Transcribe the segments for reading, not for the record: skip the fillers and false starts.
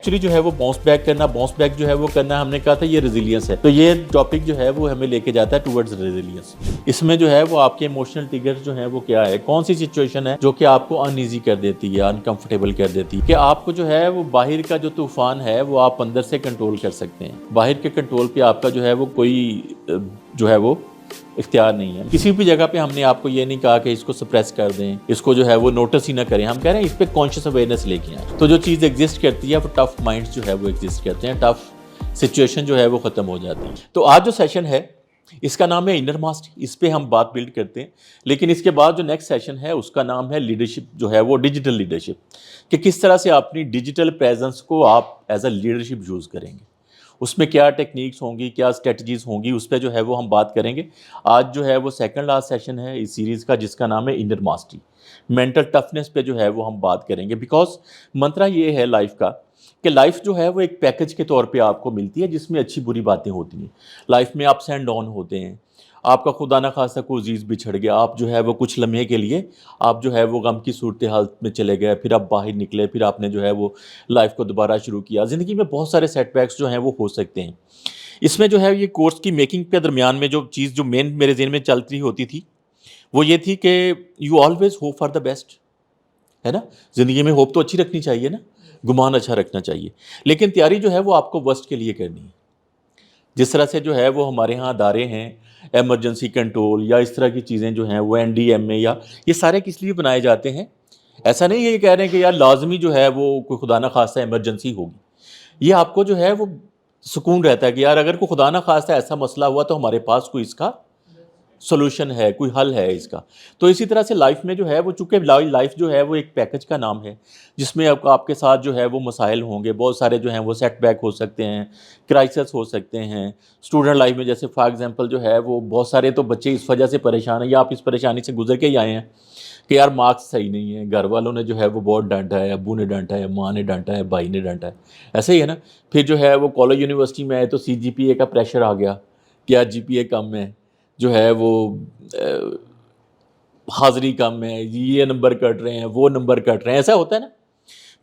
Actually जो है वो बाउंस बैक जो है वो करना, हमने कहा था ये रेजिलियंस है। तो ये टॉपिक जो है वो हमें लेके जाता है टुवर्ड्स रेजिलियंस। इसमें जो है वो आपके इमोशनल ट्रिगर्स जो है वो क्या है, कौन सी सिचुएशन है जो कि आपको अनईजी कर देती है, अनकंफर्टेबल कर देती है, कि आपको जो है वो बाहर का जो तूफान है वो आप अंदर से कंट्रोल कर सकते हैं। बाहर के कंट्रोल पे आपका जो है वो कोई जो है वो इख्तियार नहीं है। किसी भी जगह पे हमने आपको ये नहीं कहा कि इसको सप्रेस कर दें, इसको जो है वो नोटिस ही ना करें। हम कह रहे हैं इस पे कॉन्शियस अवेयरनेस लेके आए। तो जो चीज़ एग्जिस्ट करती है वो टफ माइंड्स जो है वो एग्जिस्ट करते हैं, टफ सिचुएशन जो है वो ख़त्म हो जाती है। तो आज जो सेशन है इसका नाम है इनर मास्टरी। इस पे हम बात बिल्ड करते हैं। लेकिन इसके बाद जो नेक्स्ट सेशन है उसका नाम है लीडरशिप, जो है वो डिजिटल लीडरशिप, कि किस तरह से अपनी डिजिटल प्रेजेंस को आप एज अ लीडरशिप यूज़ करेंगे। उसमें क्या टेक्निक्स होंगी, क्या स्ट्रेटजीज होंगी, उस पर जो है वो हम बात करेंगे। आज जो है वो सेकंड लास्ट सेशन है इस सीरीज़ का, जिसका नाम है इनर मास्टरी। मेंटल टफनेस पे जो है वो हम बात करेंगे। बिकॉज मंत्रा ये है लाइफ का कि लाइफ जो है वो एक पैकेज के तौर पे आपको मिलती है, जिसमें अच्छी बुरी बातें होती हैं। लाइफ में अप्स एंड डाउन होते हैं। आपका खुदा न खास्ता कोई अजीज़ बिछड़ गया, आप जो है वो कुछ लम्हे के लिए आप जो है वो गम की सूरत हाल में चले गए, फिर आप बाहर निकले, फिर आपने जो है वो लाइफ को दोबारा शुरू किया। ज़िंदगी में बहुत सारे सेटबैक्स जो हैं वो हो सकते हैं। इसमें जो है ये कोर्स की मेकिंग के दरमियान में जो चीज़ जो मेन मेरे ज़हन में चलती होती थी वो ये थी कि you always hope for the best, है ना। ज़िंदगी में होप तो अच्छी रखनी चाहिए ना, गुमान अच्छा रखना चाहिए, लेकिन तैयारी जो है वो आपको वर्स्ट के लिए करनी है। जिस तरह से जो है वो हमारे यहाँ अदारे हैं, इमरजेंसी कंट्रोल या इस तरह की चीज़ें जो हैं वो एनडीएमए या ये सारे किस लिए बनाए जाते हैं। ऐसा नहीं है ये कह रहे हैं कि यार लाजमी जो है वो कोई खुदा ना खास्ता इमरजेंसी होगी। ये आपको जो है वो सुकून रहता है कि यार अगर कोई खुदा ना खास्ता ऐसा मसला हुआ तो हमारे पास कोई इसका सॉल्यूशन है, कोई हल है इसका। तो इसी तरह से लाइफ में जो है वो, चूँकि लाइफ जो है वो एक पैकेज का नाम है, जिसमें आपके साथ जो है वो मसाइल होंगे, बहुत सारे जो हैं वो सेटबैक हो सकते हैं, क्राइसिस हो सकते हैं। स्टूडेंट लाइफ में जैसे फॉर एग्जांपल जो है वो बहुत सारे तो बच्चे इस वजह से परेशान हैं या आप इस परेशानी से गुजर के ही आए हैं कि यार मार्क्स सही नहीं है, घर वालों ने जो है वो बहुत डांटा है, अब्बू ने डांटा है, माँ ने डांटा है, भाई ने डांटा है, ऐसे ही है ना। फिर जो है वो कॉलेज यूनिवर्सिटी में आए तो सीजीपीए का प्रेशर आ गया कि यार जीपीए कम है, जो है वो हाज़िरी कम है, ये नंबर कट रहे हैं, वो नंबर कट रहे हैं, ऐसा होता है ना।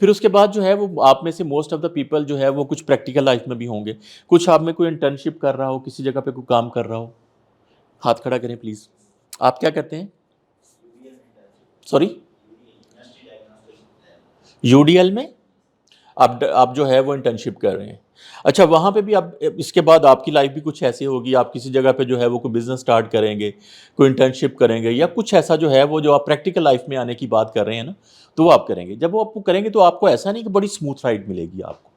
फिर उसके बाद जो है वो आप में से मोस्ट ऑफ द पीपल जो है वो कुछ प्रैक्टिकल लाइफ में भी होंगे, कुछ आप में कोई इंटर्नशिप कर रहा हो, किसी जगह पे कोई काम कर रहा हो। हाथ खड़ा करें प्लीज़। आप क्या करते हैं? सॉरी, यूडीएल में आप जो है वो इंटर्नशिप कर रहे हैं। अच्छा, वहाँ पे भी आप इसके बाद आपकी लाइफ भी कुछ ऐसी होगी, आप किसी जगह पे जो है वो कोई बिज़नेस स्टार्ट करेंगे, कोई इंटर्नशिप करेंगे या कुछ ऐसा जो है वो जो आप प्रैक्टिकल लाइफ में आने की बात कर रहे हैं ना, तो वो आप करेंगे। जब वो आपको करेंगे तो आपको ऐसा नहीं कि बड़ी स्मूथ राइड मिलेगी आपको,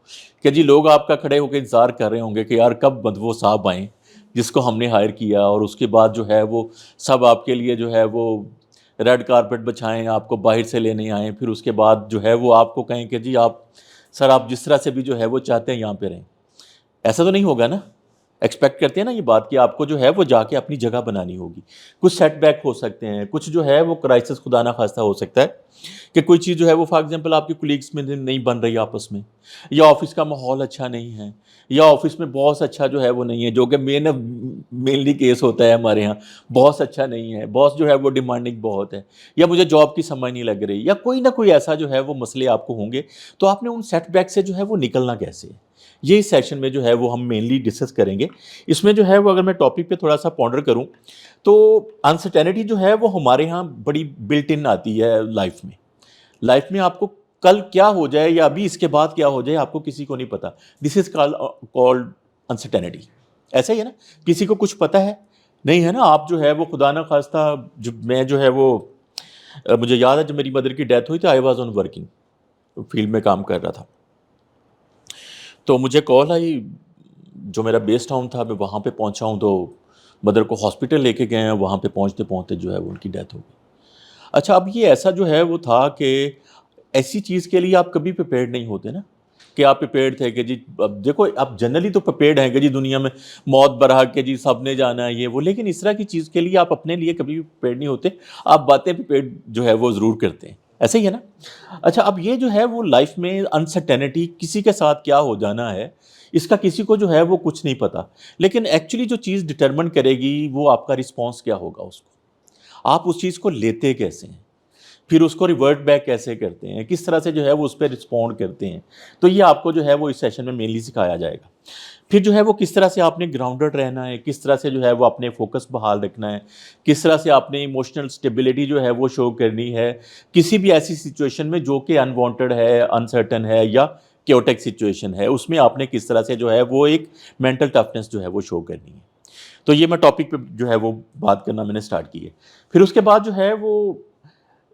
कि जी लोग आपका खड़े होकर इंतज़ार कर रहे होंगे कि यार कब वो साहब आएँ जिसको हमने हायर किया, और उसके बाद जो है वो सब आपके लिए जो है वो रेड कारपेट बिछाएँ, आपको बाहर से लेने आएँ, फिर उसके बाद जो है वो आपको कहें कि जी आप सर आप जिस तरह से भी जो है वो चाहते हैं यहाँ पे रहें। ऐसा तो नहीं होगा ना। एक्सपेक्ट करते हैं ना ये बात कि आपको जो है वो जाके अपनी जगह बनानी होगी। कुछ सेटबैक हो सकते हैं, कुछ जो है वो क्राइसिस खुदा ना खास्ता हो सकता है कि कोई चीज़ जो है वो फॉर एग्जांपल आपके कोलीग्स में नहीं बन रही आपस में, या ऑफिस का माहौल अच्छा नहीं है, या ऑफिस में बॉस अच्छा जो है वो नहीं है, जो कि मेनली केस होता है हमारे यहाँ। बॉस अच्छा नहीं है, बॉस जो है वो डिमांडिंग बहुत है, या मुझे जॉब की समझ नहीं लग रही, या कोई ना कोई ऐसा जो है वो मसले आपको होंगे। तो आपने उन सेटबैक से जो है वो निकलना कैसे है, ये इस सेशन में जो है वो हम मेनली डिस्कस करेंगे। इसमें जो है वो अगर मैं टॉपिक पे थोड़ा सा पॉन्डर करूं तो अनसर्टेनिटी जो है वो हमारे यहाँ बड़ी बिल्ट इन आती है लाइफ में। लाइफ में आपको कल क्या हो जाए या अभी इसके बाद क्या हो जाए आपको किसी को नहीं पता। This is called uncertainty. ऐसा ही है ना, किसी को कुछ पता है नहीं है ना। आप जो है वो खुदा ना खास्ता, जो मैं जो है वो मुझे याद है जब मेरी मदर की डेथ हुई थी, I was on working, field में काम कर रहा था। तो मुझे कॉल आई, जो मेरा बेस टाउन था, मैं वहाँ पे पहुँचा हूँ, तो मदर को हॉस्पिटल लेके गए हैं। वहाँ पे पहुँचते पहुँचते जो है वो उनकी डेथ हो गई। अच्छा, अब ये ऐसा जो है वो था कि ऐसी चीज़ के लिए आप कभी प्रिपेयर्ड नहीं होते ना, कि आप प्रिपेयर्ड थे कि जी अब देखो आप जनरली तो प्रिपेयर्ड हैं कि जी दुनिया में मौत बरहक के जी सब ने जाना है ये वो, लेकिन इस तरह की चीज़ के लिए आप अपने लिए कभी भी प्रिपेयर्ड नहीं होते। आप बातें प्रिपेयर्ड जो है वो ज़रूर करते हैं, ऐसे ही है ना। अच्छा, अब ये जो है वो लाइफ में अनसर्टेनिटी, किसी के साथ क्या हो जाना है, इसका किसी को जो है वो कुछ नहीं पता। लेकिन एक्चुअली जो चीज़ डिटरमिन करेगी वो आपका रिस्पॉन्स क्या होगा उसको, आप उस चीज़ को लेते कैसे हैं। फिर उसको रिवर्ट बैक कैसे करते हैं, किस तरह से जो है वो उस पर रिस्पॉन्ड करते हैं। तो ये आपको जो है वो इस सेशन में मेनली सिखाया जाएगा। फिर जो है वो किस तरह से आपने ग्राउंडेड रहना है, किस तरह से जो है वो अपने फोकस बहाल रखना है, किस तरह से आपने इमोशनल स्टेबिलिटी जो है वो शो करनी है किसी भी ऐसी सिचुएशन में जो कि अनवांटेड है, अनसर्टन है या क्योटिक सिचुएशन है, उसमें आपने किस तरह से जो है वो एक मेंटल टफनेस जो है वो शो करनी है। तो ये मैं टॉपिक पे जो है वो बात करना मैंने स्टार्ट की है। फिर उसके बाद जो है वो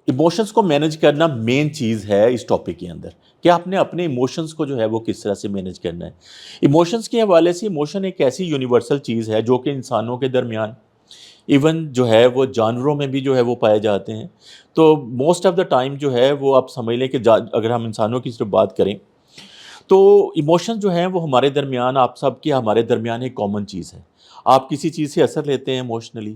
इमोशंस को मैनेज करना मेन चीज़ है इस टॉपिक के अंदर, कि आपने अपने इमोशंस को जो है वो किस तरह से मैनेज करना है। इमोशंस के हवाले से इमोशन एक ऐसी यूनिवर्सल चीज़ है जो कि इंसानों के दरमियान, इवन जो है वो जानवरों में भी जो है वो पाए जाते हैं। तो मोस्ट ऑफ द टाइम जो है वो आप समझ लें कि अगर हम इंसानों की सिर्फ बात करें तो इमोशन जो हैं वो हमारे दरमियान, आप सब की हमारे दरमियान एक कॉमन चीज़ है। आप किसी चीज़ से असर लेते हैं इमोशनली,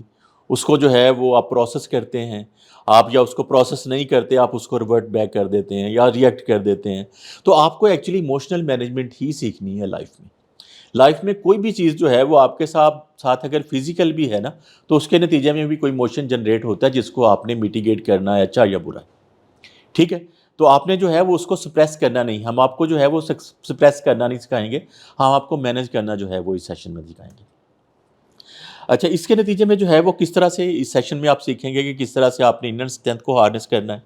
उसको जो है वो आप प्रोसेस करते हैं, आप या उसको प्रोसेस नहीं करते, आप उसको रिवर्ट बैक कर देते हैं या रिएक्ट कर देते हैं। तो आपको एक्चुअली इमोशनल मैनेजमेंट ही सीखनी है लाइफ में। लाइफ में कोई भी चीज़ जो है वो आपके साथ साथ अगर फिजिकल भी है ना, तो उसके नतीजे में भी कोई इमोशन जनरेट होता है जिसको आपने मिटिगेट करना है, अच्छा या बुरा। ठीक है? तो आपने जो है वो उसको सप्रेस करना नहीं, हम आपको जो है वो सप्रेस करना नहीं सिखाएँगे, हम आपको मैनेज करना जो है वो इस सेशन में सिखाएँगे। अच्छा, इसके नतीजे में जो है वो किस तरह से इस सेशन में आप सीखेंगे कि किस तरह से आपने इनर स्ट्रेंथ को हार्नेस करना है,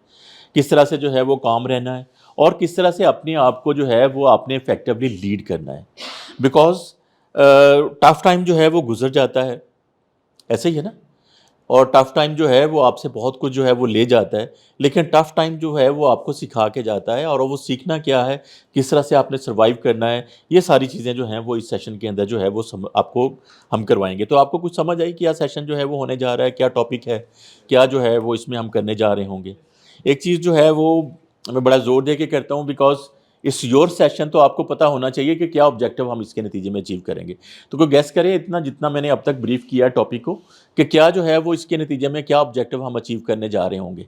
किस तरह से जो है वो काम रहना है और किस तरह से अपने आप को जो है वो आपने इफेक्टिवली लीड करना है। बिकॉज़ टफ टाइम जो है वो गुज़र जाता है, ऐसे ही है ना? और टफ़ टाइम जो है वो आपसे बहुत कुछ जो है वो ले जाता है, लेकिन टफ़ टाइम जो है वो आपको सिखा के जाता है और वो सीखना क्या है, किस तरह से आपने सर्वाइव करना है, ये सारी चीज़ें जो हैं वो इस सेशन के अंदर जो है वो आपको हम करवाएँगे। तो आपको कुछ समझ आई कि यह सेशन जो है वो होने जा रहा है, क्या टॉपिक है, क्या जो है वो इसमें हम करने जा रहे होंगे। एक चीज़ जो है वो मैं बड़ा ज़ोर दे के करता हूँ, बिकॉज़ इट्स योर सेशन, तो आपको पता होना चाहिए कि क्या ऑब्जेक्टिव हम इसके नतीजे में अचीव करेंगे। तो कोई गेस करे इतना जितना मैंने अब तक ब्रीफ किया है टॉपिक को, कि क्या जो है वो इसके नतीजे में क्या ऑब्जेक्टिव हम अचीव करने जा रहे होंगे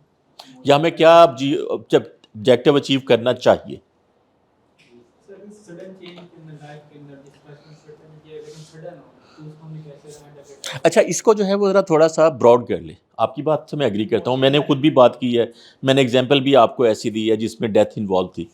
या हमें क्या ऑब्जेक्टिव अचीव करना चाहिए। Sudden change in the life के अंदर डिस्कशन सर्टेन किया लेकिन सडन हो तो उसको हम कैसे हैंडल करते अच्छा, इसको जो है वो ज़रा थोड़ा-सा ब्रॉड कर लें। आपकी बात से मैं एग्री करता हूँ, मैंने खुद भी बात की है, मैंने एग्ज़ाम्पल भी आपको ऐसी दी है जिसमें डेथ इन्वॉल्व थी।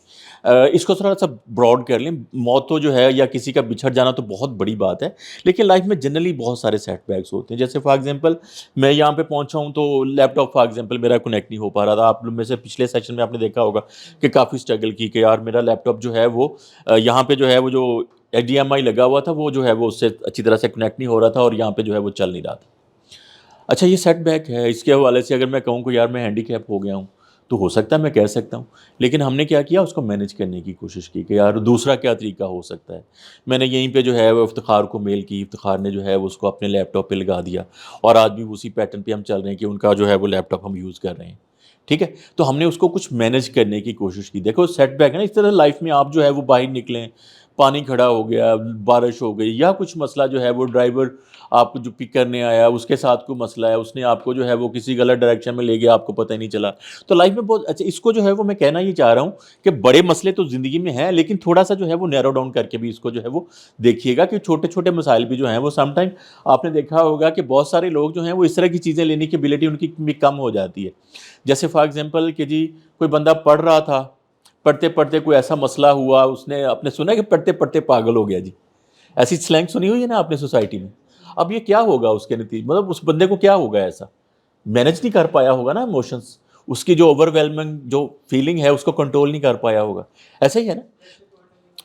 इसको थोड़ा-सा ब्रॉड कर लें, मौत तो जो है या किसी का बिछड़ जाना तो बहुत बड़ी बात है, लेकिन लाइफ़ में जनरली बहुत सारे सेटबैक्स होते हैं। जैसे फॉर एग्ज़ाम्पल मैं यहाँ पे पहुँचा हूँ तो लैपटॉप फॉर एग्ज़ाम्पल मेरा कनेक्ट नहीं हो पा रहा था। आप लोग में से पिछले सेशन में आपने देखा होगा कि काफ़ी स्ट्रगल की कि यार मेरा लैपटॉप जो है वो यहाँ पे जो है वो जो एचडीएमआई लगा हुआ था वो जो है वो उससे अच्छी तरह से कनेक्ट नहीं हो रहा था और यहाँ पे जो है वो चल नहीं रहा था। अच्छा, ये सेटबैक है, इसके हवाले से अगर मैं कहूँ कि यार मैं हैंडीकैप हो गया हूँ, तो हो सकता है मैं कह सकता हूँ। लेकिन हमने क्या किया, उसको मैनेज करने की कोशिश की कि यार दूसरा क्या तरीका हो सकता है। मैंने यहीं पे जो है वो इफ्तिखार को मेल की, इफ्तिखार ने जो है वो उसको अपने लैपटॉप पे लगा दिया और आज भी उसी पैटर्न पे हम चल रहे हैं कि उनका जो है वो लैपटॉप हम यूज़ कर रहे हैं। ठीक है? तो हमने उसको कुछ मैनेज करने की कोशिश की। देखो सेटबैक है ना, इस तरह लाइफ में आप जो है वो बाहर निकलें, पानी खड़ा हो गया, बारिश हो गई या कुछ मसला जो है वो ड्राइवर आपको जो पिक करने आया उसके साथ कोई मसला है, उसने आपको जो है वो किसी गलत डायरेक्शन में ले गया, आपको पता ही नहीं चला। तो लाइफ में बहुत अच्छा, इसको जो है वो मैं कहना ये चाह रहा हूँ कि बड़े मसले तो ज़िंदगी में हैं, लेकिन थोड़ा-सा जो है वो नैरो डाउन करके भी इसको जो है वो देखिएगा कि छोटे-छोटे मसाइल भी जो हैं वो समटाइम आपने देखा होगा कि बहुत सारे लोग जो हैं वो इस तरह की चीज़ें लेने की एबिलिटी उनकी भी कम हो जाती है। जैसे फॉर एग्ज़ाम्पल कि जी कोई बंदा पढ़ रहा था, पढ़ते-पढ़ते कोई ऐसा मसला हुआ, उसने आपने सुना है कि पढ़ते-पढ़ते पागल हो गया जी। ऐसी स्लैंग सुनी हुई है ना आपने सोसाइटी में। अब ये क्या होगा उसके नतीजे, मतलब उस बंदे को क्या होगा ऐसा? मैनेज नहीं कर पाया होगा ना इमोशंस। उसकी जो ओवरवेलमिंग जो फीलिंग है उसको कंट्रोल नहीं कर पाया होगा। ऐसा ही है ना?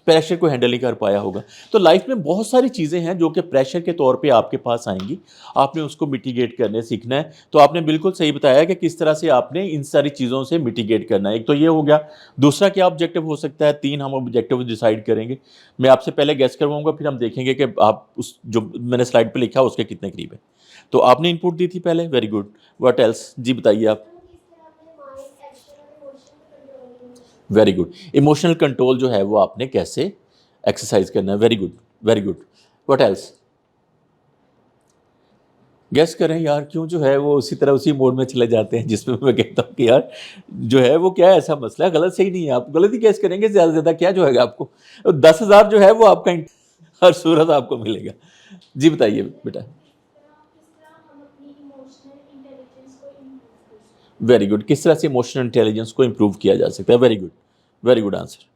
प्रेशर को हैंडल नहीं कर पाया होगा। तो लाइफ में बहुत सारी चीज़ें हैं जो कि प्रेशर के तौर पे आपके पास आएँगी। आपने उसको मिटिगेट करने सीखना है। तो आपने बिल्कुल सही बताया कि किस तरह से आपने इन सारी चीज़ों से मिटिगेट करना है। एक तो ये हो गया, दूसरा क्या ऑब्जेक्टिव हो सकता है, 3 हम ऑब्जेक्टिव डिसाइड करेंगे। मैं आपसे पहले गेस करवाऊँगा, फिर हम देखेंगे कि आप उस जो मैंने स्लाइड पे लिखा उसके कितने करीब है। तो आपने इनपुट दी थी पहले, वेरी गुड। What else? जी बताइए आप। Very good. इमोशनल कंट्रोल जो है वो आपने कैसे एक्सरसाइज करना है, very good, very good. What else? Guess करें यार, क्यों जो है वो उसी तरह उसी मोड में चले जाते हैं जिसमें मैं कहता हूँ कि यार जो है वो क्या ऐसा मसला है, गलत सही नहीं है, आप गलत ही गेस करेंगे, ज़्यादा से ज़्यादा क्या जो है आपको 10,000 जो है वो आपका हर सूरत आपको मिलेगा। जी बताइए बेटा। वेरी गुड, किस तरह से इमोशनल इंटेलिजेंस को इम्प्रूव किया जा सकता है, वेरी गुड आंसर।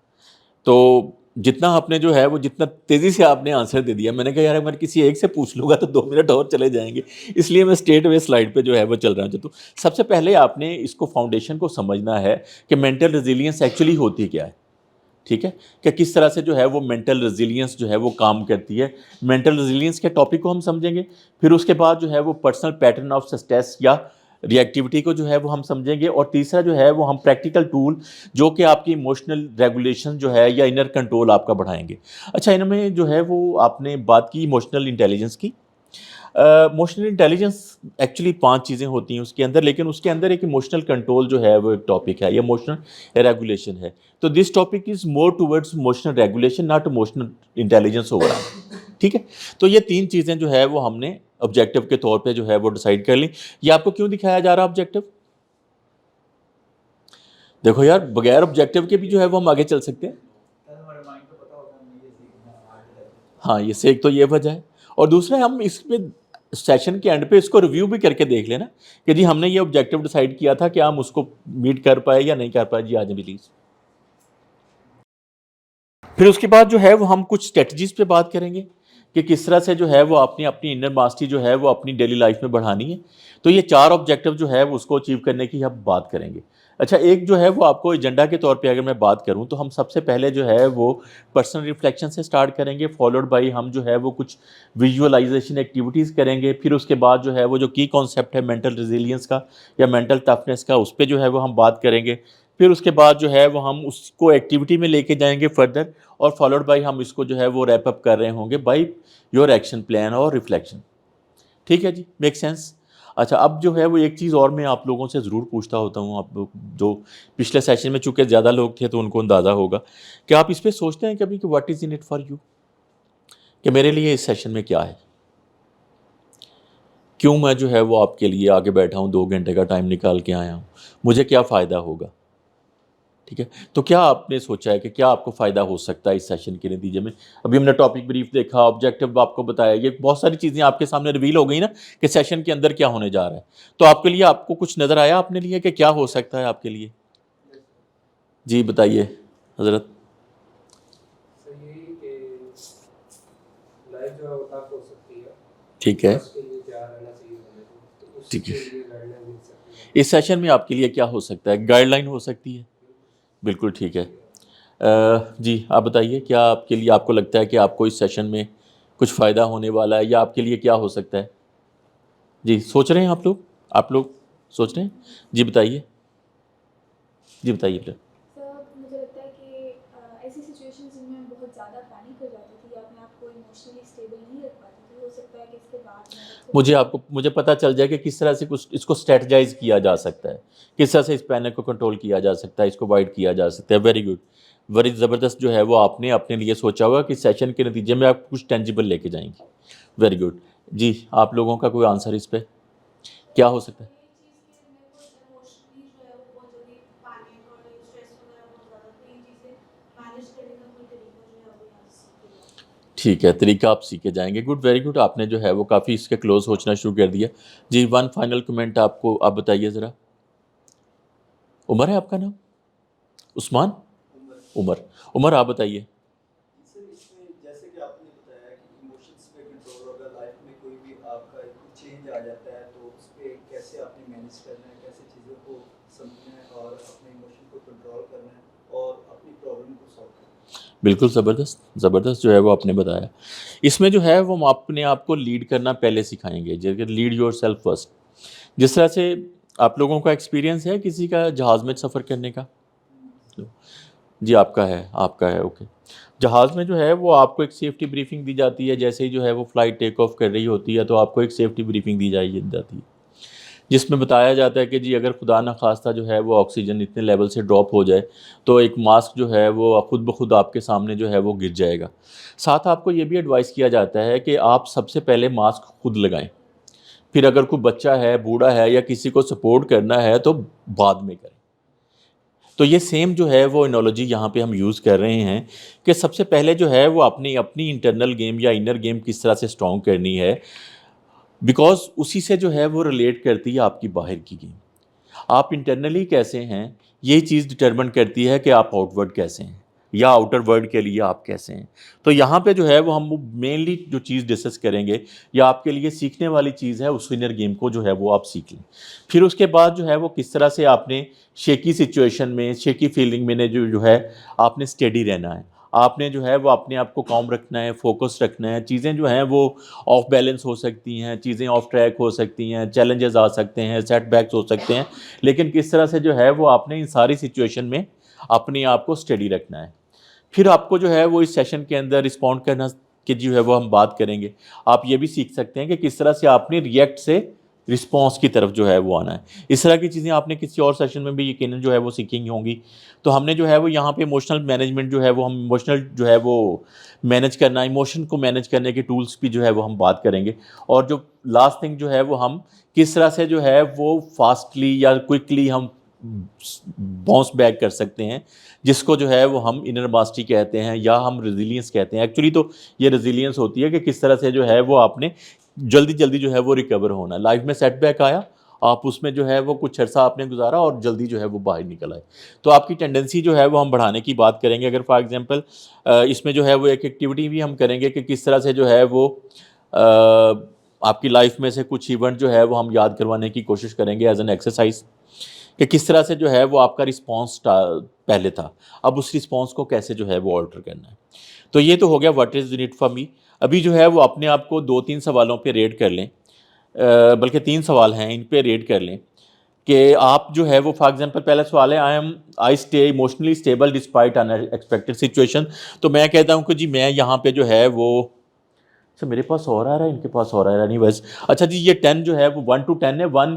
तो जितना आपने जो है वो जितना तेज़ी से आपने आंसर दे दिया, मैंने कहा यार अगर किसी एक से पूछ लूँगा तो 2 मिनट और चले जाएंगे, इसलिए मैं स्ट्रेट वे स्लाइड पे जो है वो चल रहा हूँ। तो सबसे पहले आपने इसको फाउंडेशन को समझना है कि मेंटल रेजिलियंस एक्चुअली होती क्या है, ठीक है, कि किस तरह से जो है वो मेंटल रेजिलियंस जो है वो काम करती है। मेंटल रेजिलियंस के टॉपिक को हम समझेंगे, फिर उसके बाद जो है वो पर्सनल पैटर्न ऑफ स्ट्रेस या रिएक्टिविटी को जो है वो हम समझेंगे, और तीसरा जो है वो हम प्रैक्टिकल टूल जो कि आपकी इमोशनल रेगुलेशन जो है या इनर कंट्रोल आपका बढ़ाएंगे। अच्छा, इनमें जो है वो आपने बात की इमोशनल इंटेलिजेंस की। इमोशनल इंटेलिजेंस एक्चुअली 5 चीज़ें होती हैं उसके अंदर, लेकिन उसके अंदर एक इमोशनल कंट्रोल जो है वो एक टॉपिक है, ये इमोशनल रेगुलेशन है। तो this topic is more towards emotional regulation, not emotional intelligence overall, ठीक है। तो ये 3 चीज़ें जो है वो हमने ऑब्जेक्टिव के तौर पे जो है वो डिसाइड कर ली। ये आपको क्यों दिखाया जा रहा है ऑब्जेक्टिव? देखो यार, बगैर ऑब्जेक्टिव के भी जो है वो हम आगे चल सकते हैं। हाँ, ये से एक तो ये वजह है, और दूसरा हम इस पे सेशन के एंड पे इसको रिव्यू भी करके देख लेना कि जी हमने ये ऑब्जेक्टिव डिसाइड किया था कि हम उसको मीट कर पाए या नहीं कर पाए। जी आज प्लीज। फिर उसके बाद जो है वो हम कुछ स्ट्रेटजीज पे बात करेंगे कि किस तरह से जो है वो अपनी अपनी इनर मास्टरी जो है वो अपनी डेली लाइफ में बढ़ानी है। तो ये 4 ऑब्जेक्टिव जो है वो उसको अचीव करने की हम बात करेंगे। अच्छा, एक जो है वो आपको एजेंडा के तौर पे अगर मैं बात करूं तो हम सबसे पहले जो है वो पर्सनल रिफ्लेक्शन से स्टार्ट करेंगे, फॉलोड बाई हम जो है वो कुछ विजुअलाइजेशन एक्टिविटीज़ करेंगे। फिर उसके बाद जो है वो जो की कॉन्सेप्ट है मेंटल रेजिलियंस का या मेंटल टफनेस का, उस पर जो है वो हम बात करेंगे। फिर उसके बाद जो है वो हम उसको एक्टिविटी में लेके जाएंगे फर्दर, और फॉलोड बाई हम इसको जो है वो रैप अप कर रहे होंगे बाई योर एक्शन प्लान और रिफ्लेक्शन। ठीक है जी, मेक सेंस। अच्छा, अब जो है वो एक चीज़ और मैं आप लोगों से ज़रूर पूछता होता हूँ, आप लोग जो पिछले सेशन में चूँकि ज़्यादा लोग थे तो उनको अंदाज़ा होगा कि आप इस पे सोचते हैं कभी कि what is in it for you, कि मेरे लिए इस सेशन में क्या है, क्यों मैं जो है वो आपके लिए आगे बैठा हूँ, 2 घंटे का टाइम निकाल के आया हूँ, मुझे क्या फ़ायदा होगा। ठीक है, तो क्या आपने सोचा है कि क्या आपको फ़ायदा हो सकता है इस सेशन के नतीजे में? अभी हमने टॉपिक ब्रीफ देखा, ऑब्जेक्टिव आपको बताया, ये बहुत सारी चीज़ें आपके सामने रिवील हो गई ना कि सेशन के अंदर क्या होने जा रहा है। तो आपके लिए आपको कुछ नज़र आया अपने लिए कि क्या हो सकता है आपके लिए? जी बताइए हज़रत। सर यही कि लाइफ जो है वो टफ हो सकती है, ठीक है, उसके लिए क्या रहना चाहिए हमें, तो ठीक उसके है। लिए गाइडलाइन मिल सकती है। इस सेशन में आपके लिए क्या हो सकता है? गाइडलाइन हो सकती है, बिल्कुल ठीक है। जी आप बताइए, क्या आपके लिए आपको लगता है कि आपको इस सेशन में कुछ फ़ायदा होने वाला है, या आपके लिए क्या हो सकता है? जी सोच रहे हैं आप लोग सोच रहे हैं? जी बताइए, जी बताइए बेटा। सर मुझे लगता है कि ऐसी सिचुएशंस जिनमें बहुत ज़्यादा पैनिक हो जाती थी या अपने आप को इमोशनली स्टेबल नहीं रख पाती थी, हो सकता है कि इसके बाद मैं मुझे पता चल जाए कि किस तरह से कुछ इसको स्ट्रेटजाइज किया जा सकता है, किस तरह से इस पैनिक को कंट्रोल किया जा सकता है, इसको अवॉइड किया जा सकता है। वेरी गुड, वेरी ज़बरदस्त जो है वो आपने अपने लिए सोचा होगा कि सेशन के नतीजे में आप कुछ टेंजिबल लेके जाएंगे। Very good. जी आप लोगों का कोई आंसर इस पर क्या हो सकता है? ये चीज़ कि मेरे को इमोशनली जो है वो बहुत जल्दी पैनिक और स्ट्रेस वगैरह बहुत ज़्यादा, तो ये चीज़ें मैनेज करने का कोई तरीका जो है वो यहाँ से सीख लिया। ठीक है, तरीका आप सीखे जाएंगे। गुड, वेरी गुड, आपने जो है वो काफ़ी इसके क्लोज सोचना शुरू कर दिया। जी वन फाइनल कमेंट आपको, आप बताइए ज़रा। उमर है आपका नाम? उस्मान? उमर। उमर आप बताइए। सर इसमें जैसे कि आपने बताया कि इमोशंस पे कंट्रोल, अगर लाइफ में कोई भी आपका चेंज आ जाता है तो उस पर कैसे आपने मैनेज करना है, कैसे चीज़ों को समझना है और अपने इमोशन को कंट्रोल करना है और अपनी प्रॉब्लम को सॉल्व करना है। बिल्कुल ज़बरदस्त, ज़बरदस्त जो है वो आपने बताया। इसमें जो है वो हम अपने आप को लीड करना पहले सिखाएंगे, जैसे लीड योर सेल्फ फर्स्ट। जिस तरह से आप लोगों का एक्सपीरियंस है किसी का जहाज़ में सफ़र करने का? जी आपका है, ओके। जहाज़ में जो है वो आपको एक सेफ्टी ब्रीफिंग दी जाती है, जैसे ही जो है वो फ़्लाइट टेक ऑफ कर रही होती है तो आपको एक सेफ्टी ब्रीफिंग दी जाती है, जिसमें बताया जाता है कि जी अगर खुदा न खास्ता जो है वो ऑक्सीजन इतने लेवल से ड्रॉप हो जाए तो एक मास्क जो है वो खुद ब खुद आपके सामने जो है वो गिर जाएगा। साथ आपको ये भी एडवाइस किया जाता है कि आप सबसे पहले मास्क खुद लगाएं, फिर अगर कोई बच्चा है, बूढ़ा है या किसी को सपोर्ट करना है तो बाद में करें। तो ये सेम जो है वो एनोलॉजी यहाँ पे हम यूज़ कर रहे हैं कि सबसे पहले जो है वो अपनी अपनी इंटरनल गेम या इनर गेम किस तरह से स्ट्रॉन्ग करनी है, बिकॉज उसी से जो है वो रिलेट करती है आपकी बाहर की गेम। आप इंटरनली कैसे हैं, ये चीज़ डिटरमिन करती है कि आप आउटवर्ड कैसे हैं या आउटर वर्ल्ड के लिए आप कैसे हैं। तो यहाँ पे जो है वो हम मेनली जो चीज़ डिस्कस करेंगे या आपके लिए सीखने वाली चीज़ है, उस विनर गेम को जो है वो आप सीख लें। फिर उसके बाद जो है वो किस तरह से आपने शेकी सिचुएशन में, शेकी फीलिंग में जो है आपने स्टेडी रहना है। आपने जो है वो अपने आप को काम रखना है, फोकस रखना है। चीज़ें जो हैं वो ऑफ बैलेंस हो सकती हैं, चीज़ें ऑफ ट्रैक हो सकती हैं, चैलेंजेस आ सकते हैं, सेटबैक्स हो सकते हैं, लेकिन किस तरह से जो है वो आपने इन सारी सिचुएशन में अपने आप को स्टेडी रखना है। फिर आपको जो है वो इस सेशन के अंदर रिस्पॉन्ड करना की जो है वो हम बात करेंगे। आप ये भी सीख सकते हैं कि किस तरह से आपने रिएक्ट से रिस्पॉन्स की तरफ जो है वो आना है। इस तरह की चीज़ें आपने किसी और सेशन में भी यकीनन जो है वो सीखेंगी होंगी। तो हमने जो है वो यहाँ पे इमोशनल मैनेजमेंट जो है वो हम इमोशनल जो है वो मैनेज करना, इमोशन को मैनेज करने के टूल्स भी जो है वो हम बात करेंगे। और जो लास्ट थिंग जो है वो हम किस तरह से जो है वो फास्टली या क्विकली हम बाउंस बैक कर सकते हैं, जिसको जो है वो हम इनर मास्टरी कहते हैं या हम रेजिलियंस कहते हैं। एक्चुअली तो ये रेजिलियंस होती है कि किस तरह से जो है वो आपने जल्दी जल्दी जो है वो रिकवर होना। लाइफ में सेटबैक आया, आप उसमें जो है वो कुछ अर्सा आपने गुजारा और जल्दी जो है वो बाहर निकल आए। तो आपकी टेंडेंसी जो है वो हम बढ़ाने की बात करेंगे। अगर फॉर एग्जांपल इसमें जो है वो एक एक्टिविटी भी हम करेंगे कि किस तरह से जो है वो आपकी लाइफ में से कुछ इवेंट जो है वो हम याद करवाने की कोशिश करेंगे एज एन एक्सरसाइज, कि किस तरह से जो है वो आपका रिस्पॉन्स पहले था, अब उस रिस्पॉन्स को कैसे जो है वो ऑल्टर करना है। तो ये तो हो गया what is need for me. अभी जो है वो अपने आप को 2-3 सवालों पे रेट कर लें, बल्कि 3 सवाल हैं, इन पे रेट कर लें कि आप जो है वो फॉर एग्जांपल पहला सवाल है I stay emotionally stable despite unexpected situation. तो मैं कहता हूँ कि जी मैं यहाँ पे जो है वो, अच्छा मेरे पास और आ रहा है, इनके पास और आ रहा है, नहीं बस। अच्छा जी ये 10 जो है वो 1 to 10 है, 1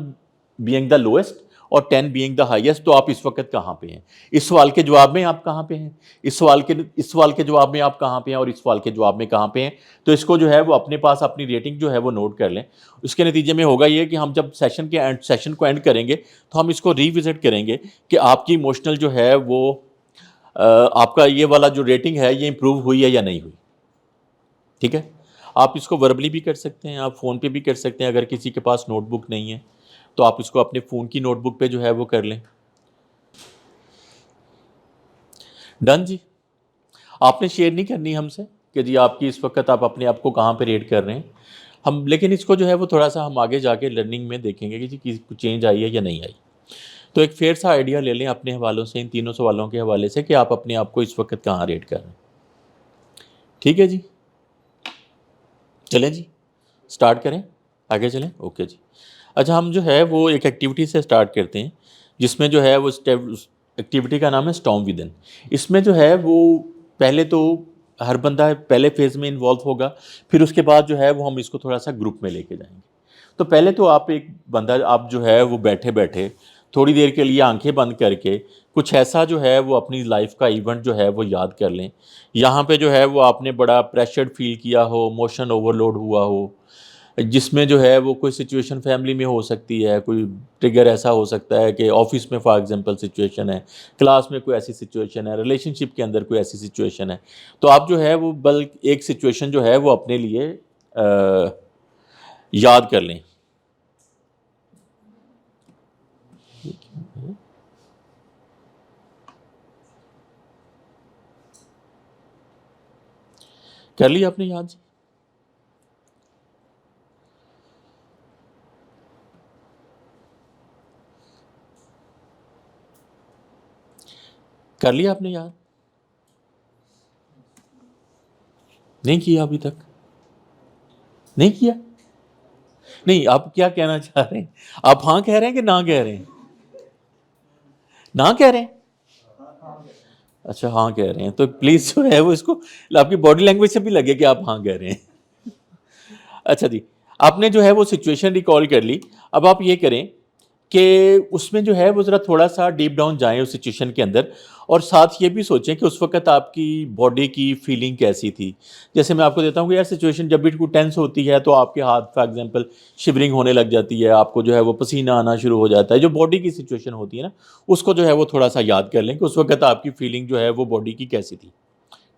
बीइंग द लोएस्ट और 10 बीइंग द हाईएस्ट। तो आप इस वक्त कहाँ पे हैं? इस सवाल के जवाब में आप कहाँ पे हैं? इस सवाल के जवाब में आप कहाँ पे हैं और इस सवाल के जवाब में कहाँ पे हैं? तो इसको जो है वो अपने पास अपनी रेटिंग जो है वो नोट कर लें। उसके नतीजे में होगा ये कि हम जब सेशन को एंड करेंगे तो हम इसको रिविजिट करेंगे कि आपकी इमोशनल जो है वो आपका ये वाला जो रेटिंग है ये इंप्रूव हुई है या नहीं हुई। ठीक है, आप इसको वर्बली भी कर सकते हैं, आप फ़ोन पे भी कर सकते हैं। अगर किसी के पास नोटबुक नहीं है तो आप इसको अपने फ़ोन की नोटबुक पे जो है वो कर लें। डन जी। आपने शेयर नहीं करनी हमसे कि जी आपकी इस वक्त आप अपने आप को कहाँ पे रेट कर रहे हैं हम, लेकिन इसको जो है वो थोड़ा सा हम आगे जाके लर्निंग में देखेंगे कि जी कुछ चेंज आई है या नहीं आई। तो एक फेयर सा आइडिया ले लें अपने हवालों से, इन तीनों सवालों के हवाले से, कि आप अपने आप को इस वक्त कहाँ रेट कर रहे हैं। ठीक है जी, चलें जी, स्टार्ट करें, आगे चलें। ओके जी। अच्छा हम जो है वो एक एक्टिविटी से स्टार्ट करते हैं, जिसमें जो है वो एक्टिविटी का नाम है स्टॉर्म विदिन। इसमें जो है वो पहले तो हर बंदा पहले फेज़ में इन्वॉल्व होगा, फिर उसके बाद जो है वो हम इसको थोड़ा सा ग्रुप में लेके जाएंगे। तो पहले तो आप एक बंदा, आप जो है वो बैठे बैठे थोड़ी देर के लिए आंखें बंद करके कुछ ऐसा जो है वो अपनी लाइफ का इवेंट जो है वो याद कर लें। यहाँ पे जो है वो आपने बड़ा प्रेशर्ड फील किया हो, इमोशन ओवरलोड हुआ हो, जिसमें जो है वो कोई सिचुएशन फैमिली में हो सकती है, कोई ट्रिगर ऐसा हो सकता है कि ऑफिस में फॉर एग्जांपल सिचुएशन है, क्लास में कोई ऐसी सिचुएशन है, रिलेशनशिप के अंदर कोई ऐसी सिचुएशन है। तो आप जो है वो एक सिचुएशन जो है वो अपने लिए याद कर लें। कर लिया आपने याद जी? कर लिया आपने याद? नहीं किया अभी तक? नहीं किया? नहीं, आप क्या कहना चाह रहे हैं? आप हाँ कह रहे हैं कि ना कह रहे हैं? ना कह रहे हैं? अच्छा हाँ कह रहे हैं। तो प्लीज़ जो है वो इसको आपकी बॉडी लैंग्वेज से भी लगे कि आप हाँ कह रहे हैं। अच्छा जी, आपने जो है वो सिचुएशन रिकॉल कर ली। अब आप ये करें कि उसमें जो है वो ज़रा थोड़ा सा डीप डाउन जाएं उस सिचुएशन के अंदर, और साथ ये भी सोचें कि उस वक्त आपकी बॉडी की फीलिंग कैसी थी। जैसे मैं आपको देता हूँ कि यार सिचुएशन जब भी कोई टेंस होती है तो आपके हाथ फॉर एग्जांपल शिवरिंग होने लग जाती है, आपको जो है वो पसीना आना शुरू हो जाता है। जो बॉडी की सिचुएशन होती है ना, उसको जो है वो थोड़ा सा याद कर लें कि उस वक्त आपकी फीलिंग जो है वो बॉडी की कैसी थी।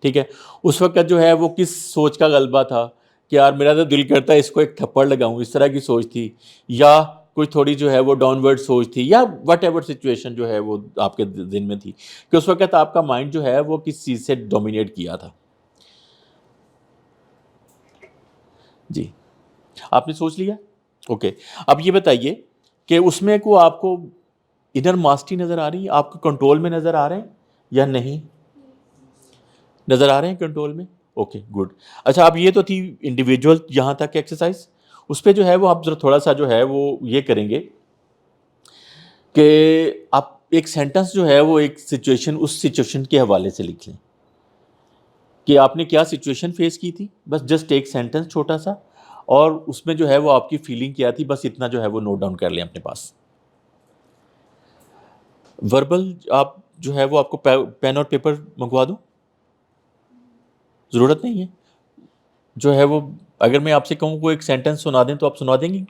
ठीक है, उस वक्त जो है वो किस सोच का गलबा था कि यार मेरा तो दिल करता है इसको एक थप्पड़ लगाऊं, इस तरह की सोच थी, या कोई थोड़ी जो है वो डाउनवर्ड सोच थी, या वट एवर सिचुएशन जो है वो आपके दिन में थी कि उस वक्त आपका माइंड जो है वो किस चीज़ से डोमिनेट किया था? जी, आपने सोच लिया? ओके। अब ये बताइए कि उसमें को आपको इनर मास्टरी नज़र आ रही है, आपको कंट्रोल में नज़र आ रहे हैं या नहीं? नज़र आ रहे हैं कंट्रोल में? Okay, good. अच्छा, अब ये तो थी इंडिविजुअल यहाँ तक एक्सरसाइज। उस पे जो है वो आप ज़रा थोड़ा सा जो है वो ये करेंगे कि आप एक सेंटेंस जो है वो एक सिचुएशन, उस सिचुएशन के हवाले से लिख लें कि आपने क्या सिचुएशन फेस की थी। बस जस्ट एक सेंटेंस छोटा सा, और उसमें जो है वो आपकी फीलिंग क्या थी, बस इतना जो है वो नोट डाउन कर लें अपने पास। वर्बल आप जो है वो आपको पेन और पेपर मंगवा दूं? ज़रूरत नहीं है। जो है वो अगर मैं आपसे कहूँ कोई एक सेंटेंस सुना दें तो आप सुना देंगी?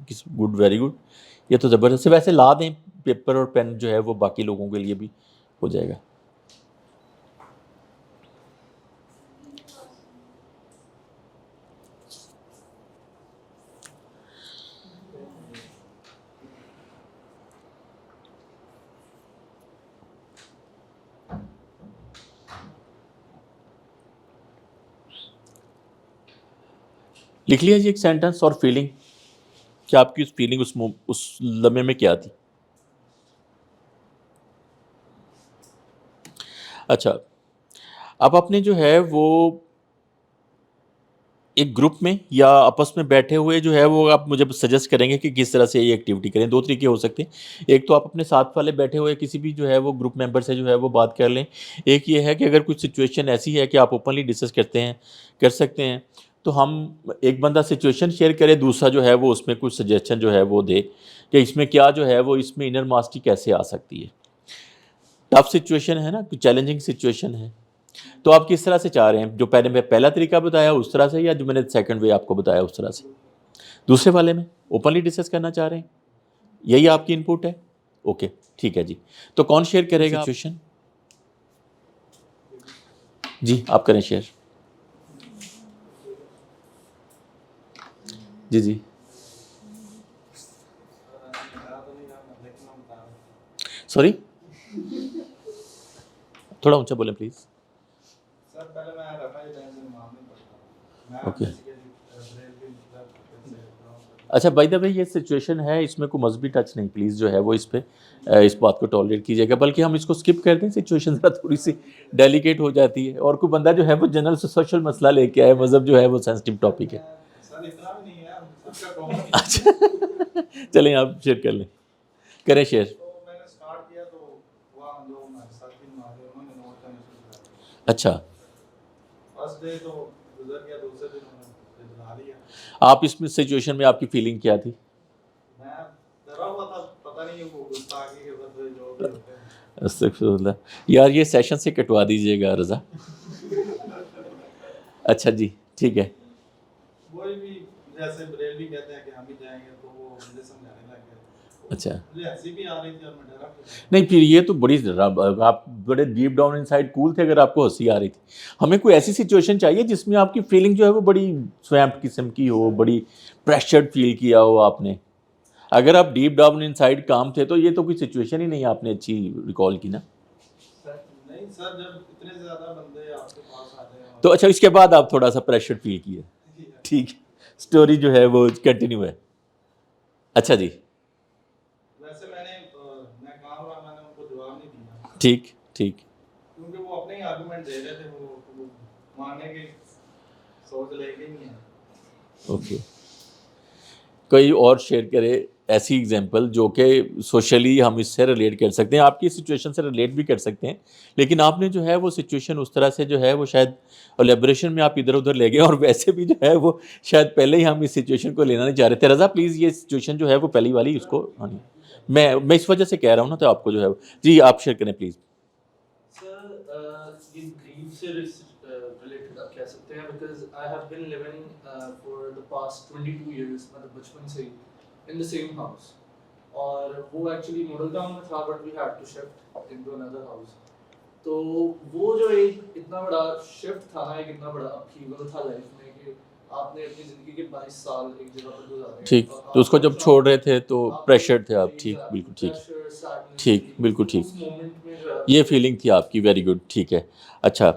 किस गुड, वेरी गुड। ये तो ज़बरदस्त है। वैसे ला दें पेपर और पेन, जो है वो बाकी लोगों के लिए भी हो जाएगा। लिख लिया जी एक सेंटेंस और फीलिंग, कि आपकी उस फीलिंग उस लम्हे में क्या थी। अच्छा, अब आपने जो है वो एक ग्रुप में या आपस में बैठे हुए जो है वो आप मुझे सजेस्ट करेंगे कि किस तरह से ये एक्टिविटी करें। दो तरीके हो सकते हैं। एक तो आप अपने साथ वाले बैठे हुए किसी भी जो है वो ग्रुप मेंबर से जो है वो बात कर लें। एक ये है कि अगर कुछ सिचुएशन ऐसी है कि आप ओपनली डिस्कस कर सकते हैं, तो हम एक बंदा सिचुएशन शेयर करे, दूसरा जो है वो उसमें कुछ सजेशन जो है वो दे कि इसमें क्या जो है वो इसमें इनर मास्टरी कैसे आ सकती है। टफ सिचुएशन है ना, चैलेंजिंग सिचुएशन है, तो आप किस तरह से चाह रहे हैं? जो मैं पहला तरीका बताया उस तरह से, या जो मैंने सेकंड वे आपको बताया उस तरह से? दूसरे वाले में ओपनली डिस्कस करना चाह रहे हैं, यही आपकी इनपुट है? ओके, ठीक है जी। तो कौन शेयर करेगा सिचुएशन? जी, आप करें शेयर। जी जी, सॉरी, थोड़ा ऊंचा बोलें प्लीज। सर पहले मैं रफा ही टाइम से मामले पढ़ता हूँ। ओके। मतलब अच्छा, बाय द वे ये सिचुएशन है, इसमें कोई मजहबी टच नहीं, प्लीज़ जो है वो इस पे इस बात को टॉलरेट कीजिएगा, बल्कि हम इसको स्किप कर दें। सिचुएशन ज़रा थोड़ी सी डेलिकेट हो जाती है, और कोई बंदा जो है वो जनरल सोशल मसला लेके आए, मज़हब जो है वो सेंसिटिव टॉपिक है। सर इतना भी नहीं है, सबका कॉमन। अच्छा चलें, आप शेयर कर लें, करें शेयर। तो मैंने स्टार्ट किया तो वहाँ जो हमारे साथी हमारे उन्होंने नोट करना शुरू किया। अच्छा, फर्स्ट डे तो गुजर गया, दूसरे दिन उन्होंने बुला लिया। आप इसमें सिचुएशन में आपकी फीलिंग क्या थी? मैं डरा हुआ था, पता नहीं वो गुस्ताखी के बदले जो भी होते हैं। अस्तगफिरुल्लाह। यार ये सेशन से कटवा दीजिएगा रज़ा। अच्छा जी, ठीक है। कोई भी जैसे बरेलवी कहते हैं कि हम ही जाएंगे, तो वो मुझे समझाने लग गए। अच्छा, मुझे हंसी भी आ रही थी और मैं डरा भी था। नहीं फिर ये तो बड़ी आप बड़े डीप डाउन इनसाइड कूल थे अगर आपको हंसी आ रही थी। हमें कोई ऐसी सिचुएशन चाहिए जिसमें आपकी फीलिंग जो है वो बड़ी स्वैम्प किस्म की हो, बड़ी प्रेशर्ड फील किया हो आपने। अगर आप डीप डाउन इनसाइड काम थे तो ये तो कोई सिचुएशन ही नहीं आपने अच्छी रिकॉल की ना। नहीं सर, जब इतने ज्यादा बंदे आपके पास आ जाए तो अच्छा, इसके बाद आप थोड़ा सा प्रेशर फील किए, ठीक, स्टोरी जो है वो कंटिन्यू है। अच्छा जी, वैसे मैं काम रहा, मैंने उनको जवाब नहीं दिया ठीक ठीक। क्योंकि वो अपने ही आर्गुमेंट दे रहे थे, वो मानने की सोच लेके ही नहीं है। ओके, कोई और शेयर करे ऐसी एग्जांपल जो कि सोशली हम इससे रिलेट कर सकते हैं, आपकी सिचुएशन से रिलेट भी कर सकते हैं, लेकिन आपने जो है वो सिचुएशन उस तरह से जो है वो शायद एलेबोरेशन में आप इधर उधर ले गए, और वैसे भी जो है वो शायद पहले ही हम इस सिचुएशन को लेना नहीं चाह रहे थे। रज़ा प्लीज़ ये सिचुएशन जो है वो पहली वाली उसको, हाँ, मैं इस वजह से कह रहा हूँ ना, तो आपको जो है जी आप शेयर करें प्लीज़। सर ये ग्रीव से रिलेटेड आप कह सकते हैं, because I have been living for the past 22 years, मतलब बचपन से ही इन द सेम हाउस, और वो एक्चुअली मॉडल टाउन में था, but we had to shift into another house. तो वो जो एक इतना बड़ा शिफ्ट था ना, एक इतना बड़ा अपहीवल था लाइफ में कि आपने अपनी ज़िंदगी के 22 साल एक जगह पर गुजारे हैं, ठीक, और तो उसको आपका जब छोड़ रहे थे तो आपको प्रेशर थे आप, ठीक, एग्जैक्ट बिल्कुल ठीक, प्रेशर, सैडनेस ठीक, थी, बिल्कुल तो ठीक, उस मोमेंट में जो है ये फीलिंग थी आपकी, वेरी गुड, ठीक है। अच्छा,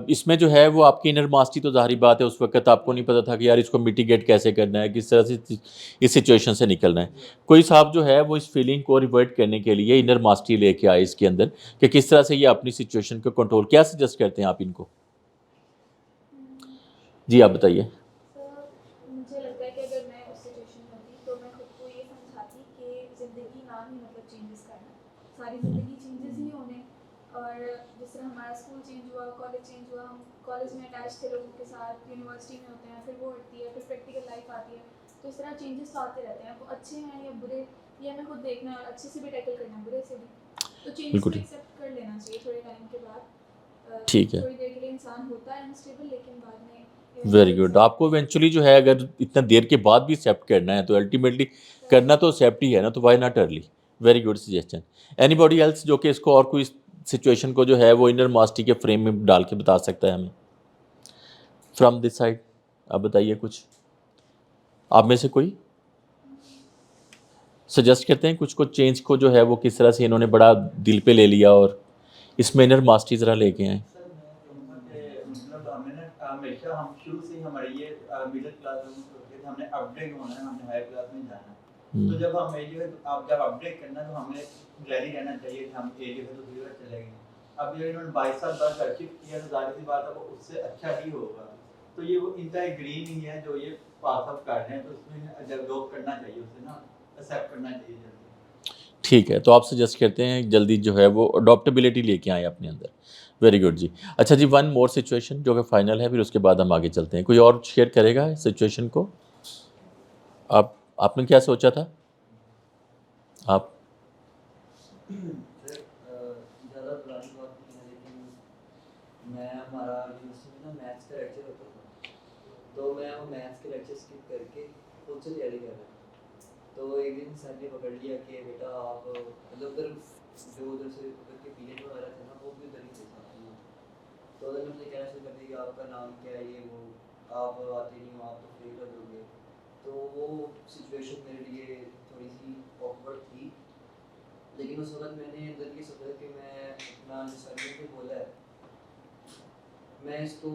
इसमें जो है वो आपकी इनर मास्टरी, तो ज़ाहिर बात है उस वक्त आपको नहीं पता था कि यार इसको मिटिगेट कैसे करना है, किस तरह से इस सिचुएशन से निकलना है। कोई साहब जो है वो इस फीलिंग को रिवर्ट करने के लिए इनर मास्टरी लेके आए इसके अंदर कि किस तरह से ये अपनी सिचुएशन को कंट्रोल, क्या सजेस्ट करते हैं आप इनको? जी आप बताइए। सर मुझे लगता है कि अगर मैं उस सिचुएशन में होती तो मैं खुद को ये समझाती कि ज़िंदगी ना ही मतलब चेंजेस करना, सारी ज़िंदगी चेंजेस ही होने। और जिस तरह हमारा स्कूल चेंज हुआ, कॉलेज चेंज हुआ, हम कॉलेज में अटैच थे लोगों के साथ, यूनिवर्सिटी में होते हैं, फिर वो हटती है, फिर प्रैक्टिकल लाइफ आती है, तो इस तरह चेंजेस तो आते रहते हैं। वो अच्छे हैं या बुरे, ये हमें खुद देखना है, और अच्छे से भी टैकल करना है, बुरे से भी। तो चेंजेस बिल्कुल को ठीक, एक्सेप्ट कर लेना चाहिए थोड़े टाइम के बाद। ठीक है, थोड़ी देर के लिए इंसान होता है अनस्टेबल, लेकिन बाद में वेरी eventually गुड। accept आपको इवेंचुअली जो है अगर इतना देर के बाद भी एक्सेप्ट करना है तो अल्टीमेटली करना तो एक्सेप्ट ही है ना, तो why not early. Very good suggestion. Anybody else जो कि इसको और कोई सिचुएशन को जो है वो इनर मास्टरी के फ्रेम में डाल के बता सकता है हमें, फ्रॉम दिस साइड? आप बताइए कुछ, आप में से कोई सजेस्ट करते हैं कुछ को, चेंज को जो है वो किस तरह से इन्होंने बड़ा दिल पे ले लिया और इसमें इनर मास्टरी ज़रा लेके आए? सर मैं कहूँगा कि मतलब हमें ना हमेशा हम शुरू से ही हमारे ये मिडिल क्लास में सोचते थे हमने अपग्रेड होना है, हमने हाई क्लास में जाना है। तो जब हमें जो है आप जब अपग्रेड करना तो हमें रेडी रहना चाहिए कि हम एक जगह तो दूसरी जगह चले गए। अब जो इन्होंने 22 साल बाद अचीव किया तो जाहिर सी बात है वो उससे अच्छा ही होगा। तो ये वो इनका एक ग्रीन ही है जो ये पास अप कर रहे हैं, तो उसमें जब जॉब करना चाहिए उसे ना एक्सेप्ट करना चाहिए जल्दी। ठीक है, तो आप सजेस्ट करते हैं जल्दी जो है वो अडॉप्टेबिलिटी लेके आए अपने अंदर। वेरी गुड जी। अच्छा जी, वन मोर सिचुएशन जो कि फाइनल है, फिर उसके बाद हम आगे चलते हैं। कोई और शेयर करेगा सिचुएशन को? आपने क्या सोचा था? आप ज़्यादा पुरानी बात नहीं है, लेकिन मैं हमारा यूनिवर्सिटी में ना मैथ्स का लेक्चर होता था, तो मैं वो मैथ्स के लेक्चर स्किप करके खुद से तैयारी कर रहा था। तो एक दिन सर ने पकड़ लिया कि बेटा आप मतलब उधर जो उधर से उधर के पीरियड वगैरह थे ना वो भी उधर ही थे साथ में। तो उन्होंने मुझे कहना शुरू कर दिया कि आपका नाम क्या है, ये वो, आप आते नहीं हो, आप तो फेल कर दोगे। तो वो सिचुएशन मेरे लिए थोड़ी सी ऑकवर्ड थी, लेकिन उस वक्त मैंने अंदर ये सोचा कि मैं अपना सर ने जो बोला है मैं इसको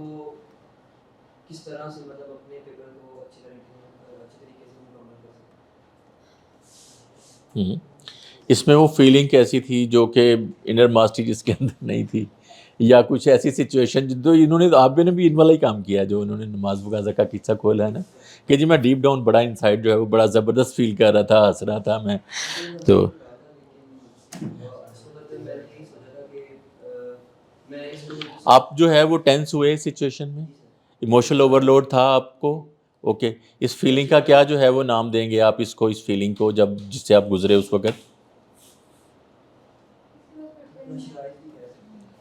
किस तरह से मतलब अपने पेपर को अच्छे तरीके से मुकम्मल कर सकूं। इसमें वो फीलिंग कैसी थी जो कि इनर मास्टरी जिसके अंदर नहीं थी, या कुछ ऐसी सिचुएशन जो इन्होंने, आप ने भी इन वाला ही काम किया है जो उन्होंने नमाज वगाज़ा का किस्सा खोला है ना, कि जी मैं डीप डाउन बड़ा इनसाइड जो है वो बड़ा ज़बरदस्त फील कर रहा था, हंस रहा था मैं। तो उस वक्त मैंने यही सोचा था कि मैं इसको आप जो है वो टेंस हुए सिचुएशन में, इमोशनल ओवरलोड था आपको, ओके। इस फीलिंग का क्या जो है वो नाम देंगे आप इसको, इस फीलिंग को जब जिससे आप गुजरे उस वक्त?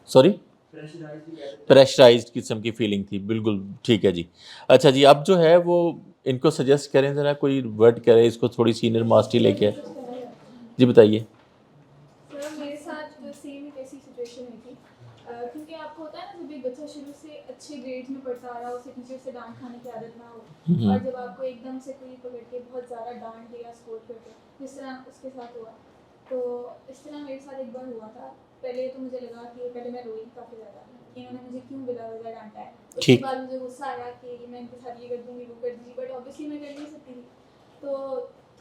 सॉरी, प्रेशराइज्ड किस्म की फीलिंग थी, बिल्कुल ठीक है जी। अच्छा जी, अब जो है वो इनको सजेस्ट करें, ज़रा कोई वर्ड करें इसको थोड़ी सीनियर मास्टरी लेके। जी बताइए। सर मेरे साथ सेम एक ऐसी सिचुएशन हुई थी, क्योंकि आपको होता है ना, जब एक बच्चा शुरू से अच्छे ग्रेड्स में पढ़ता आ रहा हो, उसे टीचर से डांट खाने की आदत ना हो, और जब आपको एकदम से कोई पकड़ के बहुत ज़्यादा डांट दे या स्कोर कर दे, जिस तरह उसके साथ हुआ, तो इस तरह मेरे साथ एक बार हुआ था। पहले तो मुझे लगा कि पहले मैं रोई काफ़ी ज़्यादा कि इन्होंने मुझे क्यों बिला वजह डांटा है। उसके ठीक। बाद मुझे गुस्सा आया कि मैं इनके साथ ये कर दूँगी, वो कर दूँगी, बट ऑब्वियसली मैं कर नहीं सकती थी। तो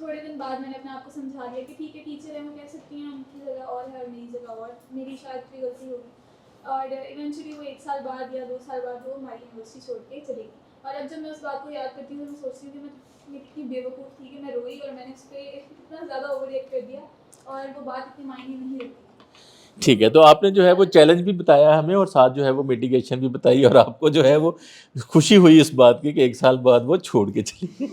थोड़े दिन बाद मैंने अपने आप को समझा लिया कि ठीक है, टीचर है, मैं कह सकती हूँ उनकी जगह और है और मेरी जगह और, मेरी शायद कोई गलती होगी। और इवेंचुअली वो 1 साल बाद या 2 साल बाद वो हमारी यूनिवर्सिटी छोड़ के चली गई। और अब जब मैं उस बात को याद करती हूँ तो मैं सोचती हूँ कि मैं कितनी बेवकूफ़ थी कि मैं रोई और मैंने उस पर इतना ज़्यादा ओवर रिएक्ट कर दिया, और वो बात इतनी मायने नहीं रखती। ठीक है, तो आपने जो है वो चैलेंज भी बताया हमें और साथ जो है वो मिटिगेशन भी बताई, और आपको जो है वो खुशी हुई इस बात की कि 1 साल बाद वो छोड़ के चली गई।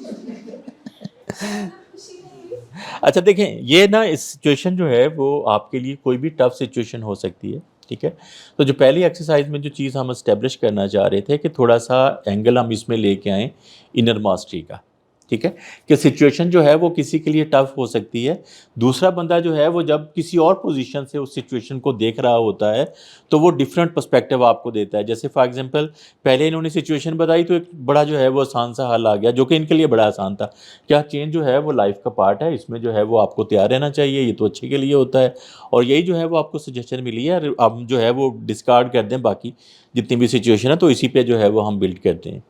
खुशी नहीं हुई। अच्छा देखें, ये ना इस सिचुएशन जो है वो आपके लिए कोई भी टफ सिचुएशन हो सकती है, ठीक है। तो जो पहली एक्सरसाइज में जो चीज़ हम इस्टेब्लिश करना चाह रहे थे कि थोड़ा सा एंगल हम इसमें लेके आएँ इनर मास्टरी का, ठीक है, कि सिचुएशन जो है वो किसी के लिए टफ हो सकती है, दूसरा बंदा जो है वो जब किसी और पोजीशन से उस सिचुएशन को देख रहा होता है तो वो डिफरेंट पर्सपेक्टिव आपको देता है। जैसे फॉर एग्जांपल पहले इन्होंने सिचुएशन बताई तो एक बड़ा जो है वो आसान सा हल आ गया जो कि इनके लिए बड़ा आसान था। क्या चेंज जो है वो लाइफ का पार्ट है, इसमें जो है वो आपको तैयार रहना चाहिए, ये तो अच्छे के लिए होता है। और यही जो है वो आपको सजेशन मिली है, आप जो है वो डिस्कार्ड कर दें बाकी जितनी भी सिचुएशन है, तो इसी पे जो है वो हम बिल्ड करते हैं।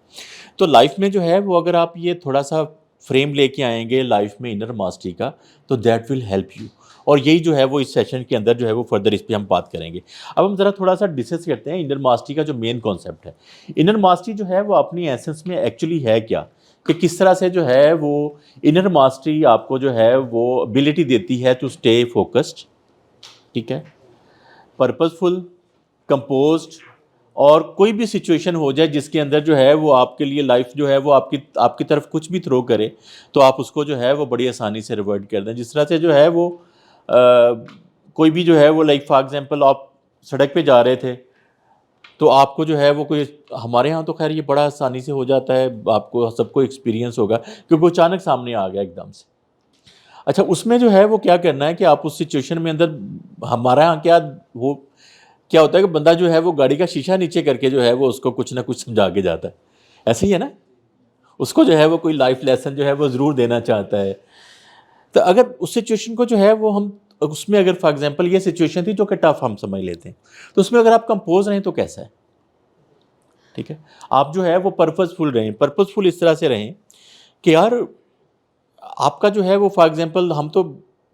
तो लाइफ में जो है वो अगर आप ये थोड़ा सा फ्रेम लेके आएंगे लाइफ में इनर मास्टरी का, तो दैट विल हेल्प यू। और यही जो है वो इस सेशन के अंदर जो है वो फर्दर इस पर हम बात करेंगे। अब हम ज़रा थोड़ा सा डिस्कस करते हैं इनर मास्टरी का जो मेन कॉन्सेप्ट है। इनर मास्टरी जो है वो अपनी एसेंस में एक्चुअली है क्या, कि किस तरह से जो है वो इनर मास्टरी आपको जो है वो एबिलिटी देती है टू स्टे फोकस्ड, ठीक है, पर्पसफुल, कंपोज्ड, और कोई भी सिचुएशन हो जाए जिसके अंदर जो है वो आपके लिए लाइफ जो है वो आपकी तरफ कुछ भी थ्रो करे तो आप उसको जो है वो बड़ी आसानी से रिवर्ट कर दें। जिस तरह से जो है वो कोई भी जो है वो लाइक फॉर एग्जांपल आप सड़क पे जा रहे थे तो आपको जो है वो कोई, हमारे यहाँ तो खैर ये बड़ा आसानी से हो जाता है, आपको सबको एक्सपीरियंस होगा क्योंकि वो अचानक सामने आ गया एकदम से। अच्छा, उसमें जो है वो क्या करना है कि आप उस सिचुएशन में अंदर, हमारे यहाँ क्या होता है कि बंदा जो है वो गाड़ी का शीशा नीचे करके जो है वो उसको कुछ ना कुछ समझा के जाता है, ऐसे ही है ना, उसको जो है वो कोई लाइफ लेसन जो है वो ज़रूर देना चाहता है। तो अगर उस सिचुएशन को जो है वो हम उसमें अगर फॉर एग्जांपल ये सिचुएशन थी जो कि टफ हम समझ लेते हैं, तो उसमें अगर आप कंपोज रहें तो कैसा है, ठीक है, आप जो है वो पर्पसफुल रहें। पर्पसफुल इस तरह से रहें कि यार आपका जो है वो फॉर एग्जांपल हम तो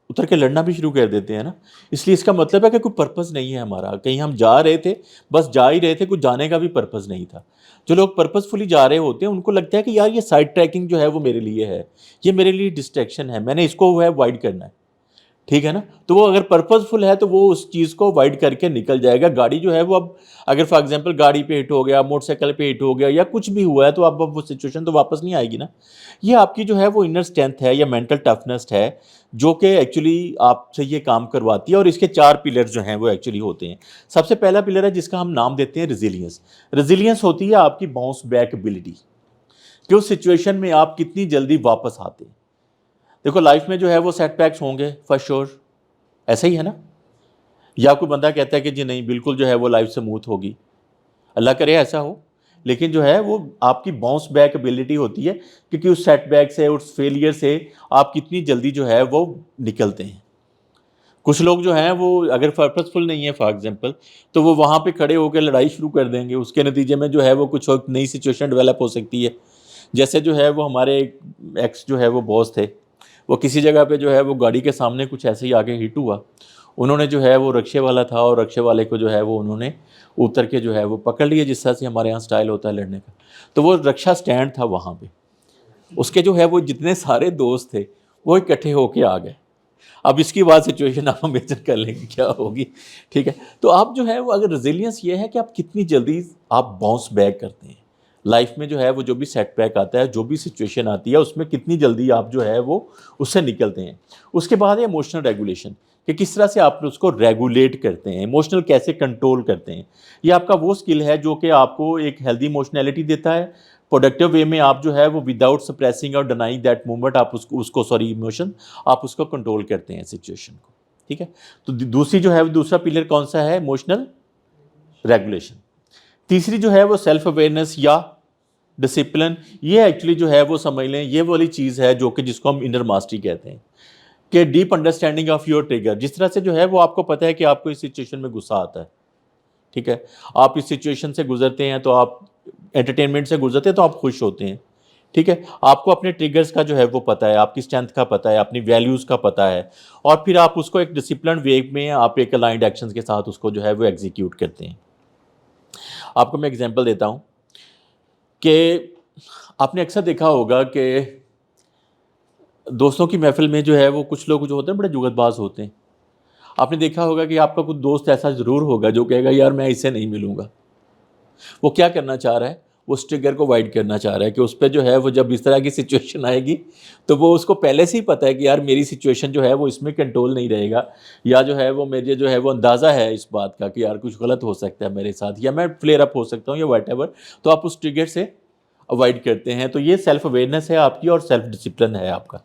उतर के लड़ना भी शुरू कर देते हैं ना, इसलिए इसका मतलब है कि कोई पर्पस नहीं है हमारा, कहीं हम जा रहे थे बस जा ही रहे थे, कुछ जाने का भी पर्पस नहीं था। जो लोग पर्पसफुली जा रहे होते हैं उनको लगता है कि यार ये साइड ट्रैकिंग जो है वो मेरे लिए है, ये मेरे लिए डिस्ट्रैक्शन है, मैंने इसको वो है अवॉइड करना है, ठीक है ना। तो वो अगर पर्पसफुल है तो वो उस चीज़ को अवॉइड करके निकल जाएगा। गाड़ी जो है वो अब अगर फॉर एग्जांपल गाड़ी पे हिट हो गया, मोटरसाइकिल पे हिट हो गया या कुछ भी हुआ है तो अब वो सिचुएशन तो वापस नहीं आएगी ना। ये आपकी जो है वो इनर स्ट्रेंथ है या मेंटल टफनेस है जो कि एक्चुअली आपसे ये काम करवाती है। और इसके 4 पिलर जो हैं वो एक्चुअली होते हैं। सबसे पहला पिलर है जिसका हम नाम देते हैं रेजिलियंस। रेजिलियंस होती है आपकी बाउंस बैक एबिलिटी, कि उस सिचुएशन में आप कितनी जल्दी वापस आते हैं। देखो लाइफ में जो है वो सेटबैक्स होंगे फॉर श्योर, ऐसा ही है ना। या कोई बंदा कहता है कि जी नहीं बिल्कुल जो है वो लाइफ स्मूथ होगी, अल्लाह करे ऐसा हो, लेकिन जो है वो आपकी बाउंस बैक एबिलिटी होती है क्योंकि उस सेटबैक से उस फेलियर से आप कितनी जल्दी जो है वो निकलते हैं। कुछ लोग जो हैं वो अगर पर्पसफुल नहीं है फॉर एग्जांपल तो वो वहाँ पे खड़े होकर लड़ाई शुरू कर देंगे, उसके नतीजे में जो है वो कुछ और नई सिचुएशन डेवलप हो सकती है। जैसे जो है वो हमारे एक्स जो है वो बॉस थे, वो किसी जगह पे जो है वो गाड़ी के सामने कुछ ऐसे ही आगे हिट हुआ, उन्होंने जो है वो रक्शे वाला था और रक्शे वाले को जो है वो उन्होंने उतर के जो है वो पकड़ लिया, जिस तरह से हमारे यहाँ स्टाइल होता है लड़ने का। तो वो रक्षा स्टैंड था वहाँ पे, उसके जो है वो जितने सारे दोस्त थे वो इकट्ठे होके आ गए। अब इसकी बाद सिचुएशन आप इमेजिन कर लेंगे क्या होगी, ठीक है। तो आप जो है वो अगर रेजिलियंस ये है कि आप कितनी जल्दी आप बाउंस बैक करते हैं लाइफ में, जो है वो जो भी सेटबैक आता है, जो भी सिचुएशन आती है उसमें कितनी जल्दी आप जो है वो उससे निकलते हैं। उसके बाद है इमोशनल रेगुलेशन, कि किस तरह से आप उसको रेगुलेट करते हैं, इमोशनल कैसे कंट्रोल करते हैं। ये आपका वो स्किल है जो कि आपको एक हेल्दी इमोशनैलिटी देता है। प्रोडक्टिव वे में आप जो है वो विदाउट सप्रेसिंग और डिनाइंग दैट मोमेंट आप उसको इमोशन आप उसको कंट्रोल करते हैं सिचुएशन को, ठीक है। तो दूसरी जो है वो दूसरा पिलर कौन सा है, इमोशनल रेगुलेशन। तीसरी जो है वो सेल्फ अवेयरनेस या डिसिप्लिन। ये एक्चुअली जो है वो समझ लें ये वाली चीज़ है जो कि जिसको हम इनर मास्टरी कहते हैं, कि deep understanding of your trigger. जिस तरह से जो है वो आपको पता है कि आपको इस सिचुएशन में गुस्सा आता है, ठीक है, आप इस सिचुएशन से गुजरते हैं तो आप एंटरटेनमेंट से गुजरते हैं तो आप खुश होते हैं, ठीक है। आपको अपने ट्रिगर्स का जो है वो पता है, आपकी स्ट्रेंथ का पता है, अपनी वैल्यूज़ का पता है, और फिर आप उसको एक डिसिप्लिन वे में आप एक अलाइंड एक्शंस के साथ उसको जो है वो एग्जीक्यूट करते हैं। आपको मैं एग्जांपल देता हूँ कि आपने अक्सर देखा होगा कि दोस्तों की महफिल में जो है वो कुछ लोग जो होते हैं बड़े जुगतबाज होते हैं। आपने देखा होगा कि आपका कुछ दोस्त ऐसा ज़रूर होगा जो कहेगा यार मैं इससे नहीं मिलूँगा। वो क्या करना चाह रहा है, वो उस ट्रिगर को अवॉइड करना चाह रहा है कि उस पर जो है वो जब इस तरह की सिचुएशन आएगी तो वो उसको पहले से ही पता है कि यार मेरी सिचुएशन जो है वो इसमें कंट्रोल नहीं रहेगा, या जो है वो मुझे जो है वो अंदाज़ा है इस बात का कि यार कुछ गलत हो सकता है मेरे साथ, या मैं फ्लेयर अप हो सकता हूँ या वट एवर। तो आप उस ट्रिगर से अवॉइड करते हैं। तो ये सेल्फ अवेयरनेस है आपकी और सेल्फ डिसिप्लिन है आपका।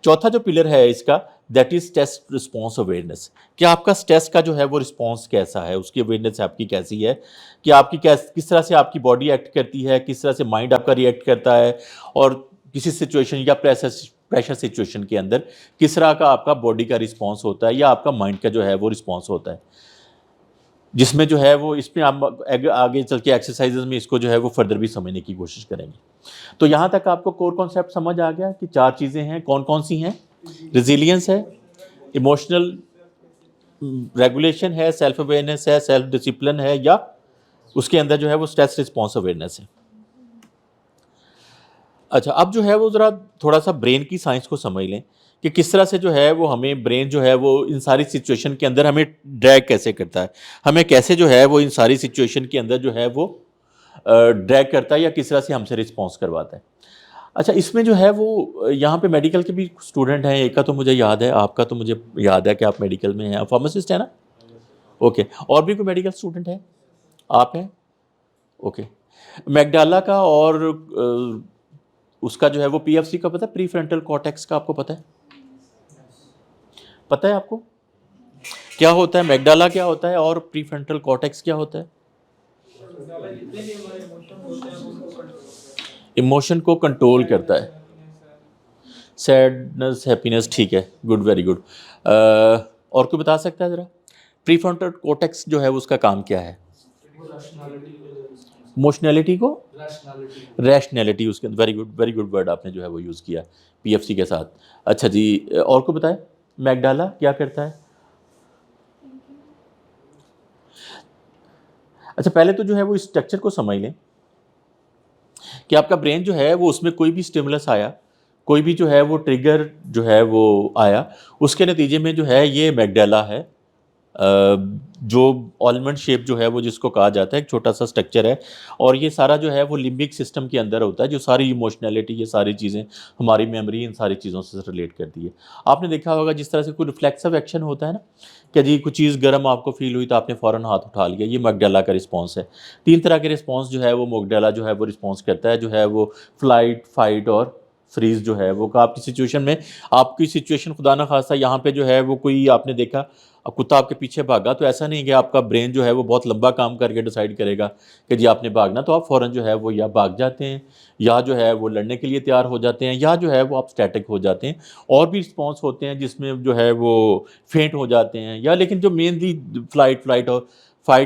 चौथा जो पिलर है इसका, that is stress response awareness, कि आपका स्ट्रेस का जो है वो रिस्पॉन्स कैसा है, उसकी अवेयरनेस आपकी कैसी है, कि आपकी किस तरह से आपकी बॉडी एक्ट करती है, किस तरह से माइंड आपका रिएक्ट करता है, और किसी सिचुएशन या प्रेशर सिचुएशन के अंदर किस तरह का आपका बॉडी का रिस्पॉन्स होता है या आपका माइंड का जो है वो रिस्पॉन्स होता है, जिसमें जो है वो इसमें आप आगे चल के एक्सरसाइजेज में इसको जो है वो फर्दर भी समझने की कोशिश करेंगे। तो यहाँ तक आपको कोर कॉन्सेप्ट समझ आ गया कि 4 चीज़ें हैं, कौन कौन सी हैं? रेजिलियंस है, इमोशनल रेगुलेशन है, सेल्फ अवेयरनेस है, सेल्फ डिसिप्लिन है, या उसके अंदर जो है वो स्ट्रेस रिस्पॉन्स अवेयरनेस है। अच्छा, अब जो है वो ज़रा थोड़ा सा ब्रेन की साइंस को समझ लें कि किस तरह से जो है वो हमें ब्रेन जो है वो इन सारी सिचुएशन के अंदर हमें ड्रैग कैसे करता है, हमें कैसे जो है वो इन सारी सिचुएशन के अंदर जो है वो ड्रैग करता है या किस तरह से हमसे रिस्पॉन्स करवाता है। अच्छा, इसमें जो है वो यहाँ पे मेडिकल के भी स्टूडेंट हैं, एक का तो मुझे याद है, आपका तो मुझे याद है कि आप मेडिकल में हैं, फार्मासिस्ट है ना? ओके, और भी कोई मेडिकल स्टूडेंट है? आप हैं? ओके। मैगडाला का और उसका जो है वो पीएफसी का पता है, प्री फ्रंटल कॉर्टेक्स का आपको पता है? पता है आपको क्या होता है मैगडाला, क्या होता है, और प्री फ्रंटल कॉर्टेक्स क्या होता है? जितने भी हमारे इमोशन होते हैं उसको कंट्रोल इमोशन को कंट्रोल करता है, सैडनेस, हैप्पीनेस, ठीक है, गुड, वेरी गुड। और कोई बता सकता है ज़रा प्री फ्रंटल कॉर्टेक्स जो है उसका काम क्या है? इमोशनैलिटी को रैशनैलिटी, उसके वेरी गुड वर्ड आपने जो है वो यूज़ किया पीएफसी के साथ। अच्छा जी, और को बताए मैगडाला क्या करता है? अच्छा, पहले तो जो है वो इस स्ट्रक्चर को समझ लें कि आपका ब्रेन जो है वो उसमें कोई भी स्टिमुलस आया, कोई भी जो है वो ट्रिगर जो है वो आया, उसके नतीजे में जो है ये मैगडाला है, जो ऑलमंड शेप जो है वो जिसको कहा जाता है, एक छोटा सा स्ट्रक्चर है, और ये सारा जो है वो लिम्बिक सिस्टम के अंदर होता है, जो सारी इमोशनैलिटी, ये सारी चीज़ें, हमारी मेमोरी, इन सारी चीज़ों से रिलेट करती है। आपने देखा होगा जिस तरह से कोई रिफ्लेक्सिव एक्शन होता है ना, कि जी कुछ चीज़ गर्म आपको फील हुई तो आपने फ़ौरन हाथ उठा लिया, ये मैगडाला का रिस्पॉन्स है। 3 तरह के रिस्पॉन्स जो है वो मैगडाला जो है वो रिस्पॉन्स करता है, जो है वो फ्लाइट, फाइट और फ्रीज जो है वो। आपकी सिचुएशन खुदा ना खास्ता यहाँ पे जो है वो कोई आपने देखा अब कुत्ता आपके पीछे भागा, तो ऐसा नहीं कि आपका ब्रेन जो है वो बहुत लंबा काम करके डिसाइड करेगा कि जी आपने भागना, तो आप फ़ौरन जो है वो या भाग जाते हैं, या जो है वो लड़ने के लिए तैयार हो जाते हैं, या जो है वो आप स्टैटिक हो जाते हैं। और भी रिस्पॉन्स होते हैं जिसमें जो है वो फेंट हो जाते हैं, या लेकिन जो मेनली फाइट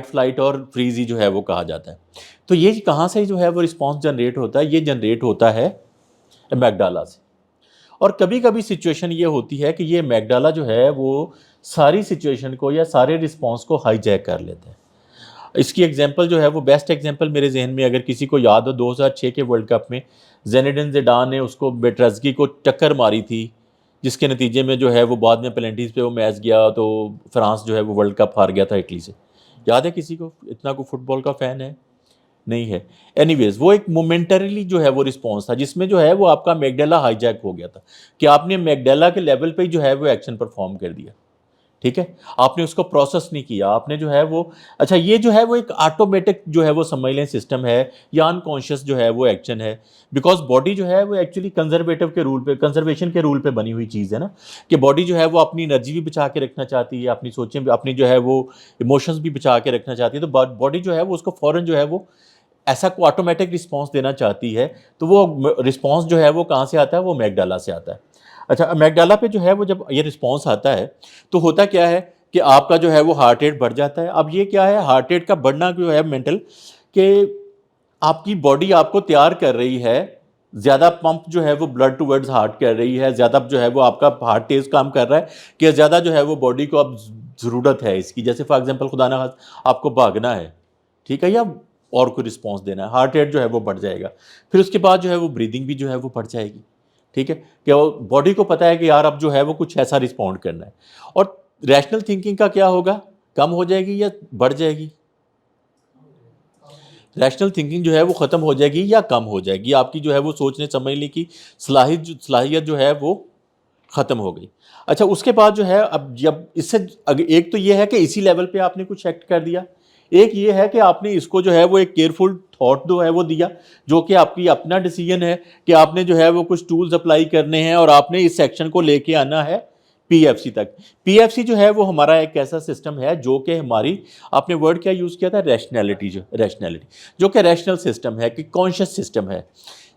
फ्लाइट और फ्रीज ही जो है वो कहा जाता है। तो ये कहाँ से जो है वो रिस्पॉन्स जनरेट होता है? ये जनरेट होता है मैगडाला से। और कभी कभी सिचुएशन ये होती है कि ये मैगडाला जो है वो सारी सिचुएशन को या सारे रिस्पॉन्स को हाईजैक कर लेते हैं। इसकी एग्जांपल जो है वो बेस्ट एग्जांपल मेरे जहन में अगर किसी को याद हो, 2006 के वर्ल्ड कप में ज़िनेडिन ज़िडान ने उसको बेट्रज़गी को टक्कर मारी थी, जिसके नतीजे में जो है वो बाद में पेनल्टीज़ पे वो मैच गया, तो फ्रांस जो है वो वर्ल्ड कप हार गया था इटली से। याद है किसी को? इतना को फुटबॉल का फ़ैन है? नहीं है। एनीवेज, वो एक मोमेंटरीली जो है वो रिस्पॉन्स था, जिसमें जो है वो आपका मैगडाला हाईजैक हो गया था, कि आपने मैगडाला के लेवल पे जो है वो एक्शन परफॉर्म कर दिया। ठीक है, आपने उसको प्रोसेस नहीं किया, आपने जो है वो, अच्छा ये जो है वो एक ऑटोमेटिक जो है वो समझ लें सिस्टम है, या अनकॉन्शियस जो है वो एक्शन है, बिकॉज बॉडी जो है वो एक्चुअली कंजर्वेशन के रूल पे बनी हुई चीज़ है ना, कि बॉडी जो है वो अपनी एनर्जी भी बचा के रखना चाहती है, अपनी सोचें भी, अपनी जो है वो इमोशंस भी बचा के रखना चाहती है, तो बॉडी जो है वो उसको फ़ौरन जो है वो ऐसा को ऑटोमेटिक रिस्पॉन्स देना चाहती है। तो वो रिस्पॉन्स जो है वो कहाँ से आता है? वो मैगडाला से आता है। अच्छा, मैगडाला पे जो है वो जब ये रिस्पॉन्स आता है तो होता क्या है कि आपका जो है वो हार्ट रेट बढ़ जाता है। अब ये क्या है, हार्ट रेट का बढ़ना जो है मेंटल, कि आपकी बॉडी आपको तैयार कर रही है, ज़्यादा पंप जो है वो ब्लड टूवर्ड्स हार्ट कर रही है, ज़्यादा जो है वो आपका हार्ट तेज़ काम कर रहा है, कि ज़्यादा जो है वो बॉडी को अब ज़रूरत है इसकी। जैसे फॉर एग्जांपल खुदा ना खास्ता आपको भागना है, ठीक है, या और कोई रिस्पॉन्स देना है, हार्ट रेट जो है वो बढ़ जाएगा। फिर उसके बाद जो है वो ब्रीदिंग भी जो है वो बढ़ जाएगी। ठीक है, कि बॉडी को पता है कि यार अब जो है वो कुछ ऐसा रिस्पॉन्ड करना है। और रैशनल थिंकिंग का क्या होगा, कम हो जाएगी या बढ़ जाएगी? रैशनल थिंकिंग जो है वो ख़त्म हो जाएगी या कम हो जाएगी? आपकी जो है वो सोचने समझने की सलाहियत जो है वो ख़त्म हो गई। अच्छा, उसके बाद जो है अब जब इससे एक तो ये है कि इसी लेवल पे आपने कुछ एक्ट कर दिया, एक ये है कि आपने इसको जो है वो एक केयरफुल थॉट जो है वो दिया, जो कि आपकी अपना डिसीजन है कि आपने जो है वो कुछ टूल्स अप्लाई करने हैं और आपने इस सेक्शन को लेके आना है पीएफसी तक। पीएफसी जो है वो हमारा एक ऐसा सिस्टम है जो कि हमारी, आपने वर्ड क्या यूज़ किया था, रैशनैलिटी, जो कि रैशनल सिस्टम है, कि कॉन्शियस सिस्टम है,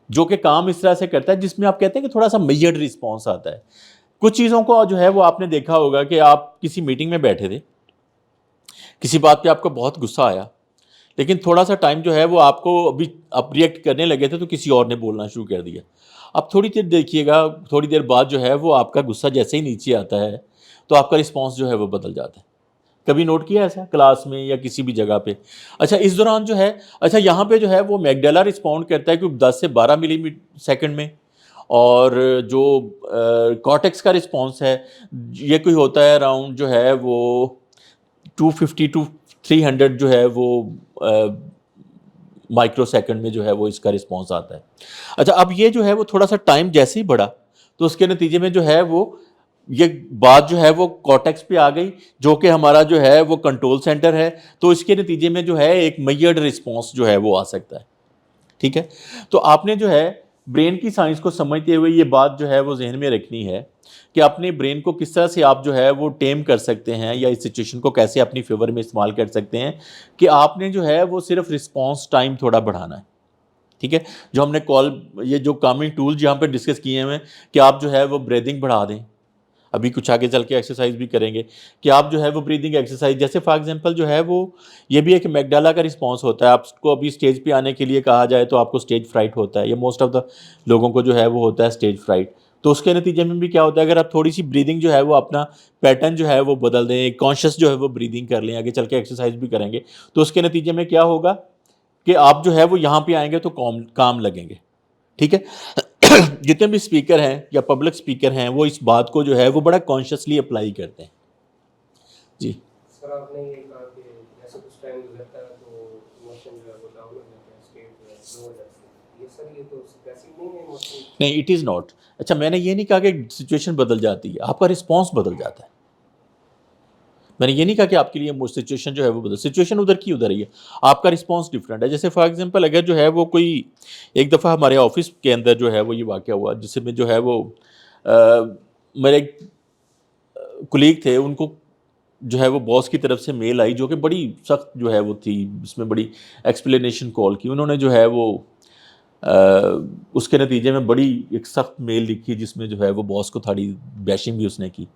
जो कि काम इस तरह से करता है जिसमें आप कहते हैं कि थोड़ा सा मेजर्ड रिस्पॉन्स आता है। कुछ चीज़ों को जो है वो आपने देखा होगा कि आप किसी मीटिंग में बैठे थे, किसी बात पे आपको बहुत गुस्सा आया, लेकिन थोड़ा सा टाइम जो है वो आपको अभी आप रिएक्ट करने लगे थे तो किसी और ने बोलना शुरू कर दिया। अब थोड़ी देर देखिएगा, थोड़ी देर बाद जो है वो आपका गुस्सा जैसे ही नीचे आता है तो आपका रिस्पॉन्स जो है वो बदल जाता है। कभी नोट किया ऐसा क्लास में या किसी भी जगह पे? अच्छा, इस दौरान जो है, अच्छा यहाँ पे जो है वो मैगडेला रिस्पॉन्ड करता है कि 10 से 12 मिली सेकंड में, और जो कॉर्टेक्स का रिस्पॉन्स है ये कोई होता है अराउंड जो है वो 250 टू 300 जो है वो माइक्रो सेकंड में जो है वो इसका रिस्पॉन्स आता है। अच्छा, अब ये जो है वो थोड़ा सा टाइम जैसे ही बढ़ा तो उसके नतीजे में जो है वो ये बात जो है वो कॉर्टेक्स पे आ गई, जो कि हमारा जो है वो कंट्रोल सेंटर है, तो इसके नतीजे में जो है एक मेजर्ड रिस्पॉन्स जो है वो आ सकता है। ठीक है, तो आपने जो है ब्रेन की साइंस को समझते हुए ये बात जो है वो जहन में रखनी है कि अपने ब्रेन को किस तरह से आप जो है वो टेम कर सकते हैं, या इस सिचुएशन को कैसे अपनी फेवर में इस्तेमाल कर सकते हैं, कि आपने जो है वो सिर्फ रिस्पॉन्स टाइम थोड़ा बढ़ाना है। ठीक है, जो हमने ये जो कामिंग टूल्स यहाँ पे डिस्कस किए हैं कि आप जो है वो ब्रीदिंग बढ़ा दें, अभी कुछ आगे चल के एक्सरसाइज भी करेंगे कि आप जो है वो ब्रीदिंग एक्सरसाइज, जैसे फॉर एग्जांपल जो है वो ये भी एक मैगडाला का रिस्पांस होता है। आपको अभी स्टेज पे आने के लिए कहा जाए तो आपको स्टेज फ्राइट होता है, ये मोस्ट ऑफ द लोगों को जो है वो होता है स्टेज फ्राइट। तो उसके नतीजे में भी क्या होता है, अगर आप थोड़ी सी ब्रीदिंग जो है वो अपना पैटर्न जो है वो बदल दें, कॉन्शियस जो है वो ब्रीदिंग कर लें, आगे चल के एक्सरसाइज भी करेंगे, तो उसके नतीजे में क्या होगा कि आप जो है वो यहाँ पे आएंगे तो काम लगेंगे। ठीक है, जितने भी स्पीकर हैं या पब्लिक स्पीकर हैं वो इस बात को जो है वो बड़ा कॉन्शियसली अप्लाई करते हैं। जी सर, आपने ये कहा कि जैसे कुछ टाइम गुजरता है तो इमोशन जो है वो डाउन हो जाता है, स्टेट जो है लो हो जाती है, ये सर ये तो सप्रेसिंग नहीं है इमोशन? नहीं, इट इज़ नॉट। अच्छा, मैंने ये नहीं कहा कि सिचुएशन बदल जाती है, आपका रिस्पॉन्स बदल जाता है। मैंने ये नहीं कहा कि आपके लिए सिचुएशन जो है वो बदल, सिचुएशन उधर की उधर ही है, आपका रिस्पॉन्स डिफरेंट है। जैसे फॉर एग्जांपल अगर जो है वो कोई, एक दफ़ा हमारे ऑफिस के अंदर जो है वो ये वाक़या हुआ जिसमें जो है वो मेरे कुलीग थे, उनको जो है वो बॉस की तरफ से मेल आई जो कि बड़ी सख्त जो है वो थी, इसमें बड़ी एक्सप्लेनेशन कॉल की उन्होंने, जो है वो उसके नतीजे में बड़ी एक सख्त मेल लिखी जिसमें जो है वो बॉस को थोड़ी बैशिंग भी उसने की।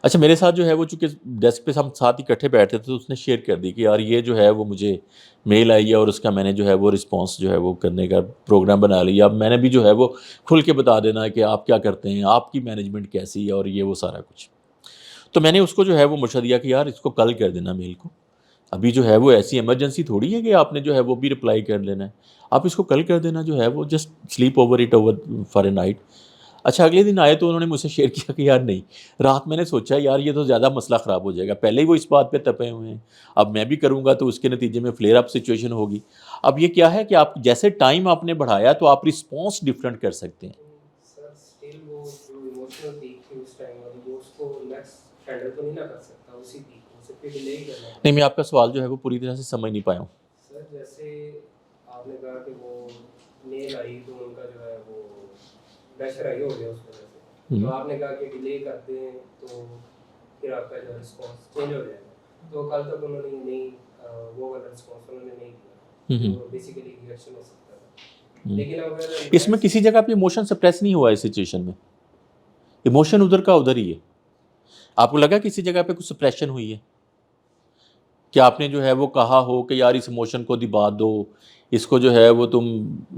अच्छा, मेरे साथ जो है वो चूँकि डेस्क पे हम साथ इकट्ठे बैठे थे तो उसने शेयर कर दी कि यार ये जो है वो मुझे मेल आई है और उसका मैंने जो है वो रिस्पांस जो है वो करने का प्रोग्राम बना लिया। अब मैंने भी जो है वो खुल के बता देना है कि आप क्या करते हैं, आपकी मैनेजमेंट कैसी है और ये वो सारा कुछ। तो मैंने उसको जो है वो मशवरा दिया कि यार इसको कल कर देना मेल को, अभी जो है वो ऐसी इमरजेंसी थोड़ी है कि आपने जो है वो भी रिप्लाई कर लेना है, आप इसको कल कर देना, जो है वो just sleep over it over for a night. अच्छा, अगले दिन आए तो उन्होंने मुझसे शेयर किया कि यार नहीं, रात मैंने सोचा यार ये तो ज़्यादा मसला ख़राब हो जाएगा, पहले ही वो इस बात पे तपे हुए हैं, अब मैं भी करूँगा तो उसके नतीजे में फ्लेयर अप सिचुएशन होगी। अब ये क्या है कि आप जैसे टाइम आपने बढ़ाया तो आप रिस्पॉन्स डिफरेंट कर सकते हैं। सर, स्टिल वो जो इमोशनल पीक थी उस टाइम वाली, वो उसको नेक्स्ट हैंडल तो नहीं ना कर सकता उसी पीक को, उसे फिर डिले ही करना है। नहीं, मैं आपका सवाल जो है वो पूरी तरह से समझ नहीं पाया हूँ। सर, जैसे आपने कहा कि वो मेल आई तो उनका जो है वो प्रेशराइज हो गया उस वजह से, तो आपने कहा कि डिले करते हैं तो फिर आपका जो रिस्पॉन्स चेंज हो जाएगा, तो कल तक उन्होंने नहीं वो वाला रिस्पॉन्स उन्होंने नहीं किया, तो बेसिकली रिएक्शन हो सकता था। लेकिन अगर इसमें किसी जगह पे इमोशन सप्रेस नहीं हुआ है, इस सिचुएशन में इमोशन उधर का उधर ही है। आपको लगा किसी जगह पे कुछ सप्रेशन हुई है कि आपने जो है वो कहा हो कि यार इस इमोशन को दिबा दो, इसको जो है वो तुम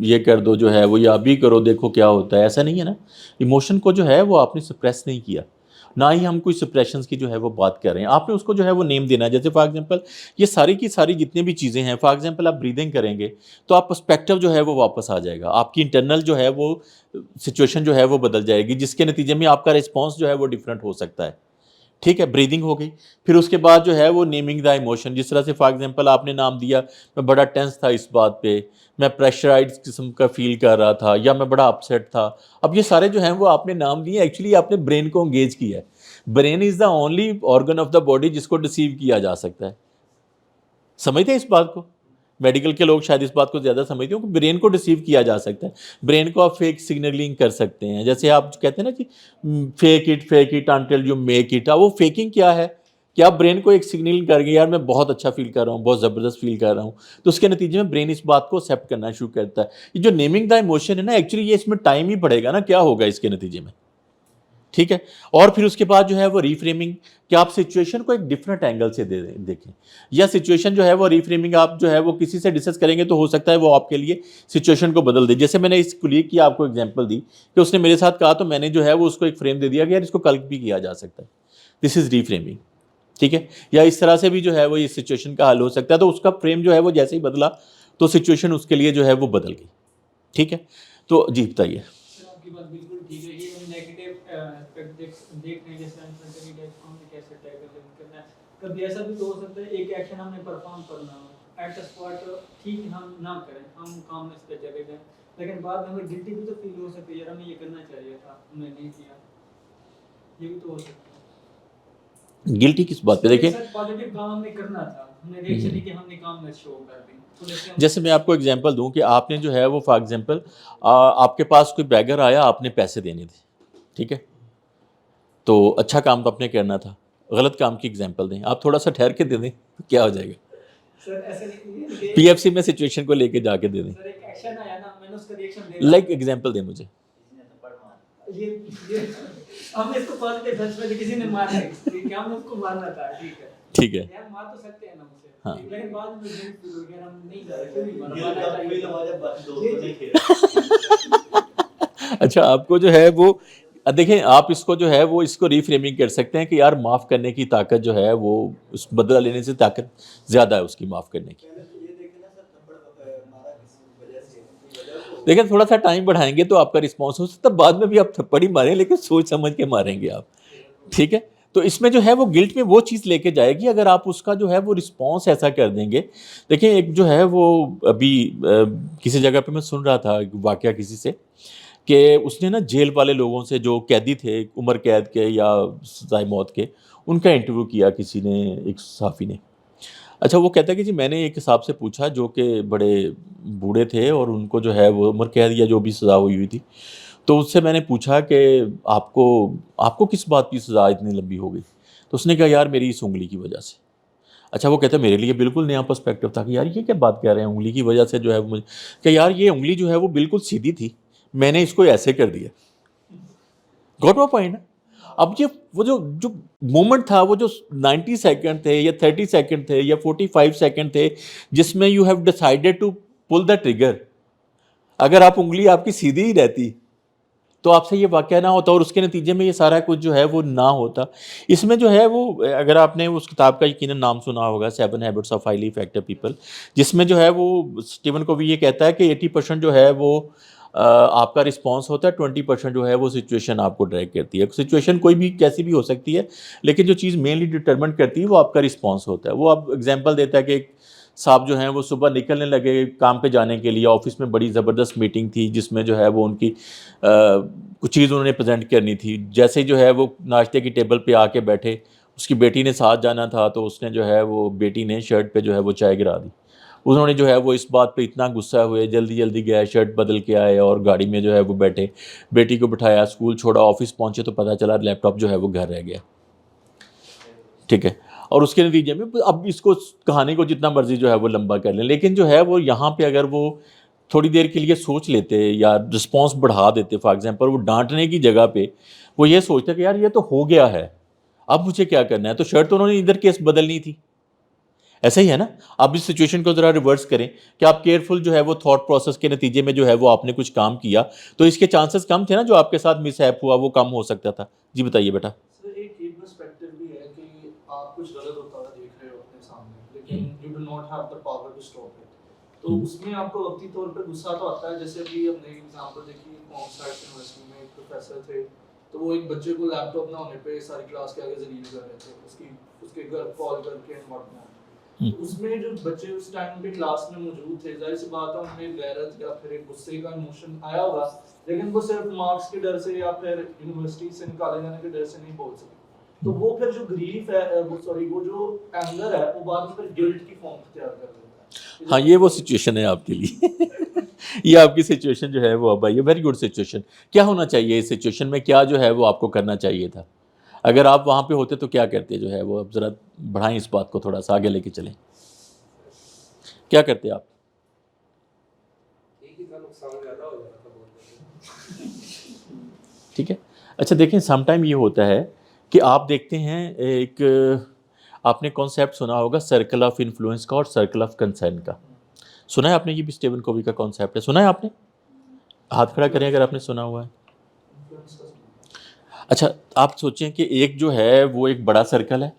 ये कर दो, जो है वो या भी करो, देखो क्या होता है, ऐसा नहीं है ना। इमोशन को जो है वो आपने सप्रेस नहीं किया, ना ही हम कोई सप्रेशंस की जो है वो बात कर रहे हैं। आपने उसको जो है वो नेम देना है। जैसे फॉर एग्जांपल ये सारी की सारी जितनी भी चीज़ें हैं, फॉर एग्जांपल आप ब्रीदिंग करेंगे तो आप पर्सपेक्टिव जो है वो वापस आ जाएगा, आपकी इंटरनल जो है वो सिचुएशन जो है वो बदल जाएगी, जिसके नतीजे में आपका रिस्पॉन्स जो है वो डिफरेंट हो सकता है। ठीक है, ब्रीदिंग हो गई, फिर उसके बाद जो है वो नेमिंग द इमोशन, जिस तरह से फॉर एग्जांपल आपने नाम दिया मैं बड़ा टेंस था इस बात पे, मैं प्रेशराइज्ड किस्म का फील कर रहा था, या मैं बड़ा अपसेट था। अब ये सारे जो हैं वो आपने नाम दिए, एक्चुअली आपने ब्रेन को एंगेज किया है। Brain is the only organ of the body जिसको डिसीव किया जा सकता है। समझते हैं इस बात को? मेडिकल के लोग शायद इस बात को ज़्यादा समझते हो कि ब्रेन को डिसीव किया जा सकता है, ब्रेन को आप फेक सिग्नलिंग कर सकते हैं। जैसे आप कहते हैं ना कि fake it until you make it. वो फेकिंग क्या है कि आप ब्रेन को एक सिग्नलिंग करके यार मैं बहुत अच्छा फील कर रहा हूँ, बहुत ज़बरदस्त फील कर रहा हूँ, तो उसके नतीजे में ब्रेन इस बात को एक्सेप्ट करना शुरू करता है। ये जो नेमिंग द इमोशन है ना, एक्चुअली ये इसमें टाइम ही पड़ेगा ना, क्या होगा इसके नतीजे में, ठीक है। और फिर उसके बाद जो है वो रीफ्रेमिंग, कि आप सिचुएशन को एक डिफरेंट एंगल से देखें, या सिचुएशन जो है वो रीफ्रेमिंग आप जो है वो किसी से डिस्कस करेंगे तो हो सकता है वो आपके लिए सिचुएशन को बदल दे। जैसे मैंने इस कुलीग की आपको एग्जांपल दी कि उसने मेरे साथ कहा, तो मैंने जो है वो उसको एक फ्रेम दे दिया कि यार इसको कल भी किया जा सकता है, दिस इज़ रीफ्रेमिंग, ठीक है। या इस तरह से भी जो है वो इस सिचुएशन का हल हो सकता है। तो उसका फ्रेम जो है वो जैसे ही बदला तो सिचुएशन उसके लिए जो है वो बदल गई, ठीक है। तो जी बताइए। सर आपकी बात बिल्कुल ठीक है। ये नेगेटिव एस्पेक्ट देख रहे हैं, जैसे अनसर्टेनिटी टाइप हमने कैसे टैकल करना है। कभी ऐसा भी तो हो सकता है एक एक्शन हमने परफॉर्म करना हो एट द स्पॉट, ठीक हम ना करें, हम कामनेस पे चले जाएं, लेकिन बाद में हमें गिल्टी भी तो फील हो सकती है, यार हमें ये करना चाहिए था, हमने नहीं किया। ये भी तो हो सकता है। गिल्टी किस बात पे? देखिए, पॉजिटिव काम हमने करना था, हमने रिएक्शन कि हमने काम शो कर दी। तो जैसे मैं आपको एग्जांपल दूं कि आपने जो है वो फॉर एग्जांपल आपके पास कोई बैगर आया, आपने पैसे देने थे, ठीक है। तो अच्छा काम तो आपने करना था, गलत काम की एग्जांपल दें, आप थोड़ा सा ठहर के दे दें तो क्या हो जाएगा? सर ऐसे नहीं, पीएफसी में सिचुएशन को लेके जाके दे दें, सर एक एक्शन आया ना, मैंने उसका रिएक्शन दे लाइक एग्जांपल दें मुझे। ये हमने इसको पॉजिटिव सेंस में किसी ने मारा है, ठीक है, हमने उसको मारना था, ठीक है, ठीक है, यार मार तो सकते हैं ना मुझे, हाँ। लेकिन बाद में गिल्ट फील हो गया, हम नहीं जा रहे, क्यों नहीं गिल्ट मारना का फील हमारे दोस्तों ने चाहिए। किया। अच्छा आपको जो है वो देखें, आप इसको जो है वो इसको रीफ्रेमिंग कर सकते हैं कि यार माफ़ करने की ताकत जो है वो उस बदला लेने से ताकत ज़्यादा है उसकी माफ़ करने की। पहले तो ये देखे ना सर, थप्पड़ मारा किसी वजह से, कोई वजह तो देखिए थोड़ा सा टाइम बढ़ाएंगे तो आपका रिस्पॉन्स हो सकता है, बाद में भी आप थप्पड़ ही मारें लेकिन सोच समझ के मारेंगे आप, ठीक है। तो इसमें जो है वो गिल्ट में वो चीज़ लेके जाएगी अगर आप उसका जो है वो रिस्पॉन्स ऐसा कर देंगे। देखिए एक जो है वो अभी किसी जगह पे मैं सुन रहा था वाकया किसी से कि उसने ना जेल वाले लोगों से, जो कैदी थे उम्र कैद के या सज़ाए मौत के, उनका इंटरव्यू किया किसी ने, एक सहाफ़ी ने। अच्छा वो कहता है कि जी मैंने एक साहब से पूछा जो कि बड़े बूढ़े थे और उनको जो है वो उम्र कैद या जो भी सज़ा हुई थी, तो उससे मैंने पूछा कि आपको आपको किस बात की सज़ा इतनी लंबी हो गई? तो उसने कहा यार मेरी इस उंगली की वजह से। अच्छा वो कहता है मेरे लिए बिल्कुल नया पर्सपेक्टिव था कि यार ये क्या बात कह रहे हैं, उंगली की वजह से जो है वो मुझे, कि यार ये उंगली जो है वो बिल्कुल सीधी थी, मैंने इसको ऐसे कर दिया। Got my point? अब ये वो जो मोमेंट था, वो जो 90 सेकंड थे या 30 सेकंड थे या 45 सेकंड थे जिसमें you have decided to pull the trigger, अगर आप उंगली आपकी सीधी ही रहती तो आपसे ये वाक़या ना होता और उसके नतीजे में ये सारा कुछ जो है वो ना होता। इसमें जो है वो, अगर आपने उस किताब का यकीनन नाम सुना होगा, 7 habits of highly effective people, जिसमें जो है वो स्टीवन कोवी ये कहता है कि 80% जो है वो आपका रिस्पॉन्स होता है, 20% जो है वो सिचुएशन आपको ड्रैग करती है। सिचुएशन कोई भी कैसी भी हो सकती है, लेकिन जो चीज़ मेनली डिटरमिन करती है वो आपका रिस्पॉन्स होता है। वो आप एग्जांपल देता है कि एक साहब जो हैं वो सुबह निकलने लगे काम पे जाने के लिए, ऑफिस में बड़ी ज़बरदस्त मीटिंग थी जिसमें जो है वो उनकी कुछ चीज़ उन्होंने प्रेजेंट करनी थी। जैसे ही जो है वो नाश्ते की टेबल पे आके बैठे, उसकी बेटी ने साथ जाना था, तो उसने जो है वो बेटी ने शर्ट पे जो है वो चाय गिरा दी। उन्होंने जो है वो इस बात पे इतना गुस्सा हुए, जल्दी जल्दी गए, शर्ट बदल के आए और गाड़ी में जो है वो बैठे, बेटी को बिठाया, स्कूल छोड़ा, ऑफिस पहुंचे तो पता चला लैपटॉप जो है वो घर रह गया, ठीक है। और उसके नतीजे में अब इसको कहानी को जितना मर्जी जो है वो लंबा कर लें, लेकिन जो है वो यहाँ पे अगर वो थोड़ी देर के लिए सोच लेते या रिस्पॉन्स बढ़ा देते, फॉर एग्जांपल वो डांटने की जगह पे वो ये सोचते कि यार ये तो हो गया है, अब मुझे क्या करना है, तो शर्ट तो उन्होंने इधर केस बदलनी थी। ऐसा ही है ना। आप इस सिचुएशन को ज़रा रिवर्स करें कि आप केयरफुल जो है वो थॉट प्रोसेस के नतीजे में जो है वो आपने कुछ काम किया, तो इसके चांसेस कम थे ना, जो आपके साथ मिसहैप हुआ वो कम हो सकता था। जी बताइए बेटा। सर एक ये पर्सपेक्टिव भी है कि आप कुछ गलत होता हुआ देख रहे हो अपने सामने, लेकिन you do not have the power to stop it. तो उसमें आपको वक्ती तौर पर गुस्सा तो आता है। जैसे अभी हमने एग्जांपल देखी, कॉमर्स यूनिवर्सिटी में एक प्रोफेसर थे, तो वो एक बच्चे को लैपटॉप ना होने पे सारी क्लास के आगे जलील कर रहे थे, उसके घर कॉल करके एंड व्हाटनॉट। उसमें जो बच्चे उस टाइम पे क्लास में मौजूद थे, जाहिर सी बात है उनमें गैरत या फिर एक गुस्से का इमोशन आया होगा, लेकिन वो सिर्फ मार्क्स के डर से या फिर यूनिवर्सिटी से निकाले जाने के डर से नहीं बोल सके। तो वो फिर जो ग्रीफ है वो जो एंगर है वो बाद में फिर गिल्ट की फॉर्म तैयार कर देता है। हाँ, ये वो सिचुएशन है आपके लिए ये आपकी सिचुएशन जो है वो अब आई है, वेरी गुड सिचुएशन। क्या होना चाहिए इस सिचुएशन में, क्या जो है वो आपको करना चाहिए था? अगर आप वहाँ पे होते तो क्या करते जो है वो? अब ज़रा बढ़ाएं इस बात को, थोड़ा सा आगे लेके चलें। क्या करते आप? एक ही का नुकसान ज़्यादा हो जाता था बहुत। ठीक है। अच्छा देखें, समटाइम ये होता है कि आप देखते हैं एक, आपने कॉन्सेप्ट सुना होगा सर्कल ऑफ इन्फ्लुएंस का और सर्कल ऑफ कंसर्न का। सुना है आपने? ये भी स्टीवन कोवी का कॉन्सेप्ट है, सुना है आपने? हाथ खड़ा करें अगर आपने सुना हुआ है। अच्छा, आप सोचें कि एक जो है वो एक बड़ा सर्कल है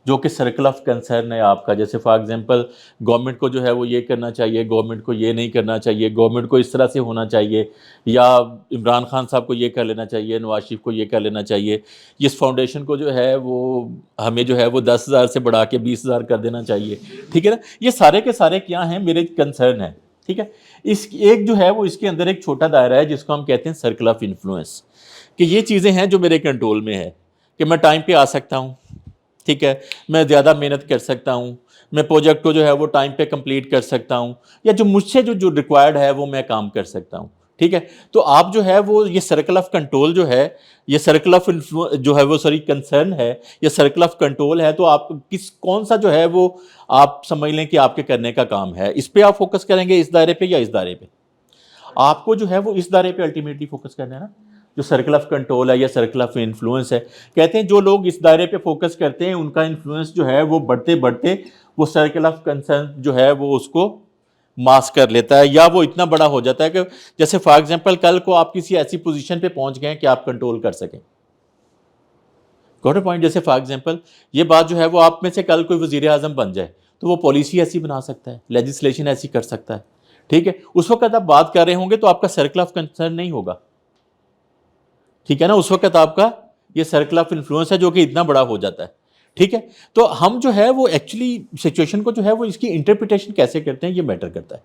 जो कि सर्कल ऑफ कंसर्न है आपका। जैसे फॉर एग्जांपल गवर्नमेंट को जो है वो ये करना चाहिए, गवर्नमेंट को ये नहीं करना चाहिए, गवर्नमेंट को इस तरह से होना चाहिए, या इमरान खान साहब को ये कर लेना चाहिए, नवाज शरीफ को ये कर लेना चाहिए, इस फाउंडेशन को जो है वो हमें जो है वो 10,000 से बढ़ा के 20,000 कर देना चाहिए। ठीक है ना? ये सारे के सारे क्या हैं? मेरे कंसर्न हैं। ठीक है। इस एक जो है वो इसके अंदर एक छोटा दायरा है जिसको हम कहते हैं सर्कल ऑफ इन्फ्लुएंस, कि ये चीज़ें हैं जो मेरे कंट्रोल में है, कि मैं टाइम पे आ सकता हूँ, ठीक है, मैं ज़्यादा मेहनत कर सकता हूँ, मैं प्रोजेक्ट को जो है वो टाइम पे कंप्लीट कर सकता हूँ, या जो मुझसे जो रिक्वायर्ड है वो मैं काम कर सकता हूँ। ठीक है। तो आप जो है वो ये सर्कल ऑफ कंट्रोल जो है, ये सर्कल ऑफ जो है वो कंसर्न है, ये सर्कल ऑफ कंट्रोल है, तो आप कौन सा जो है वो आप समझ लें कि आपके करने का काम है, इस पर आप फोकस करेंगे, इस दायरे पे या इस दायरे पे? आपको जो है वो इस दायरे पे अल्टीमेटली फोकस करना है ना, जो सर्कल ऑफ कंट्रोल है या सर्कल ऑफ इन्फ्लुएंस है। कहते हैं जो लोग इस दायरे पे फोकस करते हैं उनका इन्फ्लुएंस जो है वो बढ़ते बढ़ते वो सर्कल ऑफ कंसर्न जो है वो उसको मास कर लेता है, या वो इतना बड़ा हो जाता है कि जैसे फॉर एग्जांपल कल को आप किसी ऐसी पोजीशन पे पहुंच गए कि आप कंट्रोल कर सकें। Got a point? जैसे फॉर एग्जांपल ये बात जो है वो आप में से कल कोई वजीर आजम बन जाए तो वो पॉलिसी ऐसी बना सकता है, लेजिस्लेशन ऐसी कर सकता है। ठीक है। उस वक्त आप बात कर रहे होंगे तो आपका सर्कल ऑफ कंसर्न नहीं होगा। ठीक है ना? उस वक्त आपका ये सर्कल ऑफ इन्फ्लुएंस है जो कि इतना बड़ा हो जाता है। ठीक है। तो हम जो है वो एक्चुअली सिचुएशन को जो है वो इसकी इंटरप्रिटेशन कैसे करते हैं ये मैटर करता है।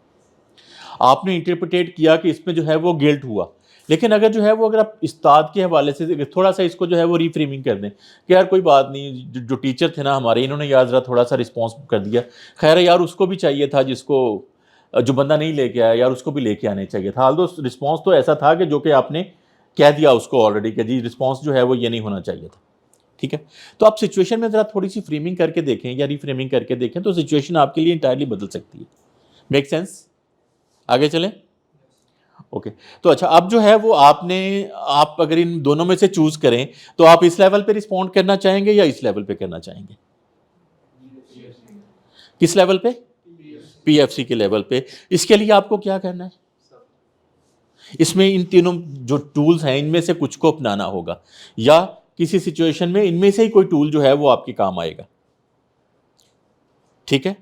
आपने इंटरप्रिटेट किया कि इसमें जो है वो गिल्ट हुआ, लेकिन अगर जो है वो अगर आप उस्ताद के हवाले से थोड़ा सा इसको जो है वो रीफ्रेमिंग कर दें कि यार कोई बात नहीं, जो टीचर थे ना हमारे, इन्होंने यार ज़रा थोड़ा सा रिस्पॉन्स कर दिया, खैर यार उसको भी चाहिए था, जिसको जो बंदा नहीं लेके आया यार उसको भी लेके आने चाहिए था। हाल दो रिस्पॉन्स तो ऐसा था कि जो कि आपने कह दिया उसको ऑलरेडी कि जी रिस्पॉन्स जो है वो ये नहीं होना चाहिए था। ठीक है। तो आप सिचुएशन में ज़रा थोड़ी सी फ्रेमिंग करके देखें या रीफ्रेमिंग करके देखें तो सिचुएशन आपके लिए इंटायरली बदल सकती है। Make sense? आगे चलें? ओके। तो अच्छा, अब जो है वो आप अगर इन दोनों में से चूज़ करें तो आप इस लेवल पे रिस्पॉन्ड करना चाहेंगे या इस लेवल पे करना चाहेंगे? किस लेवल पे? पीएफसी के लेवल पे। इसके लिए आपको क्या करना है? इसमें इन तीनों जो टूल्स हैं इनमें से कुछ को अपनाना होगा, या किसी सिचुएशन में इनमें से ही कोई टूल जो है वो आपके काम आएगा। ठीक है।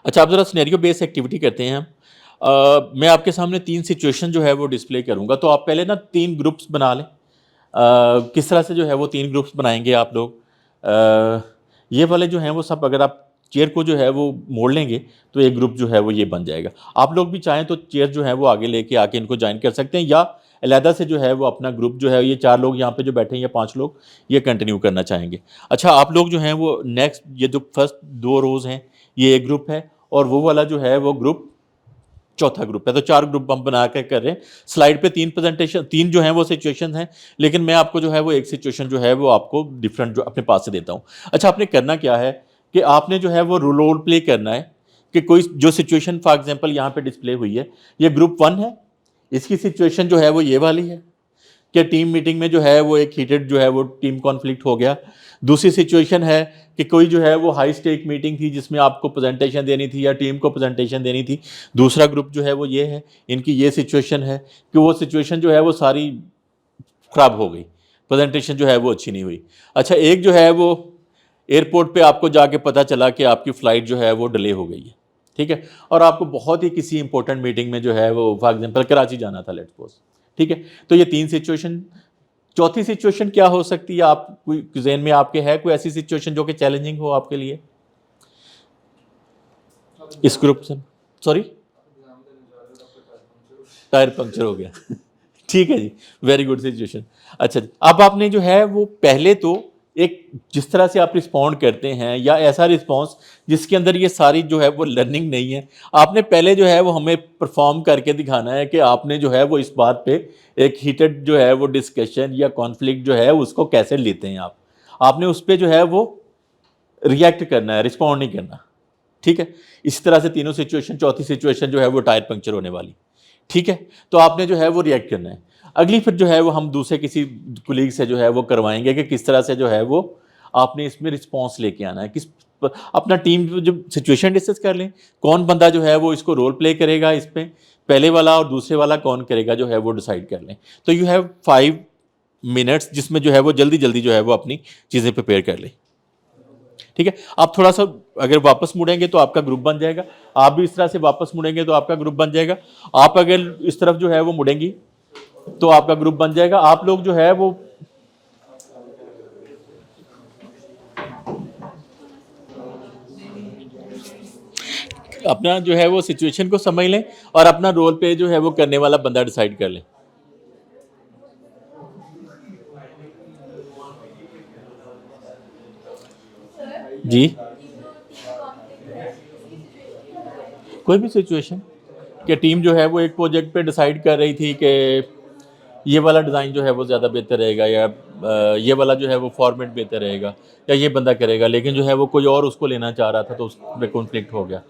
अच्छा, आप ज़रा सिनेरियो बेस्ड एक्टिविटी करते हैं हम। मैं आपके सामने 3 सिचुएशन जो है वो डिस्प्ले करूंगा, तो आप पहले ना 3 ग्रुप्स बना लें। किस तरह से जो है वो 3 ग्रुप्स बनाएंगे आप लोग? ये वाले जो हैं वो सब, अगर आप चेयर को जो है वो मोड़ लेंगे तो एक ग्रुप जो है वो ये बन जाएगा। आप लोग भी चाहें तो चेयर जो है वो आगे लेके आके इनको ज्वाइन कर सकते हैं, या अलहदा से जो है वो अपना ग्रुप जो है, ये 4 लोग यहाँ पे जो बैठे हैं या 5 लोग, ये कंटिन्यू करना चाहेंगे। अच्छा, आप लोग जो हैं वो नेक्स्ट, ये जो फर्स्ट 2 रोज़ हैं ये एक ग्रुप है, और वो वाला जो है वो ग्रुप चौथा ग्रुप है। तो 4 ग्रुप हम बना के कर रहे हैं। स्लाइड पे 3 जो हैं वो सिचुएशन हैं, लेकिन मैं आपको जो है वो एक सिचुएशन जो है वो आपको डिफरेंट जो अपने पास से देता हूँ। अच्छा, आपने करना क्या है कि आपने जो है वो रोल प्ले करना है कि कोई जो सिचुएशन फॉर एग्जांपल यहाँ पे डिस्प्ले हुई है, ये ग्रुप 1 है, इसकी सिचुएशन जो है वो ये वाली है कि टीम मीटिंग में जो है वो एक हीटेड जो है वो टीम कॉन्फ्लिक्ट हो गया। दूसरी सिचुएशन है कि कोई जो है वो हाई स्टेक मीटिंग थी जिसमें आपको प्रेजेंटेशन देनी थी या टीम को प्रेजेंटेशन देनी थी। दूसरा ग्रुप जो है वो ये है, इनकी ये सिचुएशन है कि वो सिचुएशन जो है वो सारी ख़राब हो गई, प्रेजेंटेशन जो है वो अच्छी नहीं हुई। अच्छा, एक जो है वो एयरपोर्ट पे आपको जाके पता चला कि आपकी फ़्लाइट जो है वो डिले हो गई है। ठीक है। और आपको बहुत ही किसी इंपॉर्टेंट मीटिंग में जो है वो फॉर एग्जांपल कराची जाना था, लेट्स सपोज। ठीक है। तो ये 3 सिचुएशन। चौथी सिचुएशन क्या हो सकती है? आप कोई ज़हन में आपके है कोई ऐसी सिचुएशन जो कि चैलेंजिंग हो आपके लिए इस ग्रुप से? सॉरी, टायर पंक्चर हो गया ठीक है जी, वेरी गुड सिचुएशन। अच्छा जी, अब आपने जो है वो पहले तो एक जिस तरह से आप रिस्पॉन्ड करते हैं या ऐसा रिस्पॉन्स जिसके अंदर ये सारी जो है वो लर्निंग नहीं है, आपने पहले जो है वो हमें परफॉर्म करके दिखाना है कि आपने जो है वो इस बात पे एक हीटेड जो है वो डिस्कशन या कॉन्फ्लिक्ट जो है उसको कैसे लेते हैं आप। आपने उस पर जो है वो रिएक्ट करना है, रिस्पॉन्ड नहीं करना। ठीक है, इसी तरह से तीनों सिचुएशन, चौथी सिचुएशन जो है वो टायर पंक्चर होने वाली। ठीक है, तो आपने जो है वो रिएक्ट करना है। अगली फिर जो है वो हम दूसरे किसी कुलीग से जो है वो करवाएंगे कि किस तरह से जो है वो आपने इसमें रिस्पॉन्स लेके आना है। अपना टीम जब सिचुएशन डिस्कस कर लें, कौन बंदा जो है वो इसको रोल प्ले करेगा, इस पर पहले वाला और दूसरे वाला कौन करेगा जो है वो डिसाइड कर लें। तो यू हैव 5 मिनट्स जिसमें जो है वो जल्दी जल्दी जो है वो अपनी चीज़ें प्रिपेयर कर लें। ठीक है, आप थोड़ा सा अगर वापस मुड़ेंगे तो आपका ग्रुप बन जाएगा, आप भी इस तरह से वापस मुड़ेंगे तो आपका ग्रुप बन जाएगा, आप अगर इस तरफ जो है वो मुड़ेंगी तो आपका ग्रुप बन जाएगा। आप लोग जो है वो अपना जो है वो सिचुएशन को समझ लें और अपना रोल पे जो है वो करने वाला बंदा डिसाइड कर लें। जी, कोई भी सिचुएशन कि टीम जो है वो एक प्रोजेक्ट पे डिसाइड कर रही थी कि ये वाला डिज़ाइन जो है वो ज़्यादा बेहतर रहेगा या ये वाला जो है वो फॉर्मेट बेहतर रहेगा या ये बंदा करेगा, लेकिन जो है वो कोई और उसको लेना चाह रहा था तो उसमें कॉन्फ्लिक्ट हो गया।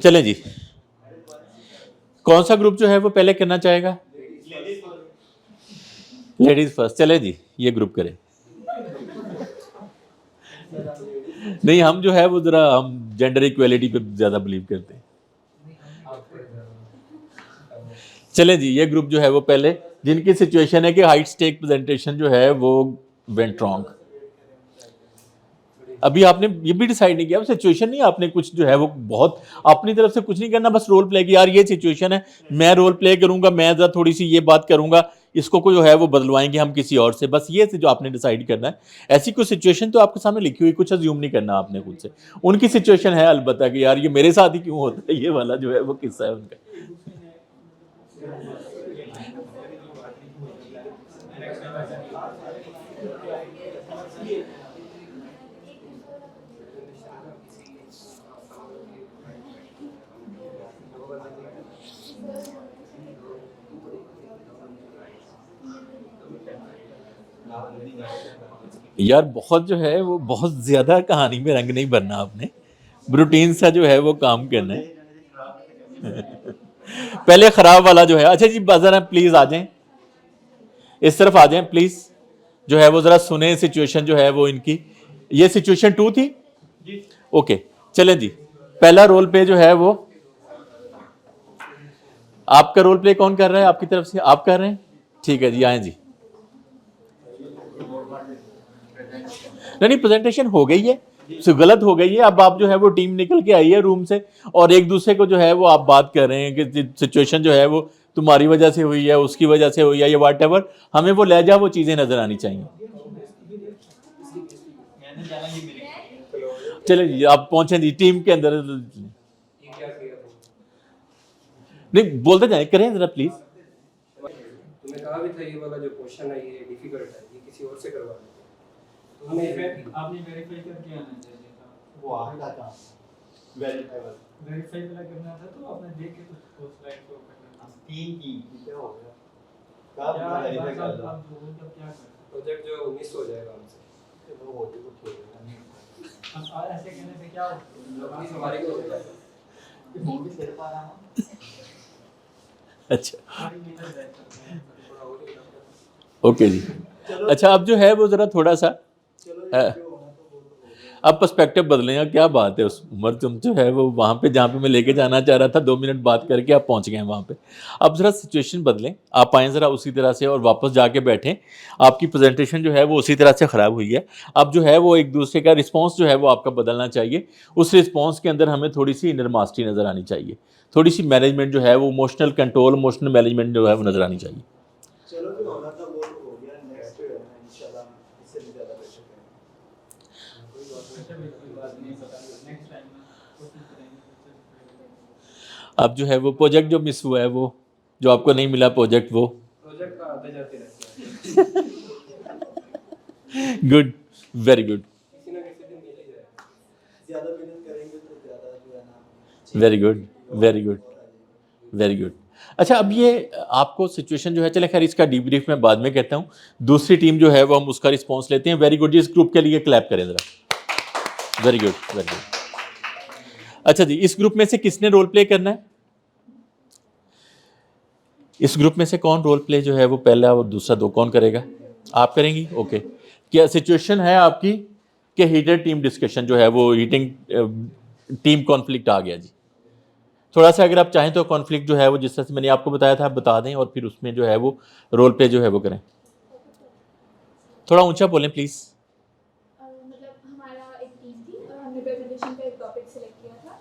चलें जी, कौन सा ग्रुप जो है वो पहले करना चाहेगा? Ladies first. चले जी, ये ग्रुप करें। नहीं, हम जो है वो जरा हम जेंडर इक्वेलिटी पे ज़्यादा बिलीव करते हैं। चले जी, ये ग्रुप जो है वो पहले जिनकी सिचुएशन है कि हाइट स्टेक प्रेजेंटेशन जो है वो वेंट रॉन्ग। अभी आपने ये भी डिसाइड नहीं किया, सिचुएशन नहीं, आपने कुछ जो है वो बहुत अपनी तरफ से कुछ नहीं करना, बस रोल प्ले किया। यार ये सिचुएशन है, मैं रोल प्ले करूंगा, मैं जरा थोड़ी सी ये बात करूंगा, इसको कोई जो है वो बदलवाएंगे हम किसी और से, बस ये जो आपने डिसाइड करना है। ऐसी कोई सिचुएशन तो आपके सामने लिखी हुई, कुछ अज्यूम नहीं करना आपने खुद से। उनकी सिचुएशन है अलबत्ता कि यार ये मेरे साथ ही क्यों होता है, ये वाला जो है वो किस्सा है उनका। यार बहुत जो है वो बहुत ज़्यादा कहानी में रंग नहीं भरना आपने, रूटीन सा जो है वो काम करना है। पहले ख़राब वाला जो है, अच्छा जी ज़रा प्लीज़ आ जाएं, इस तरफ आ जाएं प्लीज़, जो है वो ज़रा सुने सिचुएशन जो है वो इनकी। ये सिचुएशन 2 थी जी। ओके, चलें जी, पहला रोल प्ले जो है वो आपका रोल प्ले कौन कर रहा है? आपकी तरफ से आप कर रहे हैं? ठीक है जी, आए जी। नहीं, प्रेजेंटेशन हो गई है, गलत हो गई है। अब आप जो है वो टीम निकल के आई है रूम से और एक दूसरे को जो है वो आप बात कर रहे हैं कि सिचुएशन जो है वो तुम्हारी वजह से हुई है, उसकी वजह से हुई है, ये वाट एवर, हमें वो लहजा वो चीज़ें नजर आनी चाहिए। चले जी, आप पहुंचे जी टीम के अंदर। नहीं, बोलते जाए, करें जरा प्लीज। तुम्हें कहा भी था ये वाला जो क्वेश्चन है ये डिफिकल्ट है, ये किसी और से करवा लो। आपने वेरीफाई करके आना चाहिए था, वो आपका काम वेरीफाई वाला करना था, तो आपने देख के उस स्लाइड को करना। 3 की क्या हो गया? आप जो क्या कर प्रोजेक्ट जो मिस हो जाएगा हमसे, वो होते तो छोड़ेगा। अब ऐसे कहने से क्या होगा? हमारे को हो जाएगा। वो भी कर पा रहा हूं। अच्छा, ओके जी। अच्छा, अब जो है वो ज़रा थोड़ा सा अब पर्सपेक्टिव बदलेगा। क्या बात है, उस उम्र तुम जो है वो वहाँ पे जहाँ पे मैं लेके जाना चाह रहा था, 2 मिनट बात करके आप पहुँच गए हैं वहाँ पे। अब ज़रा सिचुएशन बदलें, आप आएँ ज़रा उसी तरह से और वापस जाके बैठें। आपकी प्रेजेंटेशन जो है वो उसी तरह से ख़राब हुई है। अब जो है वो एक दूसरे का रिस्पॉन्स जो है वो आपका बदलना चाहिए। उस रिस्पॉन्स के अंदर हमें थोड़ी सी इनर मास्टरी नज़र आनी चाहिए, थोड़ी सी मैनेजमेंट जो है वो इमोशनल कंट्रोल, इमोशनल मैनेजमेंट जो है वो नज़र आनी चाहिए। चलो जो होना था वो हो गया। नेक्स्ट इंशाल्लाह इससे भी ज़्यादा बेटर करें। नेक्स्ट टाइम में कोशिश करेंगे। अब जो है वो प्रोजेक्ट जो मिस हुआ है, वो जो आपको नहीं मिला प्रोजेक्ट, वो प्रोजेक्ट का आते जाते रहते हैं, गुड, वेरी गुड, किसी ना किसी दिन मिल ही जाएगा। ज़्यादा मेहनत करेंगे तो ज़्यादा जो है ना very good, very good, very good. अच्छा, अब ये आपको सिचुएशन जो है, चले खैर इसका डीब्रीफ मैं बाद में कहता हूँ। दूसरी टीम जो है वो हम उसका रिस्पॉन्स लेते हैं। वेरी गुड जी, इस ग्रुप के लिए क्लैप करें ज़रा। Very good, very good. अच्छा जी, इस ग्रुप में से किसने रोल प्ले करना है? इस ग्रुप में से कौन रोल प्ले जो है वो पहला और दूसरा दो कौन करेगा? आप करेंगी? ओके। क्या सिचुएशन है आपकी कि हीटेड टीम डिस्कशन जो है वो हीटिंग टीम कॉन्फ्लिक्ट आ गया जी। थोड़ा सा अगर आप चाहें तो कॉन्फ्लिक्ट जो है वो जिस तरह से मैंने आपको बताया था आप बता दें, और फिर उसमें जो है वो रोल प्ले जो है वो करें। थोड़ा ऊंचा बोलें प्लीज़। मतलब हमारा एक टीम थी और हमने प्रेजेंटेशन का एक टॉपिक सिलेक्ट किया था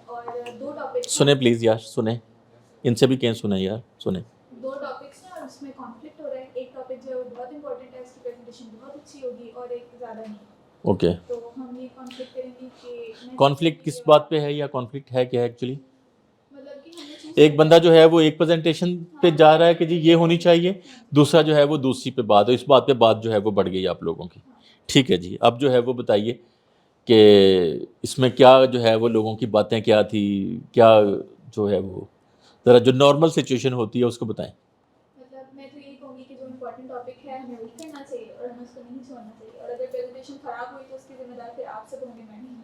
और दो टॉपिक सुने प्लीज़ यार, सुने, इनसे भी कहीं सुने यार, सुने। दो टॉपिक्स हैं और उसमें कॉन्फ्लिक्ट हो रहा है। एक टॉपिक जो है वो बहुत इंपॉर्टेंट है, उसकी प्रेजेंटेशन बहुत अच्छी होगी, और एक ज़्यादा नहीं। ओके, तो हम ये कॉन्फ्लिक्ट करेंगे कि कॉन्फ्लिक्ट किस बात पे है या कॉन्फ्लिक्ट है क्या एक्चुअली? मतलब कि हमने चूज एक बंदा जो है वो एक प्रेजेंटेशन पे जा रहा है कि जी ये होनी चाहिए, दूसरा जो है वो दूसरी पे बात है, इस बात पे बात जो है वो बढ़ गई आप लोगों की। ठीक है जी, अब जो है वो बताइए कि इसमें क्या जो है वो लोगों की बातें क्या थी, क्या जो है वो ज़रा जो नॉर्मल सिचुएशन होती है उसको बताएं। मतलब मैं तो यही कहूँगी कि जो इम्पोर्टेंट टॉपिक है हमें वही करना चाहिए और हमें उसको नहीं छोड़ना चाहिए, और अगर प्रेजेंटेशन खराब हुई तो उसकी जिम्मेदार फिर आप सब होंगे, मैं नहीं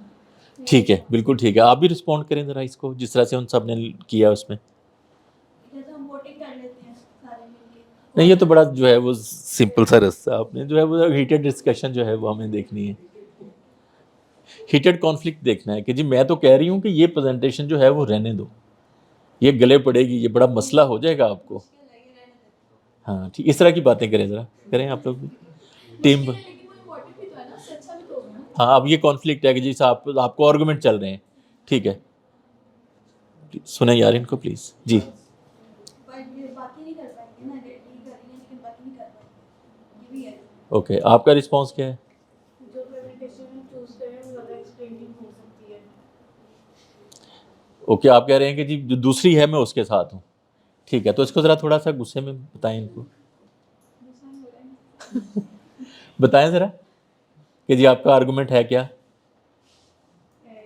हूँ। ठीक है, बिल्कुल ठीक है। आप भी रिस्पॉन्ड करें ज़रा इसको जिस तरह से उन सब ने किया उसमें। तो हम वोटिंग कर लेते हैं सारे मिलके। नहीं, ये तो बड़ा जो है वो सिंपल सा रास्ता, आपने जो है वो हीटेड डिस्कशन जो है वो हमें देखनी है, हीटेड कॉन्फ्लिक्ट देखना है कि जी मैं तो कह रही हूँ कि ये प्रेजेंटेशन जो है वो रहने दो, ये गले पड़ेगी, ये बड़ा मसला हो जाएगा आपको। हाँ ठीक, इस तरह की बातें करें, ज़रा करें आप लोग भी टीम। लेकिन वो इम्पोर्टेंट भी तो है ना, उससे अच्छा भी तो होगा ना। हाँ, अब ये कॉन्फ्लिक्ट है कि जी साहब आपको आर्गूमेंट चल रहे हैं, ठीक है, सुने यार इनको प्लीज़ जी। पर ये बाकी नहीं कर पाएंगे ना, डील करेंगे लेकिन बाकी नहीं कर पाएंगे, ये भी है। ओके, आपका रिस्पॉन्स क्या है? जो प्रेजेंटेशन हम चूज करें वो ज़्यादा एक्सप्लेनिंग हो सकती है। ओके, आप कह रहे हैं कि जी जो दूसरी है मैं उसके साथ हूँ, ठीक है, तो इसको ज़रा थोड़ा सा गुस्से में बताएं इनको, नुकसान हो रहा है। बताएं ज़रा कि जी आपका आर्गूमेंट है क्या?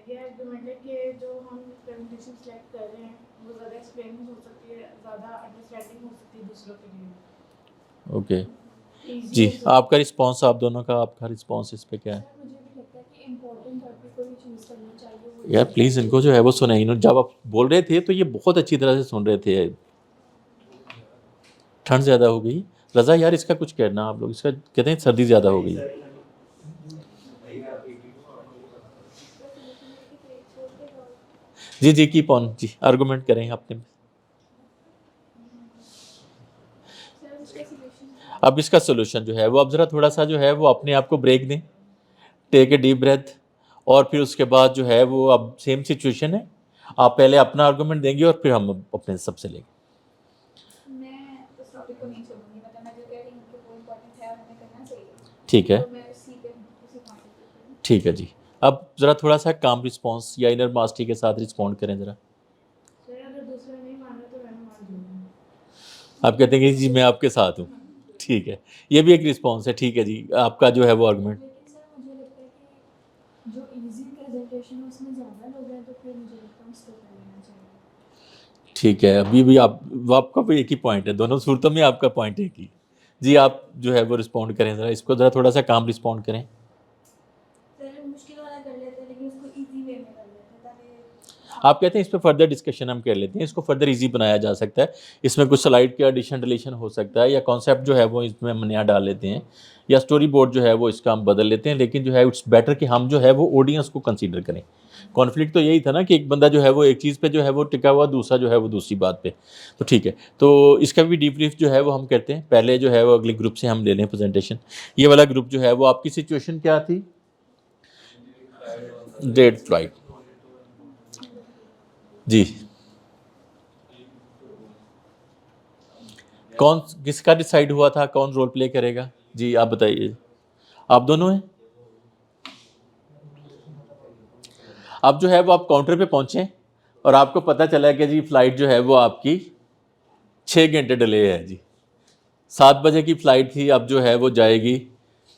ये आर्गुमेंट है कि जो हम प्रेजेंटेशन सेलेक्ट कर रहे हैं वो ज़्यादा एक्सप्लेनिंग हो सकती है, ज़्यादा अंडरस्टैंडिंग हो सकती है दूसरों के लिए। ओके Easy जी, हो सकती है। आपका रिस्पॉन्स, आप दोनों का आपका रिस्पॉन्स इस पे क्या है? मुझे भी लगता है कि इम्पोर्टेंट टॉपिक को ही चूज़ करना चाहिए। वो यार प्लीज़ इनको जो है वो सुने, इन्होंने जब आप बोल रहे थे तो ये बहुत अच्छी तरह से सुन रहे थे। ठंड ज़्यादा हो गई रज़ा यार, इसका कुछ कहना आप लोग, इसका कहते हैं सर्दी ज़्यादा हो गई। जी जी, कीप ऑन जी, आर्गूमेंट करें अपने। अब इसका सोल्यूशन जो है वो, अब ज़रा थोड़ा सा जो है वो अपने आप को ब्रेक दें, टेक ए डीप ब्रेथ, और फिर उसके बाद जो है वो अब सेम सिचुएशन है, आप पहले अपना आर्गूमेंट देंगे और फिर हम अपने सबसे लेंगे। मैं उस टॉपिक को नहीं छोड़ूंगी, मतलब मैं जो कह रही हूँ कि वो इम्पोर्टेंट है और हमें करना चाहिए, ठीक है, तो मैं उसी पे उसी पॉइंट पे। ठीक है जी। अब ज़रा थोड़ा सा काम रिस्पॉन्स या इनर मास्टरी के साथ रिस्पॉन्ड करें ज़रा। सर अगर दूसरा नहीं माना तो मैं मान दूंगी। आप कहते हैं कि जी मैं आपके साथ हूँ, ठीक है, ये भी एक रिस्पॉन्स है, ठीक है जी, आपका जो है वो आर्गूमेंट। लेकिन सर मुझे लगता है कि जो इजी प्रेजेंटेशन है उसमें ज़्यादा लोग हैं, तो फिर मुझे लगता है उसको कर लेना चाहिए। ठीक है, अभी भी आपका भी एक ही पॉइंट है, दोनों सूरतों में आपका पॉइंट एक ही। जी आप जो है वो रिस्पॉन्ड करें ज़रा, इसको ज़रा थोड़ा सा काम रिस्पॉन्ड करें। सर मुश्किल वाला कर लेते हैं लेकिन उसको इजी वे में कर लेते हैं ताकि आप कहते हैं इस पर फर्दर डिस्कशन हम कर लेते हैं, इसको फर्दर इजी बनाया जा सकता है, इसमें कुछ स्लाइड के एडिशन डिलीशन हो सकता है, या कॉन्सेप्ट जो है वो इसमें हम नया डाल लेते हैं, या स्टोरी बोर्ड जो है वो इसका हम बदल लेते हैं, लेकिन जो है इट्स बेटर कि हम जो है वो ऑडियंस को कंसीडर करें। कॉन्फ्लिक्ट तो यही था ना कि एक बंदा जो है वो एक चीज़ पे जो है वो टिका हुआ, दूसरा जो है वो दूसरी बात पे, तो ठीक है, तो इसका भी डीब्रीफ जो है वो हम करते हैं। पहले जो है वो अगले ग्रुप से हम ले लें प्रेजेंटेशन। ये वाला ग्रुप जो है वो आपकी सिचुएशन क्या थी? डेट फ्लाइट जी, कौन किसका डिसाइड हुआ था कौन रोल प्ले करेगा? जी आप बताइए, आप दोनों हैं? अब जो है वो आप काउंटर पे पहुंचे और आपको पता चला कि जी फ़्लाइट जो है वो आपकी 6 घंटे डिले है जी। 7 बजे की फ़्लाइट थी, अब जो है वो जाएगी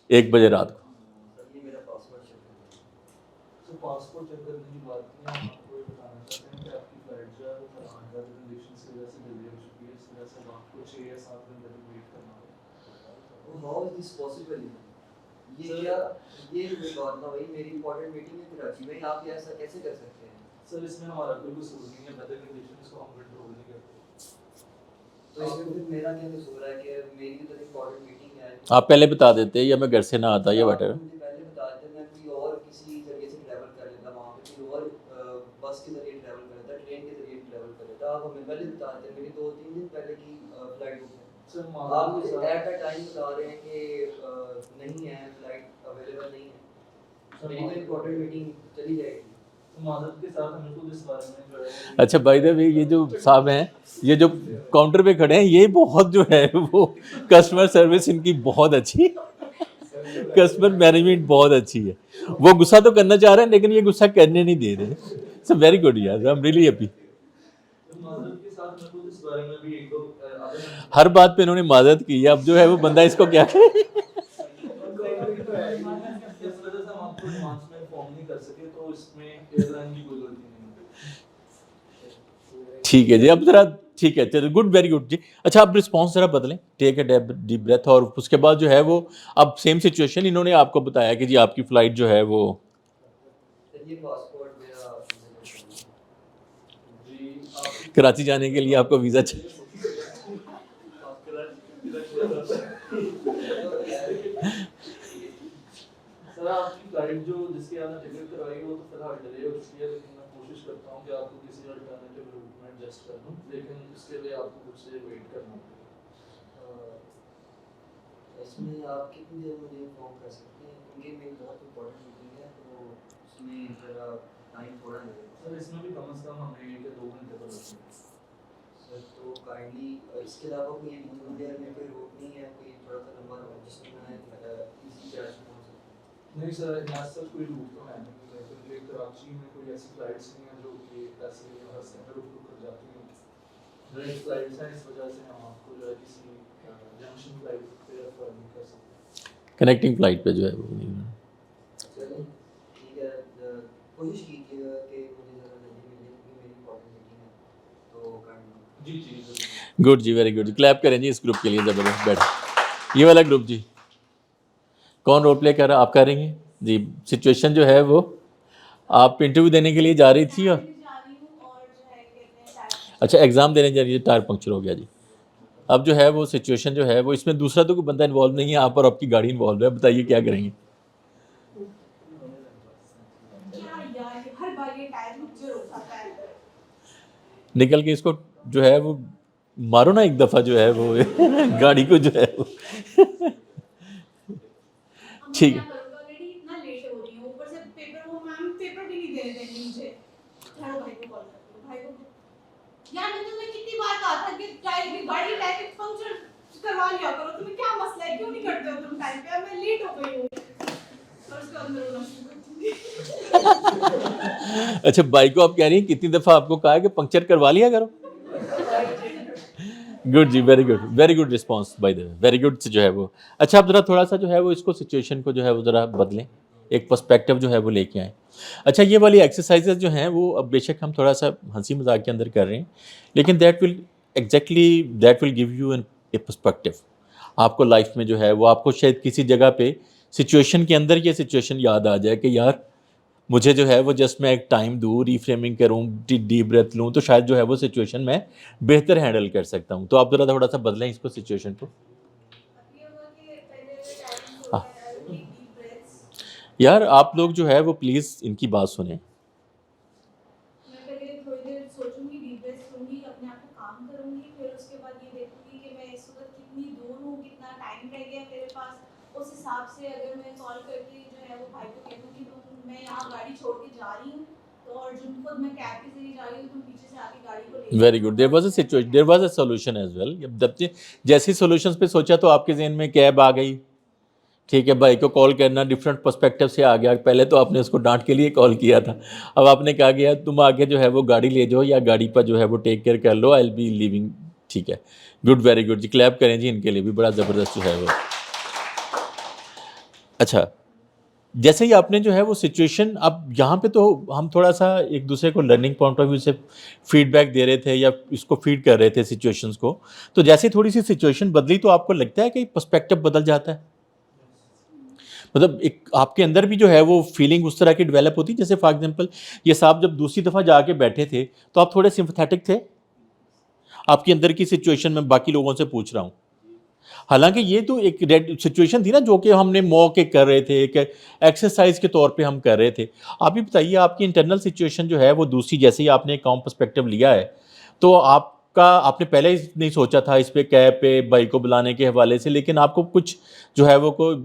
1 बजे रात को। सर ये मेरा पासवर्ड चेक तो पासपोर्ट चेक करने की बात की हम आपको ये बताना चाहते हैं कि आपकी फ्लाइट जो है वो फरहान का रिलेशन की वजह से डिले हो चुकी है, इस वजह से अब आपको 6 या 7 दिन तक वेट करना होगा। How is this possible? ये Sir- क्या, ये कोई बात ना भाई, मेरी इंपॉर्टेंट मीटिंग है कराची में, आप ये ऐसा कैसे कर सकते हैं? सर इसमें हमारा कोई कसूर नहीं है, वेदर कंडीशंस को हम कंट्रोल नहीं करते। तो इसमें फिर मेरा क्या कसूर है कि मेरी तो इंपॉर्टेंट मीटिंग है? आप पहले बता देते या मैं घर से ना आता, ये आप बेटर है। मुझे पहले बता देते, मैं कोई और किसी जगह से ट्रैवल कर लेता, वहाँ पे कोई और बस के जरिए ट्रैवल कर लेता, ट्रेन के जरिए ट्रैवल कर लेता। आप हमें पहले बता देते, मेरी 2-3 दिन पहले की फ्लाइट बुक है। सर आप मुझे एट द टाइम बता रहे हैं कि नहीं है, फ्लाइट अवेलेबल नहीं है। मेरी तो इंपॉर्टेंट मीटिंग चली जाएगी। मादत के साथ हमें खुद इस बारे में जो है वो- अच्छा बाय द वे, ये जो साहब हैं, ये जो काउंटर पे खड़े हैं, ये बहुत जो है वो कस्टमर सर्विस इनकी बहुत अच्छी, कस्टमर मैनेजमेंट बहुत अच्छी है। वो गुस्सा तो करना चाह रहे हैं लेकिन ये गुस्सा करने नहीं दे रहे। सो वेरी गुड यार, आई एम रियली हैप्पी। तो मादत के साथ मैं खुद इस बारे में भी 1-2 हर बात पे इन्होंने मादत की है, अब जो है वो बंदा इसको क्या करे। इस वजह से हम आपको एडवांस में इन्फॉर्म नहीं कर सके, तो इसमें एयरलाइन की कोई गलती नहीं है। ठीक है जी, अब जरा ठीक है, चलो गुड, वेरी गुड जी। अच्छा आप रिस्पॉन्स जरा बदलें, टेक ए डीप ब्रेथ, और उसके बाद जो है वो अब सेम सिचुएशन इन्होंने आपको बताया कि जी आपकी फ़्लाइट जो है वो सर ये पासपोर्ट मेरा जी आप कराची जाने के लिए आपको वीज़ा चाहिए। सर आपकी फ्लाइट जो जिसकी आपने टिकट करवाई है वो तो फिलहाल डिले हो चुकी है, लेकिन मैं कोशिश करता हूँ कि आपको किसी अल्टरनेटिव रूट में एडजस्ट कर दूँ, लेकिन इसके लिए आपको मुझसे वेट करना होगा। इसमें आप कितनी देर मुझे इन्फॉर्म कर सकते हैं, क्योंकि मेरी बहुत इंपॉर्टेंट मीटिंग है, तो उसमें ज़रा टाइम थोड़ा लगेगा। सर इसमें भी कम से कम हमें 1 या 2 घंटे तो लगेंगे। सर तो काइंडली इसके अलावा कोई इंडिया में कोई रूट नहीं है, कोई थोड़ा सा लंबा रूट जिसमें मैं इजी क्रैश पहुंच सकूं? नहीं सर, यहाँ से कोई रूट तो है नहीं, लेकिन ये कराची में कोई ऐसी फ्लाइट्स नहीं है जो कि ऐसे हर सेंटर रुक कर जाती हैं। डायरेक्ट फ्लाइट्स हैं, इस वजह से हम आपको जो है किसी जंक्शन फ्लाइट पे रेफर नहीं कर सकते। कनेक्टिंग फ़्लाइट पे जो है वो नहीं। चलिए ठीक है, कोशिश कीजिएगा कि मुझे ज़रा जल्दी मिल जाए, क्योंकि मेरी इंपॉर्टेंट मीटिंग है, तो काइंडली। जी जी जरूर। गुड जी, वेरी गुड, क्लैप करें जी इस ग्रुप के लिए, ज़बरदस्त। बैठ ये वाला ग्रुप जी, कौन रोल प्ले कर रहा है? आप करेंगे जी। सिचुएशन जो है वो आप इंटरव्यू देने के लिए जा रही थी और अच्छा एग्ज़ाम देने जा रही है, टायर पंक्चर हो गया जी। अब जो है वो सिचुएशन जो है वो, इसमें दूसरा तो कोई बंदा इन्वॉल्व नहीं है, आप और आपकी गाड़ी इन्वॉल्व है, बताइए क्या करेंगे? हर बार ये टायर पंक्चर हो जाता है। निकल के इसको जो है वो मारो ना एक दफ़ा जो है वो गाड़ी को जो है वो। ठीक है। ऑलरेडी इतना लेट हो रही हूँ, ऊपर से पेपर, वो मैम पेपर भी नहीं दे देंगी मुझे। चलो भाई को कॉल करती हूँ, भाई को यार मैं तुम्हें कितनी बार कहा था कि टायर गाड़ी टायर पंक्चर करवा लिया करो, तुम्हें क्या मसला है, क्यों नहीं करते हो तुम टाइम पे? अब मैं लेट हो गई हूँ और उसके अंदर रोना शुरू कर दूंगी। अच्छा बाइक को आप कह रही हैं कितनी दफ़ा आपको कहा है कि पंक्चर करवा लिया करो? गुड जी, very good response by the way, very good जो है वो। अच्छा आप ज़रा थोड़ा सा जो है वो इसको सिचुएशन को जो है वो ज़रा बदलें, एक पर्सपेक्टिव जो है वो लेके आएँ। अच्छा ये वाली एक्सरसाइजेज जो हैं वो अब बेशक हम थोड़ा सा हंसी मजाक के अंदर कर रहे हैं, लेकिन that will give you an a perspective. आपको लाइफ में जो है वो, आपको शायद किसी जगह पे सिचुएशन के अंदर ये सिचुएशन याद आ जाए कि यार मुझे जो है वो जस्ट मैं एक टाइम दूँ, रीफ्रेमिंग करूँ, डीप ब्रेथ लूँ, तो शायद जो है वो सिचुएशन मैं बेहतर हैंडल कर सकता हूँ। तो आप ज़रा थोड़ा सा बदलें इसको, सिचुएशन को। ये हुआ कि पहले टाइम छोड़कर I will take deep breaths. यार आप लोग जो है वो प्लीज़ इनकी बात सुने। मैं पहले थोड़ी देर सोचूंगी, डीप ब्रेथ लूंगी, अपने आप को काम करूंगी, फिर उसके बाद ये देखूंगी कि मैं इस वक्त कितनी दूर हूँ, कितना टाइम रह गया मेरे पास। उस हिसाब से अगर मैं कॉल करके जो है वो भाई को कह दूंगी तो मैं यहाँ गाड़ी छोड़ के जा रही हूँ, तो और जो खुद मैं कैब के जरिए जा रही हूँ, तुम पीछे से आके गाड़ी को ले very good, there was a situation, there was a solution as well. जब जैसे सॉल्यूशंस पे सोचा तो आपके जहन में कैब आ गई, ठीक है, भाई को कॉल करना डिफरेंट पर्सपेक्टिव से आ गया। पहले तो आपने उसको डांट के लिए कॉल किया था, अब आपने कहा गया तुम आगे जो है वो गाड़ी ले जाओ या गाड़ी पर जो है वो टेक केयर कर लो, आई विल बी लिविंग। ठीक है, गुड, वेरी गुड जी, क्लैप करें जी इनके लिए भी, बड़ा ज़बरदस्त जो है वो। अच्छा, जैसे ही आपने जो है वो सिचुएशन, अब यहाँ पे तो हम थोड़ा सा एक दूसरे को लर्निंग पॉइंट ऑफ व्यू से फीडबैक दे रहे थे या इसको फीड कर रहे थे सिचुएशंस को, तो जैसे थोड़ी सी सिचुएशन बदली तो आपको लगता है कि पर्सपेक्टिव बदल जाता है? मतलब एक आपके अंदर भी जो है वो फीलिंग उस तरह की डेवलप होती है, जैसे फॉर एग्जांपल ये साहब जब दूसरी दफ़ा जाके बैठे थे तो आप थोड़े सिंपैथेटिक थे आपके अंदर की सिचुएशन में, बाकी लोगों से पूछ रहा हूँ। हालांकि ये तो एक सिचुएशन थी ना जो कि हमने मॉक के कर रहे थे, एक एक्सरसाइज के तौर पे हम कर रहे थे। आप ही बताइए आपकी इंटरनल सिचुएशन जो है वो दूसरी, जैसे ही आपने एक कॉम पर्सपेक्टिव लिया है तो आपने पहले ही नहीं सोचा था इस पे कैब पे भाई को बुलाने के हवाले से, लेकिन आपको कुछ जो है वो कोई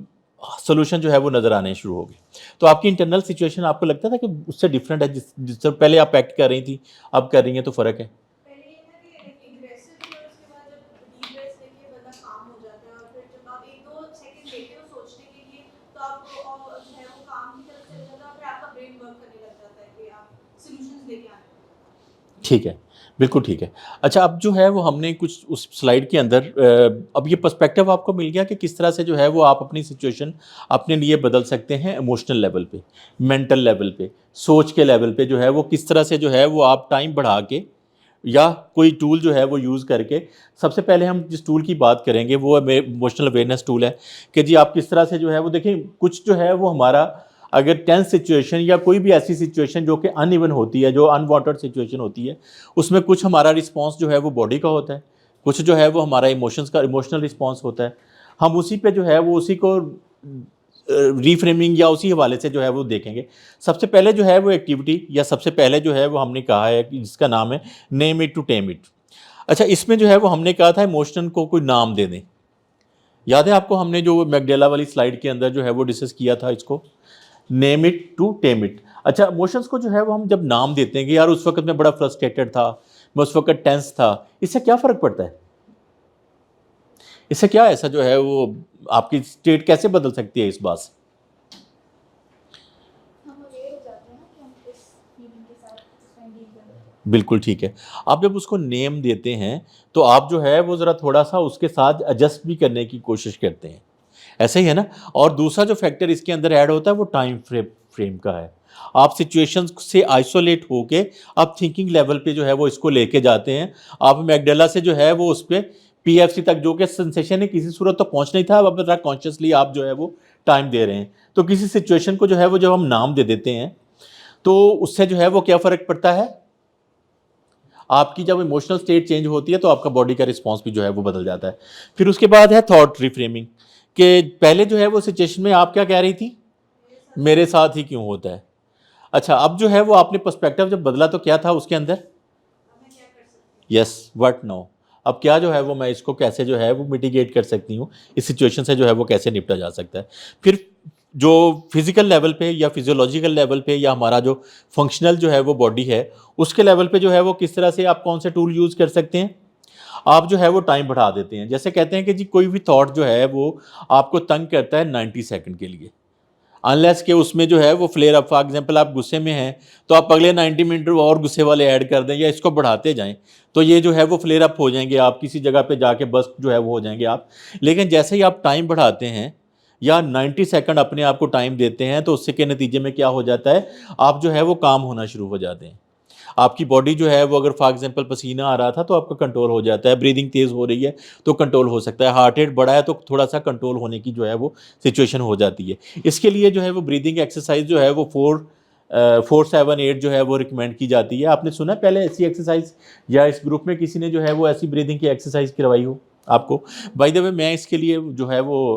सोल्यूशन जो है वो नज़र आने शुरू हो गए। तो आपकी इंटरनल सिचुएशन आपको लगता था कि उससे डिफरेंट है, जिससे पहले आप एक्ट कर रही थी अब कर रही हैं, तो फ़र्क है? पहले ये था कि एग्रेसिव थी और उसके बाद जब डीप ब्रेथ लेके बंदा काम हो जाता है और फिर जब आप 1-2 सेकंड लेते हो सोचने के लिए तो आपको और जो है वो काम की तरफ चले जाता है और फिर आपका ब्रेन वर्क करने लग जाता है कि आप सॉल्यूशंस लेके आने। ठीक है, बिल्कुल ठीक है। अच्छा, अब जो है वो हमने कुछ उस स्लाइड के अंदर अब ये पर्सपेक्टिव आपको मिल गया कि किस तरह से जो है वो आप अपनी सिचुएशन अपने लिए बदल सकते हैं, इमोशनल लेवल पे, मेंटल लेवल पे, सोच के लेवल पे जो है वो किस तरह से जो है वो आप टाइम बढ़ा के या कोई टूल जो है वो यूज़ करके। सबसे पहले हम जिस टूल की बात करेंगे वो इमोशनल अवेयरनेस टूल है कि जी आप किस तरह से जो है वो देखिए, कुछ जो है वो हमारा अगर टेंस सिचुएशन या कोई भी ऐसी सिचुएशन जो कि अनइवन होती है, जो अनवांटेड सिचुएशन होती है, उसमें कुछ हमारा रिस्पांस जो है वो बॉडी का होता है, कुछ जो है वो हमारा इमोशंस का इमोशनल रिस्पांस होता है। हम उसी पे जो है वो उसी को रीफ्रेमिंग या उसी हवाले से जो है वो देखेंगे। सबसे पहले जो है वो एक्टिविटी या सबसे पहले जो है वो हमने कहा है कि जिसका नाम है name it to tame it. अच्छा, इसमें जो है वो हमने कहा था इमोशन को कोई नाम दे दें। याद है आपको हमने जो मैकडेला वाली स्लाइड के अंदर जो है वो डिस्कस किया था इसको, name it to tame it. अच्छा, इमोशंस को जो है वो हम जब नाम देते हैं कि यार उस वक्त मैं बड़ा फ्रस्ट्रेटेड था, मैं उस वक्त टेंस था, इससे क्या फ़र्क पड़ता है? इससे क्या ऐसा जो है वो आपकी स्टेट कैसे बदल सकती है इस बात से? हम अवेयर हो जाते हैं ना कि हम किस फीलिंग के साथ उसमें डील कर रहे हैं। बिल्कुल ठीक है। आप जब उसको नेम देते हैं तो आप जो है वो ज़रा थोड़ा-सा उसके साथ एडजस्ट भी करने की कोशिश करते हैं। ऐसा ही है ना? और दूसरा जो फैक्टर इसके अंदर ऐड होता है वो टाइम फ्रेम का है। आप सिचुएशंस से आइसोलेट होके आप थिंकिंग लेवल पे जो है वो इसको लेके जाते हैं। आप मैकडेला से जो है वो उस पे पीएफसी तक जो कि सेंसेशन है किसी सूरत तो पहुँच नहीं था, अब कॉन्शियसली आप जो है वो टाइम दे रहे हैं। तो किसी सिचुएशन को जो है वो जब हम नाम दे देते हैं तो उससे जो है वो क्या फ़र्क पड़ता है? आपकी जब इमोशनल स्टेट चेंज होती है तो आपका बॉडी का रिस्पॉन्स भी जो है वो बदल जाता है। फिर उसके बाद है थॉट रिफ्रेमिंग, कि पहले जो है वो सिचुएशन में आप क्या कह रही थी, मेरे साथ ही क्यों होता है। अच्छा, अब जो है वो आपने पर्सपेक्टिव जब बदला तो क्या था उसके अंदर, अब मैं क्या कर सकती हूँ? यस व्हाट नाउ, अब क्या जो है वो मैं इसको कैसे जो है वो मिटिगेट कर सकती हूँ, इस सिचुएशन से जो है वो कैसे निपटा जा सकता है। फिर जो फिजिकल लेवल पे या फिजियोलॉजिकल लेवल पे या हमारा जो फंक्शनल जो है वो बॉडी है उसके लेवल पे जो है वो किस तरह से आप कौन से टूल यूज़ कर सकते हैं। आप जो है वो टाइम बढ़ा देते हैं। जैसे कहते हैं कि जी कोई भी थॉट जो है वो आपको तंग करता है 90 सेकंड के लिए, अनलेस के उसमें जो है वो फ्लेयर अप, फॉर एग्जांपल आप गुस्से में हैं तो आप अगले 90 मिनट और गुस्से वाले ऐड कर दें या इसको बढ़ाते जाएं तो ये जो है वो फ्लेयर अप हो जाएंगे, आप किसी जगह पे जाके बस जो है वो हो जाएंगे आप। लेकिन जैसे ही आप टाइम बढ़ाते हैं या 90 सेकंड अपने आप को टाइम देते हैं तो उससे के नतीजे में क्या हो जाता है, आप जो है वो काम होना शुरू हो जाते हैं। आपकी बॉडी जो है वो अगर फॉर एग्जांपल पसीना आ रहा था तो आपका कंट्रोल हो जाता है, ब्रीदिंग तेज़ हो रही है तो कंट्रोल हो सकता है, हार्ट रेट बढ़ा है तो थोड़ा सा कंट्रोल होने की जो है वो सिचुएशन हो जाती है। इसके लिए जो है वो ब्रीदिंग एक्सरसाइज जो है वो 4-7-8 जो है वो रिकमेंड की जाती है। आपने सुना है पहले ऐसी एक्सरसाइज, या इस ग्रुप में किसी ने जो है वो ऐसी ब्रीदिंग की एक्सरसाइज करवाई हो आपको? बाय द वे मैं इसके लिए जो है वो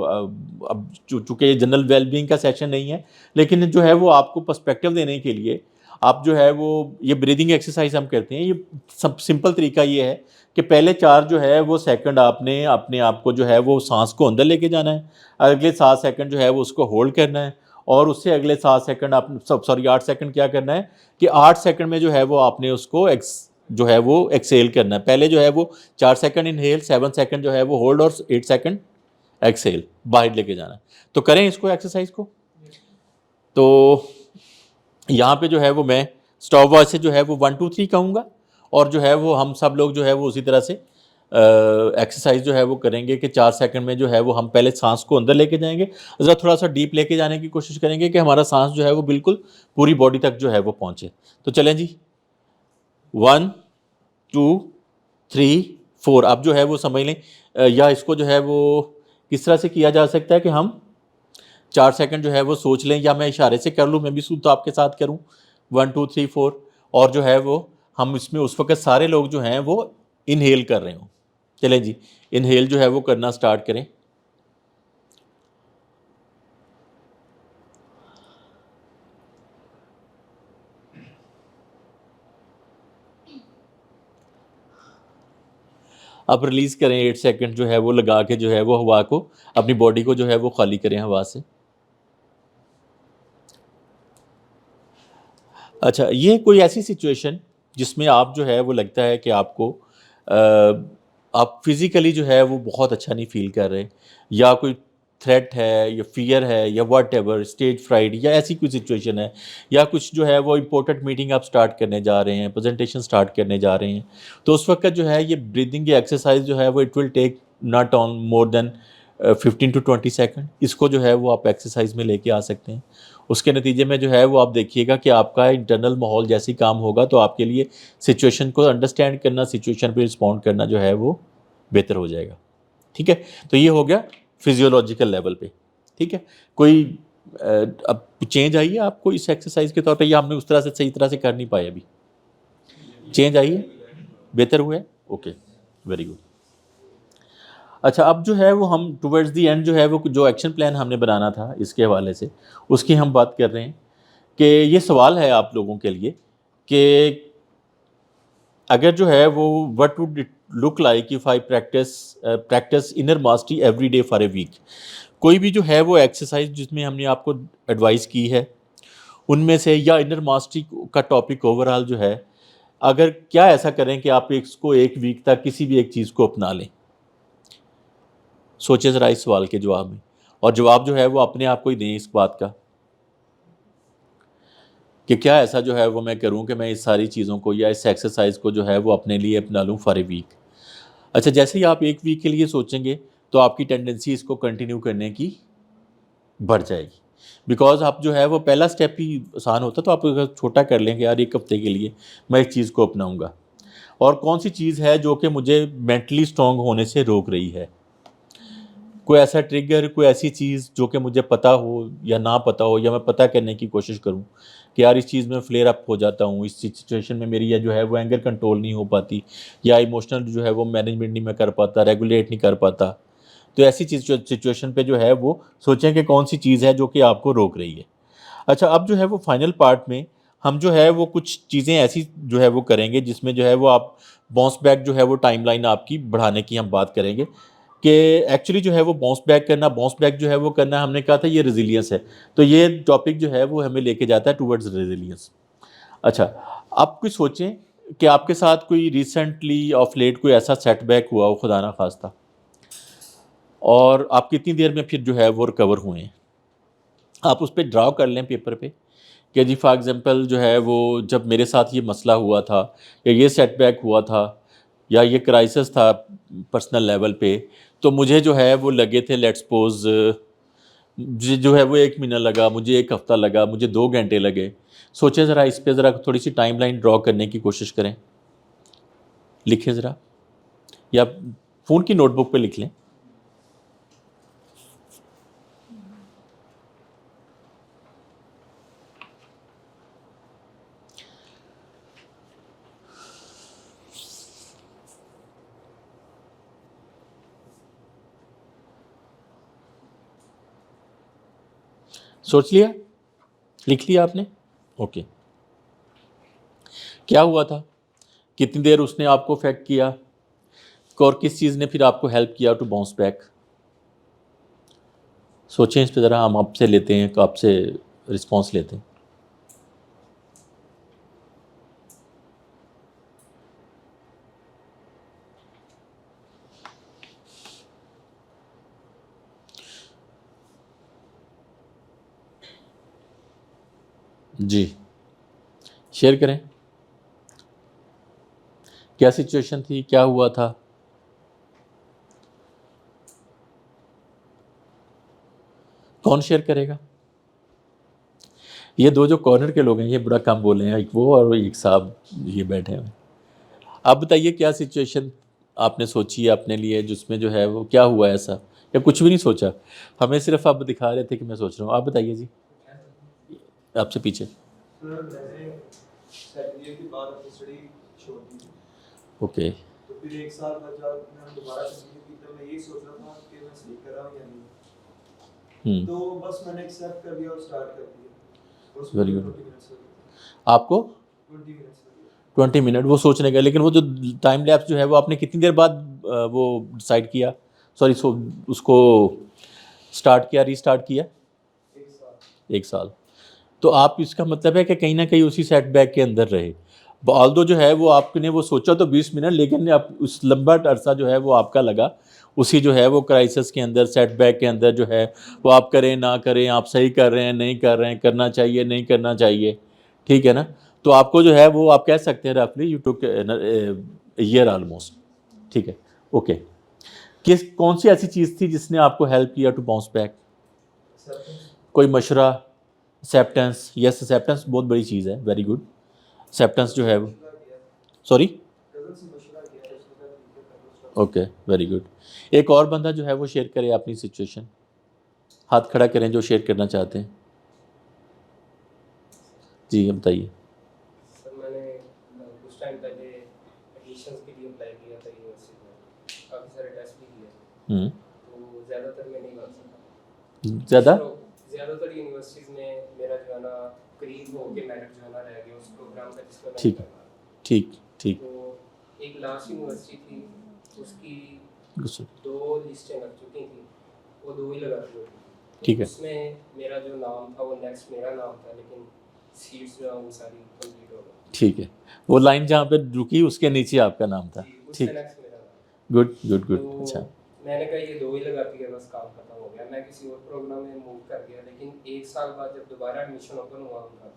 अब चूँकि ये जनरल वेलबींग का सेशन नहीं है, लेकिन जो है वो आपको पर्सपेक्टिव देने के लिए आप जो है वो ये ब्रीदिंग एक्सरसाइज हम करते हैं। ये सब सिंपल तरीका ये है कि पहले 4 जो है वो सेकंड आपने अपने आप को जो है वो सांस को अंदर लेके जाना है, अगले 7 सेकंड जो है वो उसको होल्ड करना है और उससे अगले 7 सेकंड आप 8 सेकंड क्या करना है कि 8 सेकंड में जो है वो आपने उसको जो है वो एक्सेल करना है। पहले जो है वो 4 सेकंड इनहेल, 7 सेकंड जो है वो होल्ड और 8 सेकंड एक्सेल, बाहर लेके जाना है। तो करें इसको एक्सरसाइज को। तो यहाँ पे जो है वो मैं स्टॉप वॉच से जो है वो 1 2 3 कहूँगा, और जो है वो हम सब लोग जो है वो उसी तरह से एक्सरसाइज जो है वो करेंगे कि 4 सेकंड में जो है वो हम पहले सांस को अंदर लेके जाएंगे, ज़रा थोड़ा सा डीप लेके जाने की कोशिश करेंगे कि हमारा सांस जो है वो बिल्कुल पूरी बॉडी तक जो है वो पहुँचे। तो चलें जी, 1 2 3 4। अब जो है वो समझ लें, या इसको जो है वो किस तरह से किया जा सकता है कि हम 4 सेकंड जो है वो सोच लें, या मैं इशारे से कर लूँ, मैं भी तो आपके साथ करूँ 1 2 3 4, और जो है वो हम इसमें उस वक्त सारे लोग जो हैं वो इनहेल कर रहे हों। चलें जी, इनहेल जो है वो करना स्टार्ट करें। अब रिलीज़ करें 8 सेकंड जो है वो लगा के, जो है वो हवा को, अपनी बॉडी को जो है वो खाली करें हवा से। अच्छा, ये कोई ऐसी सिचुएशन जिसमें आप जो है वो लगता है कि आपको आप फिज़िकली जो है वो बहुत अच्छा नहीं फ़ील कर रहे, या कोई थ्रेट है या फ़ियर है या व्हाटएवर, स्टेज फ्राइड या ऐसी कोई सिचुएशन है, या कुछ जो है वो इम्पोर्टेंट मीटिंग आप स्टार्ट करने जा रहे हैं, प्रेजेंटेशन स्टार्ट करने जा रहे हैं, तो उस वक्त जो है ये ब्रीदिंग की एक्सरसाइज जो है वो it will take not on more than 15 to 20 second. इसको जो है वो आप एक्सरसाइज में लेके आ सकते हैं। उसके नतीजे में जो है वो आप देखिएगा कि आपका इंटरनल माहौल जैसी काम होगा, तो आपके लिए सिचुएशन को अंडरस्टैंड करना, सिचुएशन पे रिस्पॉन्ड करना जो है वो बेहतर हो जाएगा। ठीक है, तो ये हो गया फिजियोलॉजिकल लेवल पे। ठीक है, कोई अब चेंज आई है आपको इस एक्सरसाइज के तौर पे, या हमने उस तरह से सही तरह से कर नहीं पाए अभी? चेंज आई है, बेहतर हुआ है। Okay, very good. अच्छा, अब जो है वो हम टुवर्ड्स दी एंड जो है वो जो एक्शन प्लान हमने बनाना था इसके हवाले से, उसकी हम बात कर रहे हैं कि ये सवाल है आप लोगों के लिए कि अगर जो है वो what would it look like if I practise inner mastery every day for a week. कोई भी जो है वो एक्सरसाइज जिसमें हमने आपको एडवाइस की है उनमें से, या इनर मास्टरी का टॉपिक ओवरऑल जो है, अगर क्या ऐसा करें कि आप इसको एक वीक तक किसी भी एक चीज़ को अपना लें। सोचें ज़रा इस सवाल के जवाब में, और जवाब जो है वो अपने आप को ही दें इस बात का कि क्या ऐसा जो है वो मैं करूं कि मैं इस सारी चीज़ों को या इस एक्सरसाइज को जो है वो अपने लिए अपना लूं फॉर ए वीक। अच्छा, जैसे ही आप एक वीक के लिए सोचेंगे तो आपकी टेंडेंसी इसको कंटिन्यू करने की बढ़ जाएगी, बिकॉज आप जो है वो पहला स्टेप ही आसान होता, तो आप अगर छोटा कर लेंगे, यार एक हफ्ते के लिए मैं इस चीज़ को अपनाऊंगा, और कौन सी चीज़ है जो कि मुझे मेंटली स्ट्रांग होने से रोक रही है, कोई ऐसा ट्रिगर, कोई ऐसी चीज़ जो कि मुझे पता हो या ना पता हो, या मैं पता करने की कोशिश करूं कि यार इस चीज़ में फ्लेयर अप हो जाता हूं, इस सिचुएशन में मेरी या जो है वो एंगर कंट्रोल नहीं हो पाती, या इमोशनल जो है वो मैनेजमेंट नहीं मैं कर पाता, रेगुलेट नहीं कर पाता। तो ऐसी चीज़ सिचुएशन पे जो है वो सोचें कि कौन सी चीज़ है जो कि आपको रोक रही है। अच्छा, अब जो है वो फाइनल पार्ट में हम जो है वो कुछ चीज़ें ऐसी जो है वो करेंगे जिसमें जो है वो आप बाउंस बैक जो है वो टाइमलाइन आपकी बढ़ाने की हम बात करेंगे कि एक्चुअली जो है वो बाउंस बैक जो है वो करना, हमने कहा था ये रेजिलियंस है, तो ये टॉपिक जो है वो हमें लेके जाता है टुवर्ड्स रेजिलियंस। अच्छा, आप कुछ सोचें कि आपके साथ कोई रिसेंटली ऑफ लेट कोई ऐसा सेटबैक हुआ हो, खुदा ना खास्ता, और आप कितनी देर में फिर जो है वो रिकवर हुए हैं। आप उस पर ड्रा कर लें पेपर पे कि जी फॉर एग्ज़ाम्पल जो है वो जब मेरे साथ ये मसला हुआ था, या ये सेटबैक हुआ था, या ये क्राइसिस था पर्सनल लेवल पे, तो मुझे जो है वो लगे थे, लेट्स सपोज मुझे जो है वो 1 महीना लगा, मुझे 1 हफ़्ता लगा, मुझे 2 घंटे लगे। सोचें ज़रा इस पे, ज़रा थोड़ी सी टाइमलाइन ड्रॉ करने की कोशिश करें, लिखें ज़रा, या फ़ोन की नोटबुक पे लिख लें। सोच लिया, लिख लिया आपने? ओके, क्या हुआ था, कितनी देर उसने आपको अफेक्ट किया, और किस चीज़ ने फिर आपको हेल्प किया टू बाउंस बैक? सोचें इस पे ज़रा, हम आपसे लेते हैं, तो आपसे रिस्पॉन्स लेते हैं। जी, शेयर करें, क्या सिचुएशन थी, क्या हुआ था? कौन शेयर करेगा? ये दो जो कॉर्नर के लोग हैं ये बड़ा कम बोले हैं, एक वो और एक साहब ये बैठे हैं। आप बताइए क्या सिचुएशन आपने सोची है अपने लिए, जिसमें जो है वो क्या हुआ ऐसा, या कुछ भी नहीं सोचा, हमें सिर्फ आप दिखा रहे थे कि मैं सोच रहा हूँ। आप बताइए जी, आपसे पीछे। सर मैंने सेकंड ईयर के बाद अपनी स्टडी छोड़ दी थी। ओके, तो फिर एक साल बाद जब मैंने दोबारा कंटिन्यू की तो मैं यही सोच रहा था कि मैं सही कर रहा हूँ या नहीं। तो बस मैंने एक्सेप्ट कर लिया और स्टार्ट कर दिया। और उसमें Very good. 20 मिनट्स लगे। आपको 20 मिनट्स लगे। 20 मिनट वो सोचने का, लेकिन वो जो टाइम लैप्स जो है वो आपने कितनी देर बाद वो डिसाइड किया, सॉरी उसको स्टार्ट किया, रीस्टार्ट किया? एक साल। 1 साल। तो आप, इसका मतलब है कि कहीं ना कहीं उसी सेटबैक के अंदर रहे। ऑल्दो जो है वो आपने वो सोचा तो 20 मिनट, लेकिन आप उस लंबा अरसा जो है वो आपका लगा उसी जो है वो क्राइसिस के अंदर, सेटबैक के अंदर जो है वो आप करें ना करें, आप सही कर रहे हैं नहीं कर रहे हैं, करना चाहिए नहीं करना चाहिए, ठीक है ना? तो आपको जो है वो आप कह सकते हैं रफली यू टुक ईयर ऑलमोस्ट, ठीक है, ओके। कौन सी ऐसी चीज़ थी जिसने आपको हेल्प किया टू बाउंस बैक? कोई मशवरा, एक्सेप्टेंस? यस, एक्सेप्टेंस बहुत बड़ी चीज़ है, वेरी गुड। एक्सेप्टेंस जो है वो, सॉरी, ओके, वेरी गुड। एक और बंदा जो है वो शेयर करे अपनी सिचुएशन, हाथ खड़ा करें जो शेयर करना चाहते हैं। जी बताइए। सर मैंने कुछ टाइम पहले एडमिशंस के लिए अप्लाई किया था यूनिवर्सिटी में, काफ़ी सारे टेस्ट भी किए, तो ज़्यादातर मैं नहीं बन सका। ज़्यादातर यूनिवर्सिटीज़ में मेरा जो है ना करीब हो के मेरिट जो है ना रह गया उस प्रोग्राम का जिसको मैं ठीक करना। ठीक ठीक। तो एक लास्ट यूनिवर्सिटी थी, उसकी गुस्सा। 2 लिस्टें लग चुकी थी, वो 2 ही लगा दी थी। ठीक है। उसमें मेरा जो नाम था वो नेक्स्ट मेरा नाम था, लेकिन सीट्स जो हैं वो सारी कंप्लीट हो गई। ठीक है, वो लाइन जहाँ पे रुकी उसके नीचे आपका नाम था। उससे ठीक, नेक्स्ट मेरा नाम। गुड गुड गुड, तो अच्छा। मैंने कहा ये 2 ही लगाती है, बस काम खत्म हो गया। मैं किसी और प्रोग्राम में मूव कर गया, लेकिन 1 साल बाद जब दोबारा एडमिशन ओपन हुआ उनका,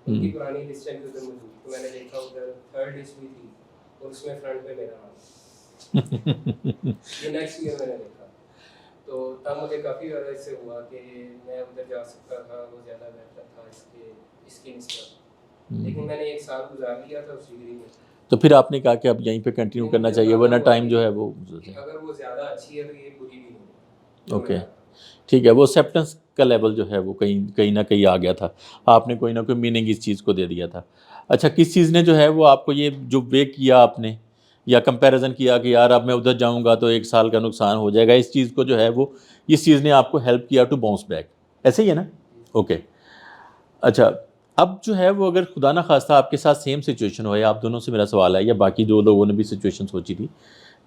उनकी पुरानी लिस्ट भी उधर मौजूद थी, तो मैंने देखा उधर 3rd लिस्ट भी थी और उसमें फ्रंट पे मेरा नाम। ये नेक्स्ट ईयर मैंने देखा, तो तब मुझे काफ़ी ज़्यादा इससे हुआ कि मैं उधर जा सकता था, वो ज़्यादा बेहतर था इसके निस्बत। लेकिन मैंने 1 साल गुजार लिया था उस डिग्री में। तो फिर आपने कहा कि अब यहीं पे कंटिन्यू करना चाहिए, वरना टाइम जो है वो, अगर वो ज़्यादा अच्छी है तो ये बुरी भी नहीं है। ओके, ठीक है। वो एक्सेप्टेंस का लेवल जो है वो कहीं ना कहीं आ गया था, आपने कोई ना कोई मीनिंग इस चीज़ को दे दिया था। अच्छा, किस चीज़ ने जो है वो आपको ये जो वे किया आपने, या कंपैरिजन किया कि यार अब मैं उधर जाऊंगा तो 1 साल का नुकसान हो जाएगा, इस चीज़ को जो है वो, इस चीज़ ने आपको हेल्प किया टू बाउंस बैक, ऐसे ही है ना? ओके। अच्छा, अब जो है वो अगर खुदा ना खास्ता आपके साथ सेम सिचुएशन हो, या आप दोनों से मेरा सवाल है, या बाकी 2 लोगों ने भी सिचुएशन सोची थी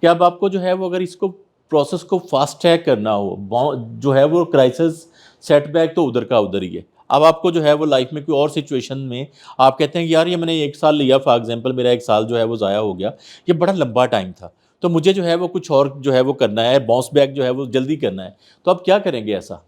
कि अब आपको जो है वो अगर इसको प्रोसेस को फास्ट ट्रैक करना हो, जो है वो क्राइसिस सेटबैक तो उधर का उधर ही है, अब आपको जो है वो लाइफ में कोई और सिचुएशन में आप कहते हैं कि यार ये मैंने 1 साल लिया, फॉर एग्जांपल मेरा 1 साल जो है वो ज़ाया हो गया, ये बड़ा लंबा टाइम था, तो मुझे जो है वो कुछ और जो है वो करना है, बाउंस बैक जो है वो जल्दी करना है, तो आप क्या करेंगे ऐसा?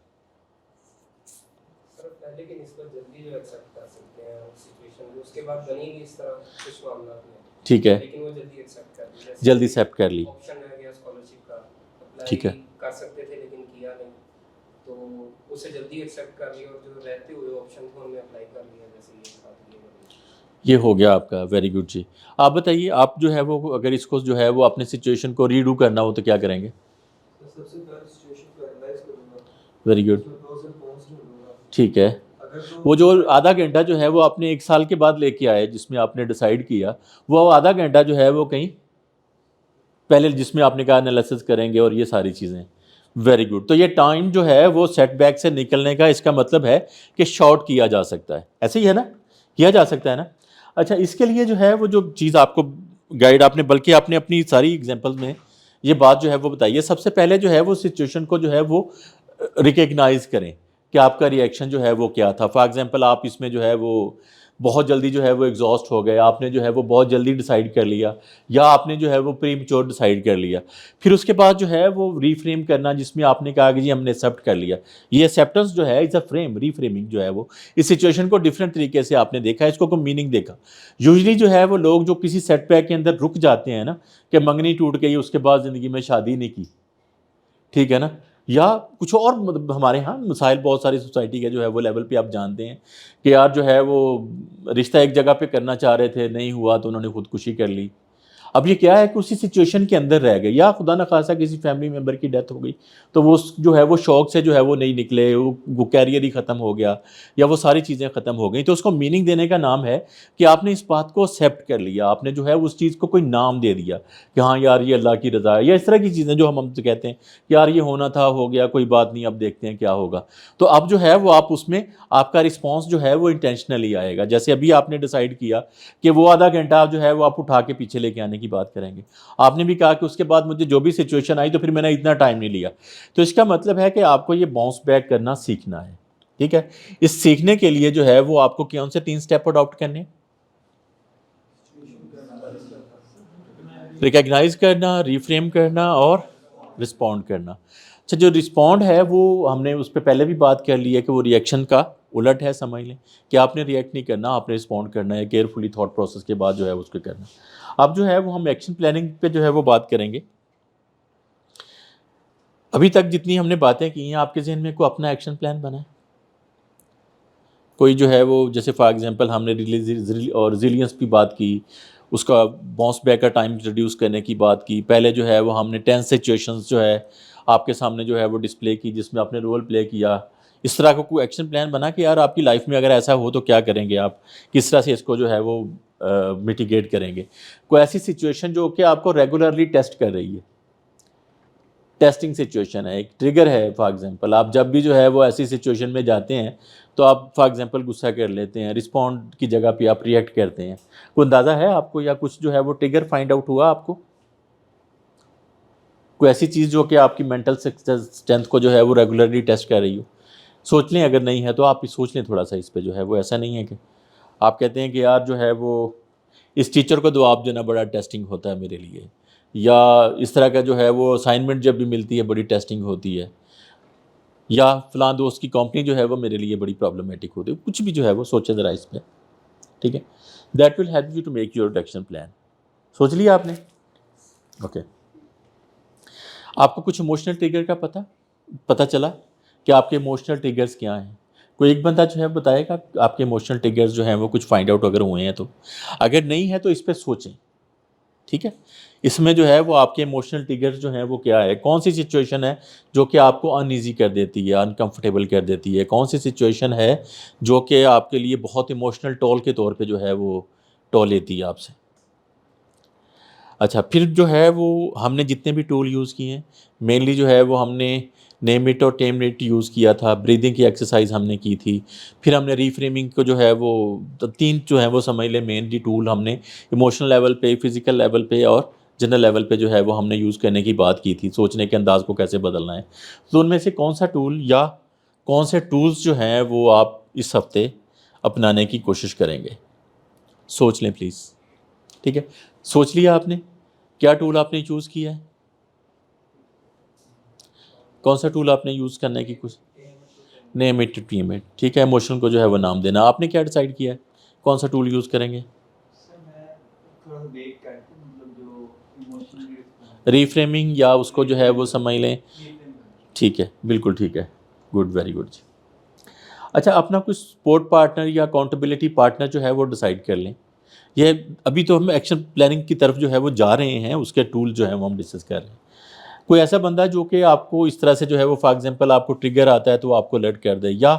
सर पहले की निस्बत जल्दी जो एक्सेप्ट कर सकते हैं सिचुएशन को, उसके बाद बनेगी इस तरह कुछ मामला में, ठीक है, लेकिन वो जल्दी एक्सेप्ट कर ली। जल्दी एक्सेप्ट कर ली, ऑप्शन रह गया स्कॉलरशिप का, ठीक है, अप्लाई कर सकते थे लेकिन किया नहीं, तो उसे जल्दी एक्सेप्ट कर लिया, और जो रहते हुए ऑप्शन थे उनमें अप्लाई कर लिया, जैसे ये साथ ये हो गया आपका। वेरी गुड जी। आप बताइए, आप जो है वो अगर इसको जो है वो अपने सिचुएशन को रीडू करना हो तो क्या करेंगे? सबसे पहले सिचुएशन को एनालाइज करूंगा, वेरी गुड, उसमें प्रोस एंड कॉन्स ढूंढूंगा। ठीक है। अगर तो वो जो आधा घंटा जो है वो आपने 1 साल के बाद लेके आए, जिसमें आपने डिसाइड किया, वो आधा घंटा जो है वो कहीं पहले जिसमें आपने कहा एनालिसिस करेंगे और ये सारी चीज़ें, वेरी गुड। तो ये टाइम जो है वो सेटबैक से निकलने का, इसका मतलब है कि शॉर्ट किया जा सकता है, ऐसे ही है ना? किया जा सकता है ना? अच्छा, इसके लिए जो है वो जो चीज़ आपको गाइड आपने, बल्कि आपने अपनी सारी एग्जांपल में ये बात जो है वो बताइए। सबसे पहले जो है वो सिचुएशन को जो है वो रिकग्नाइज करें कि आपका रिएक्शन जो है वो क्या था। फॉर एग्जांपल आप इसमें जो है वो बहुत जल्दी जो है वो एग्जॉस्ट हो गए, आपने जो है वो बहुत जल्दी डिसाइड कर लिया, या आपने जो है वो प्रीमेच्योर डिसाइड कर लिया। फिर उसके बाद जो है वो रीफ्रेम करना, जिसमें आपने कहा कि जी हमने एक्सेप्ट कर लिया। ये एक्सेप्टेंस जो है इज़ अ फ्रेम, रीफ्रेमिंग जो है वो इस सिचुएशन को डिफरेंट तरीके से आपने देखा, इसको कोई मीनिंग देखा। यूजली जो है वो लोग जो किसी सेटबैक के अंदर रुक जाते हैं ना, कि मंगनी टूट गई उसके बाद ज़िंदगी में शादी नहीं की, ठीक है ना, या कुछ और, मतलब हमारे यहाँ मिसाइल बहुत सारी सोसाइटी के जो है वो लेवल पे आप जानते हैं कि यार जो है वो रिश्ता एक जगह पे करना चाह रहे थे, नहीं हुआ तो उन्होंने खुदकुशी कर ली। अब ये क्या है कि उसी सिचुएशन के अंदर रह गए, या खुदा न खासा किसी फैमिली मेम्बर की डेथ हो गई तो वो जो है वो शौक से जो है वो नहीं निकले, वो कैरियर ही ख़त्म हो गया, या वो सारी चीज़ें ख़त्म हो गई। तो उसको मीनिंग देने का नाम है कि आपने इस बात को एक्सेप्ट कर लिया, आपने जो है उस चीज़ को कोई नाम दे दिया कि हाँ यार ये अल्लाह की रज़ा है, या इस तरह की चीज़ें जो हम हमसे कहते हैं कि यार ये होना था, हो गया, कोई बात नहीं, अब देखते हैं क्या होगा। तो अब जो है वो आप उसमें आपका रिस्पॉन्स जो है वो इंटेंशनली आएगा। जैसे अभी आपने डिसाइड किया कि वो आधा घंटा जो है वो आप उठा के पीछे लेके आने की बात करेंगे। आपने भी कहा कि उसके बाद मुझे जो भी सिचुएशन आई तो फिर मैंने इतना टाइम नहीं लिया। तो इसका मतलब है कि आपको ये बाउंस बैक करना सीखना है, ठीक है। इस सीखने के लिए जो है वो आपको कौन से 3 स्टेप अडॉप्ट करने? रिकॉग्नाइज करना, रिफ्रेम करना और रिस्पॉन्ड करना। अच्छा, जो रिस्पॉन्ड है वो हमने उस पर पहले भी बात कर ली है कि वो रिएक्शन का उलट है, समझ लें कि आपने रिएक्ट नहीं करना, आपने रिस्पॉन्ड करना है, केयरफुली थॉट प्रोसेस के बाद जो है उसको करना। अब जो है वो हम एक्शन प्लानिंग पे जो है वो बात करेंगे। अभी तक जितनी हमने बातें की हैं, आपके जहन में कोई अपना एक्शन प्लान बना है? कोई जो है वो, जैसे फॉर एग्जांपल हमने रिजिलियंस की बात की, उसका बाउंस बैक का टाइम रिड्यूस करने की बात की। पहले जो है वो हमने टेंस सिचुएशंस जो है आपके सामने जो है वो डिस्प्ले की, जिसमें आपने रोल प्ले किया। इस तरह का कोई एक्शन प्लान बना कि यार आपकी लाइफ में अगर ऐसा हो तो क्या करेंगे आप, किस तरह से इसको जो है वो मिटिगेट करेंगे। कोई ऐसी सिचुएशन जो कि आपको रेगुलरली टेस्ट कर रही है, टेस्टिंग सिचुएशन है, एक ट्रिगर है। फॉर एग्जांपल आप जब भी जो है वो ऐसी सिचुएशन में जाते हैं तो आप फॉर एग्जांपल गुस्सा कर लेते हैं, रिस्पॉन्ड की जगह पे आप रिएक्ट करते हैं। कोई अंदाज़ा है आपको, या कुछ जो है वो ट्रिगर फाइंड आउट हुआ आपको? कोई ऐसी चीज़ जो कि आपकी मेंटल स्ट्रेंथ को जो है वो रेगुलरली टेस्ट कर रही हो? सोच लें, अगर नहीं है तो आप सोच लें थोड़ा सा इस पे। जो है वो ऐसा नहीं है कि आप कहते हैं कि यार जो है वो इस टीचर को दो आप जो ना बड़ा टेस्टिंग होता है मेरे लिए, या इस तरह का जो है वो असाइनमेंट जब भी मिलती है बड़ी टेस्टिंग होती है, या फलां दोस्त की कंपनी जो है वो मेरे लिए बड़ी प्रॉब्लमेटिक होती है। कुछ भी जो है वो सोचे ज़रा इस पर, ठीक है। That will help you to make your action plan. सोच लिया आपने? ओके। आपको कुछ इमोशनल ट्रिगर का पता चला कि आपके इमोशनल ट्रिगर्स क्या हैं? कोई एक बंदा जो है बताएगा आपके इमोशनल ट्रिगर्स जो हैं वो कुछ फाइंड आउट अगर हुए हैं तो। अगर नहीं है तो इस पर सोचें, ठीक है। इसमें जो है वो आपके इमोशनल ट्रिगर्स जो हैं वो क्या है, कौन सी सिचुएशन है जो कि आपको अनईजी कर देती है, अनकंफर्टेबल कर देती है, कौन सी सिचुएशन है जो कि आपके लिए बहुत इमोशनल टोल के तौर पे जो है वो टोल लेती है आपसे। अच्छा, फिर जो है वो हमने जितने भी टूल यूज़ किए हैं, मेनली जो है वो हमने नेम इट और टेम इट यूज़ किया था, ब्रीदिंग की एक्सरसाइज हमने की थी, फिर हमने रीफ्रेमिंग को जो है वो 3 जो है वो समझ लें मेनली टूल हमने इमोशनल लेवल पे, फिज़िकल लेवल पे और जनरल लेवल पे जो है वो हमने यूज़ करने की बात की थी, सोचने के अंदाज़ को कैसे बदलना है। तो उनमें से कौन सा टूल या कौन से टूल्स जो हैं वो आप इस हफ्ते अपनाने की कोशिश करेंगे? सोच लें प्लीज़, ठीक है। सोच लिया आपने क्या टूल आपने चूज़ किया है? कौन सा टूल आपने यूज़ करने की कुछ? नेम इट, टीम इट, ठीक है। इमोशन को जो है वो नाम देना। आपने क्या डिसाइड किया है, कौन सा टूल यूज़ करेंगे? रीफ्रेमिंग, या उसको जो है वो समझ लें, ठीक है, बिल्कुल ठीक है, गुड, वेरी गुड जी। अच्छा, अपना कुछ सपोर्ट पार्टनर या अकाउंटेबिलिटी पार्टनर जो है वो डिसाइड कर लें। ये अभी तो हम एक्शन प्लानिंग की तरफ जो है वो जा रहे हैं, उसके टूल जो है वो हम डिस्कस कर रहे हैं। कोई ऐसा बंदा जो कि आपको इस तरह से जो है वो फॉर एग्जांपल आपको ट्रिगर आता है तो आपको अलर्ट कर दे, या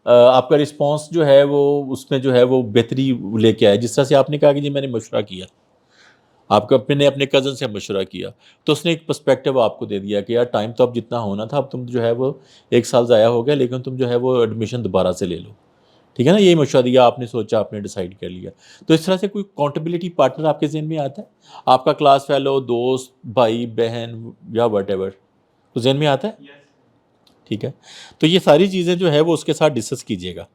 आपका रिस्पांस जो है वो उसमें जो है वो बेहतरी लेके आए। जिस तरह से आपने कहा कि जी मैंने मशवरा किया, आपका मैंने अपने कज़न से मशवरा किया, तो उसने एक पर्सपेक्टिव आपको दे दिया कि यार टाइम तो अब जितना होना था, अब तुम जो है वो 1 साल ज़ाया हो गया, लेकिन तुम जो है वो एडमिशन दोबारा से ले लो, ठीक है ना। यही मशवरा दिया, आपने सोचा, आपने डिसाइड कर लिया। तो इस तरह से कोई अकाउंटेबिलिटी पार्टनर आपके ज़हन में आता है? आपका क्लास फेलो, दोस्त, भाई बहन या वट तो ज़हन में आता है? ठीक है। तो ये सारी चीज़ें जो है वो उसके साथ डिस्कस कीजिएगा,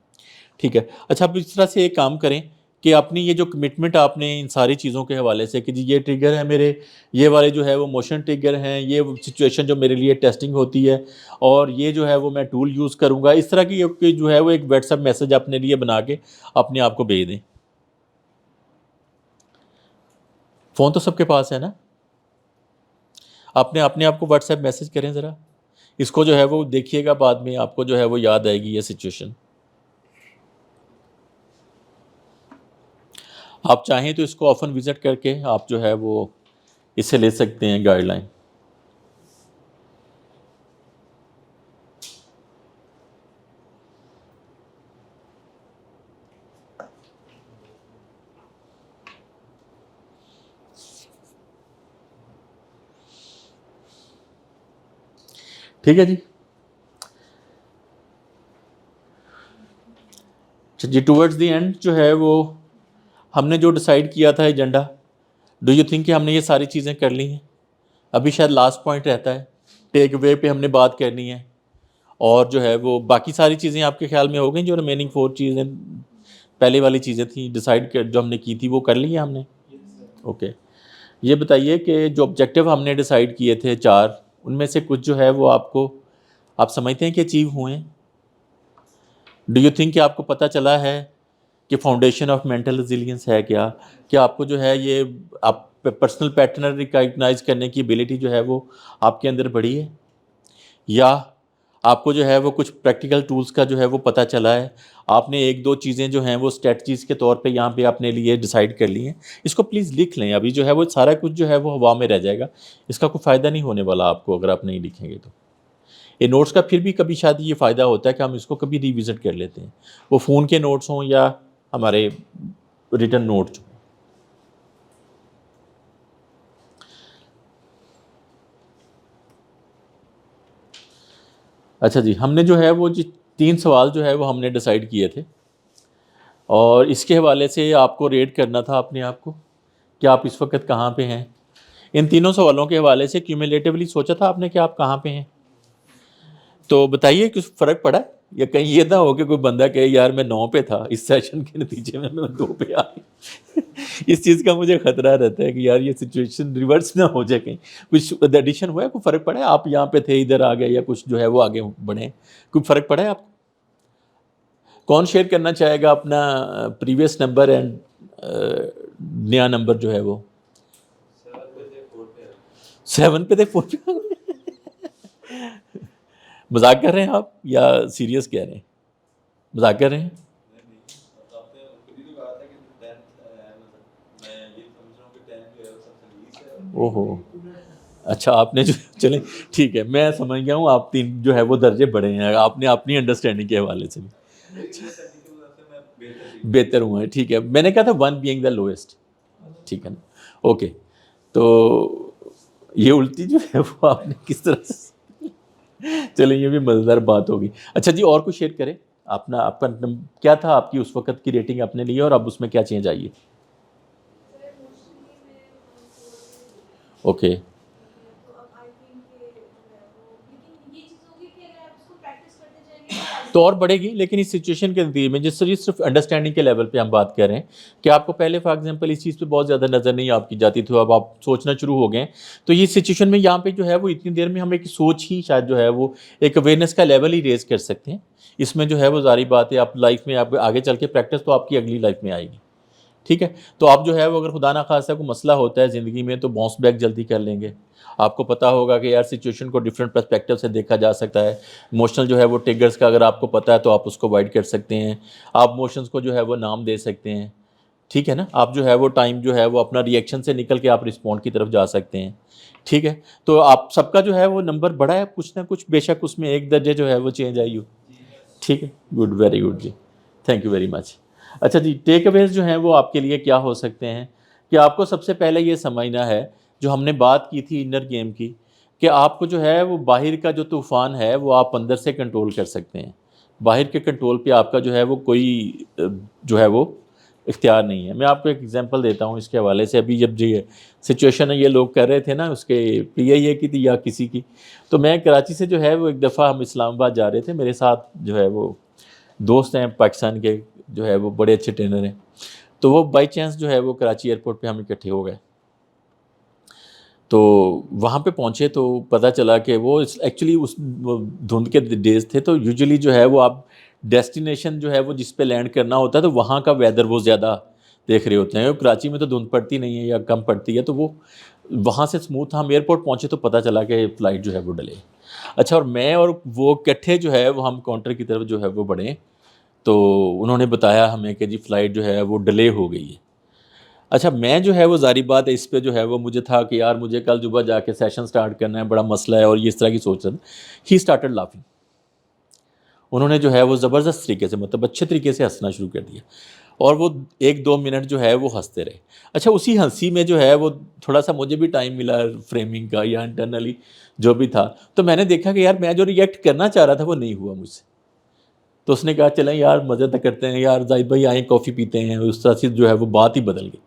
ठीक है। अच्छा, आप इस तरह से एक काम करें कि अपनी ये जो कमिटमेंट आपने इन सारी चीज़ों के हवाले से कि जी ये ट्रिगर है मेरे, ये वाले जो है वो मोशन ट्रिगर हैं, ये सिचुएशन जो मेरे लिए टेस्टिंग होती है, और ये जो है वो मैं टूल यूज़ करूँगा, इस तरह की जो है वो एक व्हाट्सएप मैसेज अपने लिए बना के अपने आप को भेज दें। फ़ोन तो सबके पास है ना, अपने आप को व्हाट्सएप मैसेज करें ज़रा, इसको जो है वो देखिएगा, बाद में आपको जो है वो याद आएगी ये सिचुएशन। आप चाहें तो इसको ऑफन विज़िट करके आप जो है वो इसे ले सकते हैं गाइडलाइन। ठीक है जी। जी टूवर्ड्स द एंड जो है वो हमने जो डिसाइड किया था एजेंडा, डू यू थिंक कि हमने ये सारी चीज़ें कर ली हैं? अभी शायद लास्ट पॉइंट रहता है, टेक अवे पे हमने बात करनी है, और जो है वो बाकी सारी चीज़ें आपके ख्याल में हो गई, जो रिमेनिंग 4 चीज़ें पहले वाली चीज़ें थी डिसाइड कर जो हमने की थी वो कर ली है हमने? ओके। ये बताइए कि जो ऑब्जेक्टिव हमने डिसाइड किए थे 4, उनमें से कुछ जो है वो आपको आप समझते हैं कि अचीव हुए हैं? डू यू थिंक कि आपको पता चला है कि फाउंडेशन ऑफ मेंटल रेजिलियंस है क्या? कि आपको जो है ये आप पर्सनल पैटर्न रिकॉग्नाइज करने की एबिलिटी जो है वो आपके अंदर बढ़ी है, या आपको जो है वो कुछ प्रैक्टिकल टूल्स का जो है वो पता चला है, आपने 1-2 चीज़ें जो हैं वो स्ट्रेटजीज़ के तौर पे यहाँ पे अपने लिए डिसाइड कर ली हैं? इसको प्लीज़ लिख लें, अभी जो है वो सारा कुछ जो है वो हवा में रह जाएगा, इसका कोई फ़ायदा नहीं होने वाला आपको अगर आप नहीं लिखेंगे तो। ये नोट्स का फिर भी कभी शायद ये फ़ायदा होता है कि हम इसको कभी रिविज़िट कर लेते हैं, वो फ़ोन के नोट्स हों या हमारे रिटन नोट्स हों। अच्छा जी, हमने जो है वो 3 सवाल जो है वो हमने डिसाइड किए थे, और इसके हवाले से आपको रेट करना था अपने आप को कि आप इस वक्त कहाँ पे हैं। इन तीनों सवालों के हवाले से क्यूमुलेटिवली सोचा था आपने कि आप कहाँ पे हैं? तो बताइए कुछ फ़र्क पड़ा है? या कहीं ये ना हो कि कोई बंदा कहे यार मैं 9 पे था, इस सेशन के नतीजे में मैं 2 पे आ गया। इस चीज़ का मुझे ख़तरा रहता है कि यार ये सिचुएशन रिवर्स ना हो जाए, कहीं कुछ एडिशन हुआ है, कोई फ़र्क पड़ा है? आप यहाँ पे थे, इधर आ गए, या कुछ जो है वो आगे बढ़े, कोई फ़र्क पड़ा है आपको? कौन शेयर करना चाहेगा अपना प्रीवियस नंबर एंड नया नंबर जो है वो? 7 पे थे 4 पे आ गए। मजाक कर रहे हैं आप या सीरियस कह रहे हैं? मजाक कर रहे हैं? ओहो, अच्छा आपने जो चलें ठीक है, मैं समझ गया हूँ, आप 3 जो है वो दर्जे बढ़े हैं, आपने अपनी अंडरस्टैंडिंग के हवाले से भी बेहतर हुआ है। ठीक है, मैंने कहा था 1 बीइंग द लोएस्ट, ठीक है ना? ओके, तो ये उल्टी जो है वो आपने किस तरह से चलें, ये भी मज़ेदार बात होगी। अच्छा जी, और कुछ शेयर करें अपना, आपका क्या था आपकी उस वक़्त की रेटिंग अपने लिए, और अब उसमें क्या चेंज आई है? ओके, तो और बढ़ेगी, लेकिन इस सिचुएशन के नतीजे में जिस सिर्फ अंडरस्टैंडिंग के लेवल पे हम बात कर रहे हैं कि आपको पहले फॉर एग्जांपल इस चीज़ पे बहुत ज़्यादा नज़र नहीं आपकी जाती थी, अब आप सोचना शुरू हो गए हैं, तो ये सिचुएशन में यहाँ पे जो है वो इतनी देर में हम एक सोच ही शायद जो है वो एक अवेयरनेस का लेवल ही रेज़ कर सकते हैं। इसमें जो है वो ज़ाहिर बात है, आप लाइफ में आप आगे चल के प्रैक्टिस तो आपकी अगली लाइफ में आएगी, ठीक है? तो आप जो है वो अगर खुदा ना खास्ता कोई मसला होता है ज़िंदगी में तो बाउंस बैक जल्दी कर लेंगे। आपको पता होगा कि यार सिचुएशन को डिफरेंट पर्सपेक्टिव से देखा जा सकता है। इमोशनल जो है वो ट्रिगर्स का अगर आपको पता है तो आप उसको अवॉइड कर सकते हैं। आप इमोशंस को जो है वो नाम दे सकते हैं, ठीक है ना? आप जो है वो टाइम जो है वो अपना रिएक्शन से निकल के आप रिस्पॉन्ड की तरफ जा सकते हैं, ठीक है? तो आप सबका जो है वो नंबर बढ़ा है कुछ ना कुछ, बेशक उसमें 1 दर्जे जो है वो चेंज आई हो, ठीक है? गुड, वेरी गुड जी, थैंक यू वेरी मच। अच्छा जी, टेक अवेज जो हैं वो आपके लिए क्या हो सकते हैं कि आपको सबसे पहले ये समझना है, जो हमने बात की थी इनर गेम की, कि आपको जो है वो बाहर का जो तूफ़ान है वो आप अंदर से कंट्रोल कर सकते हैं। बाहर के कंट्रोल पे आपका जो है वो कोई जो है वो इख्तियार नहीं है। मैं आपको एक एग्जांपल देता हूँ इसके हवाले से। अभी जब ये सिचुएशन है, ये लोग कर रहे थे ना उसके PIA की थी या किसी की, तो मैं कराची से जो है वो एक दफ़ा हम इस्लामाबाद जा रहे थे, मेरे साथ जो है वो दोस्त हैं पाकिस्तान के, जो है वो बड़े अच्छे ट्रेनर हैं। तो वो बाई चांस जो है वो कराची एयरपोर्ट पे हम इकट्ठे हो गए। तो वहाँ पे पहुँचे तो पता चला कि वो एक्चुअली उस धुंध के डेज थे, तो यूजुअली जो है वो आप डेस्टिनेशन जो है वो जिस पे लैंड करना होता है तो वहाँ का वेदर वो ज़्यादा देख रहे होते हैं। कराची में तो धुंध पड़ती नहीं है या कम पड़ती है, तो वो वहाँ से स्मूथ हम एयरपोर्ट पहुँचे तो पता चला कि फ़्लाइट जो है वो डिले। अच्छा, और मैं और वो इकट्ठे जो है वो हम काउंटर की तरफ जो है वो बढ़े, तो उन्होंने बताया हमें कि जी फ़्लाइट जो है वो डिले हो गई है। अच्छा, मैं जो है वो ज़ाहिर बात है इस पे जो है वो मुझे था कि यार मुझे कल सुबह जाके सेशन स्टार्ट करना है, बड़ा मसला है, और ये इस तरह की सोच रहा था। He started laughing. उन्होंने जो है वो ज़बरदस्त तरीके से, मतलब अच्छे तरीके से हंसना शुरू कर दिया, और वो 1-2 मिनट जो है वो हंसते रहे। अच्छा, उसी हंसी में जो है वो थोड़ा सा मुझे भी टाइम मिला फ्रेमिंग का या इंटरनली जो भी था, तो मैंने देखा कि यार मैं जो रिएक्ट करना चाह रहा था वो नहीं हुआ मुझसे। तो उसने कहा चलें यार मज़े तो करते हैं यार, जाहिद भाई आए कॉफ़ी पीते हैं, उस तरह से जो है वो बात ही बदल गई।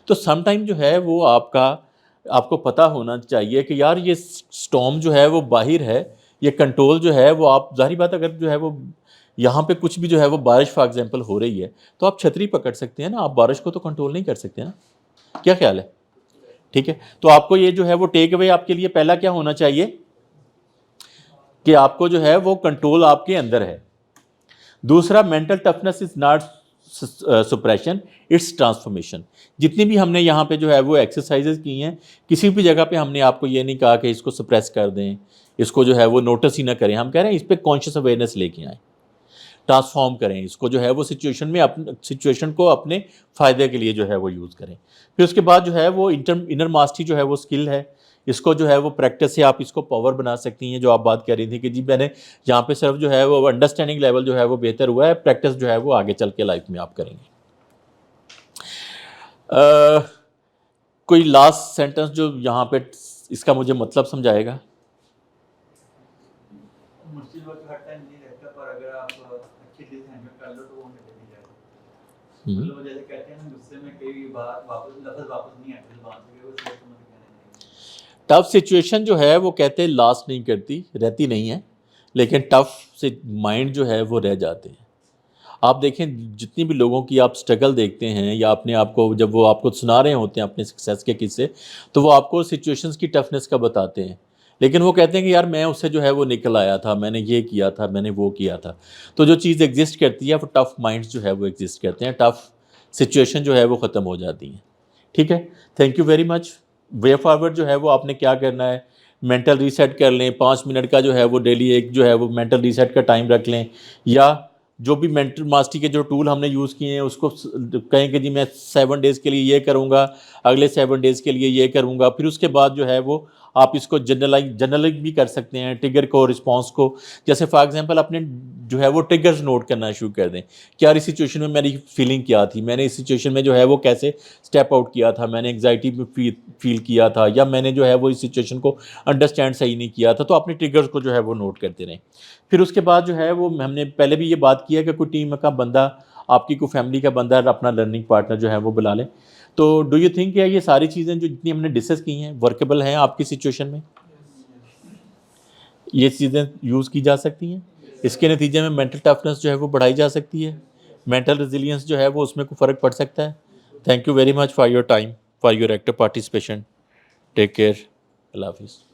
तो सम टाइम जो है वो आपको पता होना चाहिए कि यार ये स्टॉर्म जो है वो बाहर है, ये कंट्रोल जो है वो आप, ज़ाहिर बात अगर जो है वो यहाँ पे कुछ भी जो है वो बारिश फॉर एग्जांपल हो रही है तो आप छतरी पकड़ सकते हैं ना, आप बारिश को तो कंट्रोल नहीं कर सकते ना। क्या ख्याल है? ठीक है, तो आपको ये जो है वो टेक अवे आपके लिए पहला क्या होना चाहिए कि आपको जो है वो कंट्रोल आपके अंदर है। दूसरा, mental toughness is not suppression, it's transformation. जितनी भी हमने यहाँ पे जो है वो एक्सरसाइजेज की हैं, किसी भी जगह पे हमने आपको ये नहीं कहा कि इसको सप्रेस कर दें, इसको जो है वो नोटिस ही ना करें। हम कह रहे हैं इस पर कॉन्शियस अवेयरनेस लेके आएँ, ट्रांसफॉर्म करें इसको, जो है वो सिचुएशन को अपने फ़ायदे के लिए जो है वो यूज़ करें। फिर उसके बाद जो है वो इनर मास्टरी जो है वो स्किल है, इसको जो है वो प्रैक्टिस से आप इसको पावर बना सकती हैं। जो आप बात कह रही थी कि जी मैंने यहाँ पे सिर्फ जो है वो अंडरस्टैंडिंग लेवल जो है वो बेहतर हुआ है, प्रैक्टिस जो है वो आगे चल के लाइफ में आप करेंगे। कोई लास्ट सेंटेंस जो यहाँ पे इसका मुझे मतलब समझाएगा? मुश्किल वक्त हर टाइम नहीं रहता, पर अगर आप अच्छी चीज़ हैंडल कर लो तो वो निकल ही जाएगा। मतलब जैसे कहते हैं ना, गुस्से में कई बात लफ्ज़ वापस नहीं आते जुबान से, वो सोच समझ के कहना चाहिए। टफ सिचुएशन जो है वो कहते हैं लास्ट नहीं करती, रहती नहीं है, लेकिन टफ से माइंड जो है वो रह जाते हैं। आप देखें जितनी भी लोगों की आप स्ट्रगल देखते हैं या अपने आप को, जब वो आपको सुना रहे होते हैं अपने सक्सेस के किस्से, तो वो आपको सिचुएशंस की टफनेस का बताते हैं, लेकिन वो कहते हैं कि यार मैं उससे जो है वो निकल आया था, मैंने ये किया था, मैंने वो किया था। तो जो चीज़ एग्जिस्ट करती है वो टफ माइंड्स जो है वो एग्जिस्ट करते हैं, टफ सिचुएशन जो है वो ख़त्म हो जाती हैं। ठीक है, thank you very much. Way forward जो है वो आपने क्या करना है, मेंटल रीसेट कर लें, 5 मिनट का जो है वो डेली एक जो है वो मेंटल रीसेट का टाइम रख लें, या जो भी मेंटल मास्टरी के जो टूल हमने यूज़ किए हैं उसको कहें कि जी मैं 7 डेज़ के लिए ये करूँगा, अगले 7 डेज़ के लिए ये करूँगा। फिर उसके बाद जो है वो आप इसको जनरलाइज भी कर सकते हैं, ट्रिगर को, रिस्पॉन्स को। जैसे फॉर एग्जांपल अपने जो है वो ट्रिगर्स नोट करना शुरू कर दें कि यार इस सिचुएशन में मेरी फीलिंग क्या थी, मैंने इस सिचुएशन में जो है वो कैसे स्टेप आउट किया था, मैंने एंग्जाइटी में फील किया था, या मैंने जो है वो इस सिचुएशन को अंडरस्टैंड सही नहीं किया था। तो अपने ट्रिगर्स को जो है वो नोट करते रहें। फिर उसके बाद जो है वो हमने पहले भी ये बात की है कि कोई टीम का बंदा, आपकी कोई फैमिली का बंदा अपना लर्निंग पार्टनर जो है वो बुला लें। तो डू यू थिंक ये सारी चीज़ें जो जितनी हमने डिस्कस की हैं वर्केबल हैं आपकी सिचुएशन में? ये चीज़ें यूज़ की जा सकती हैं, इसके नतीजे में मेंटल टफनेस जो है वो बढ़ाई जा सकती है, मेंटल रेजिलियंस जो है वो उसमें कोई फ़र्क पड़ सकता है। Thank you very much for your time, for your active participation. Take care, Allah हाफिज़।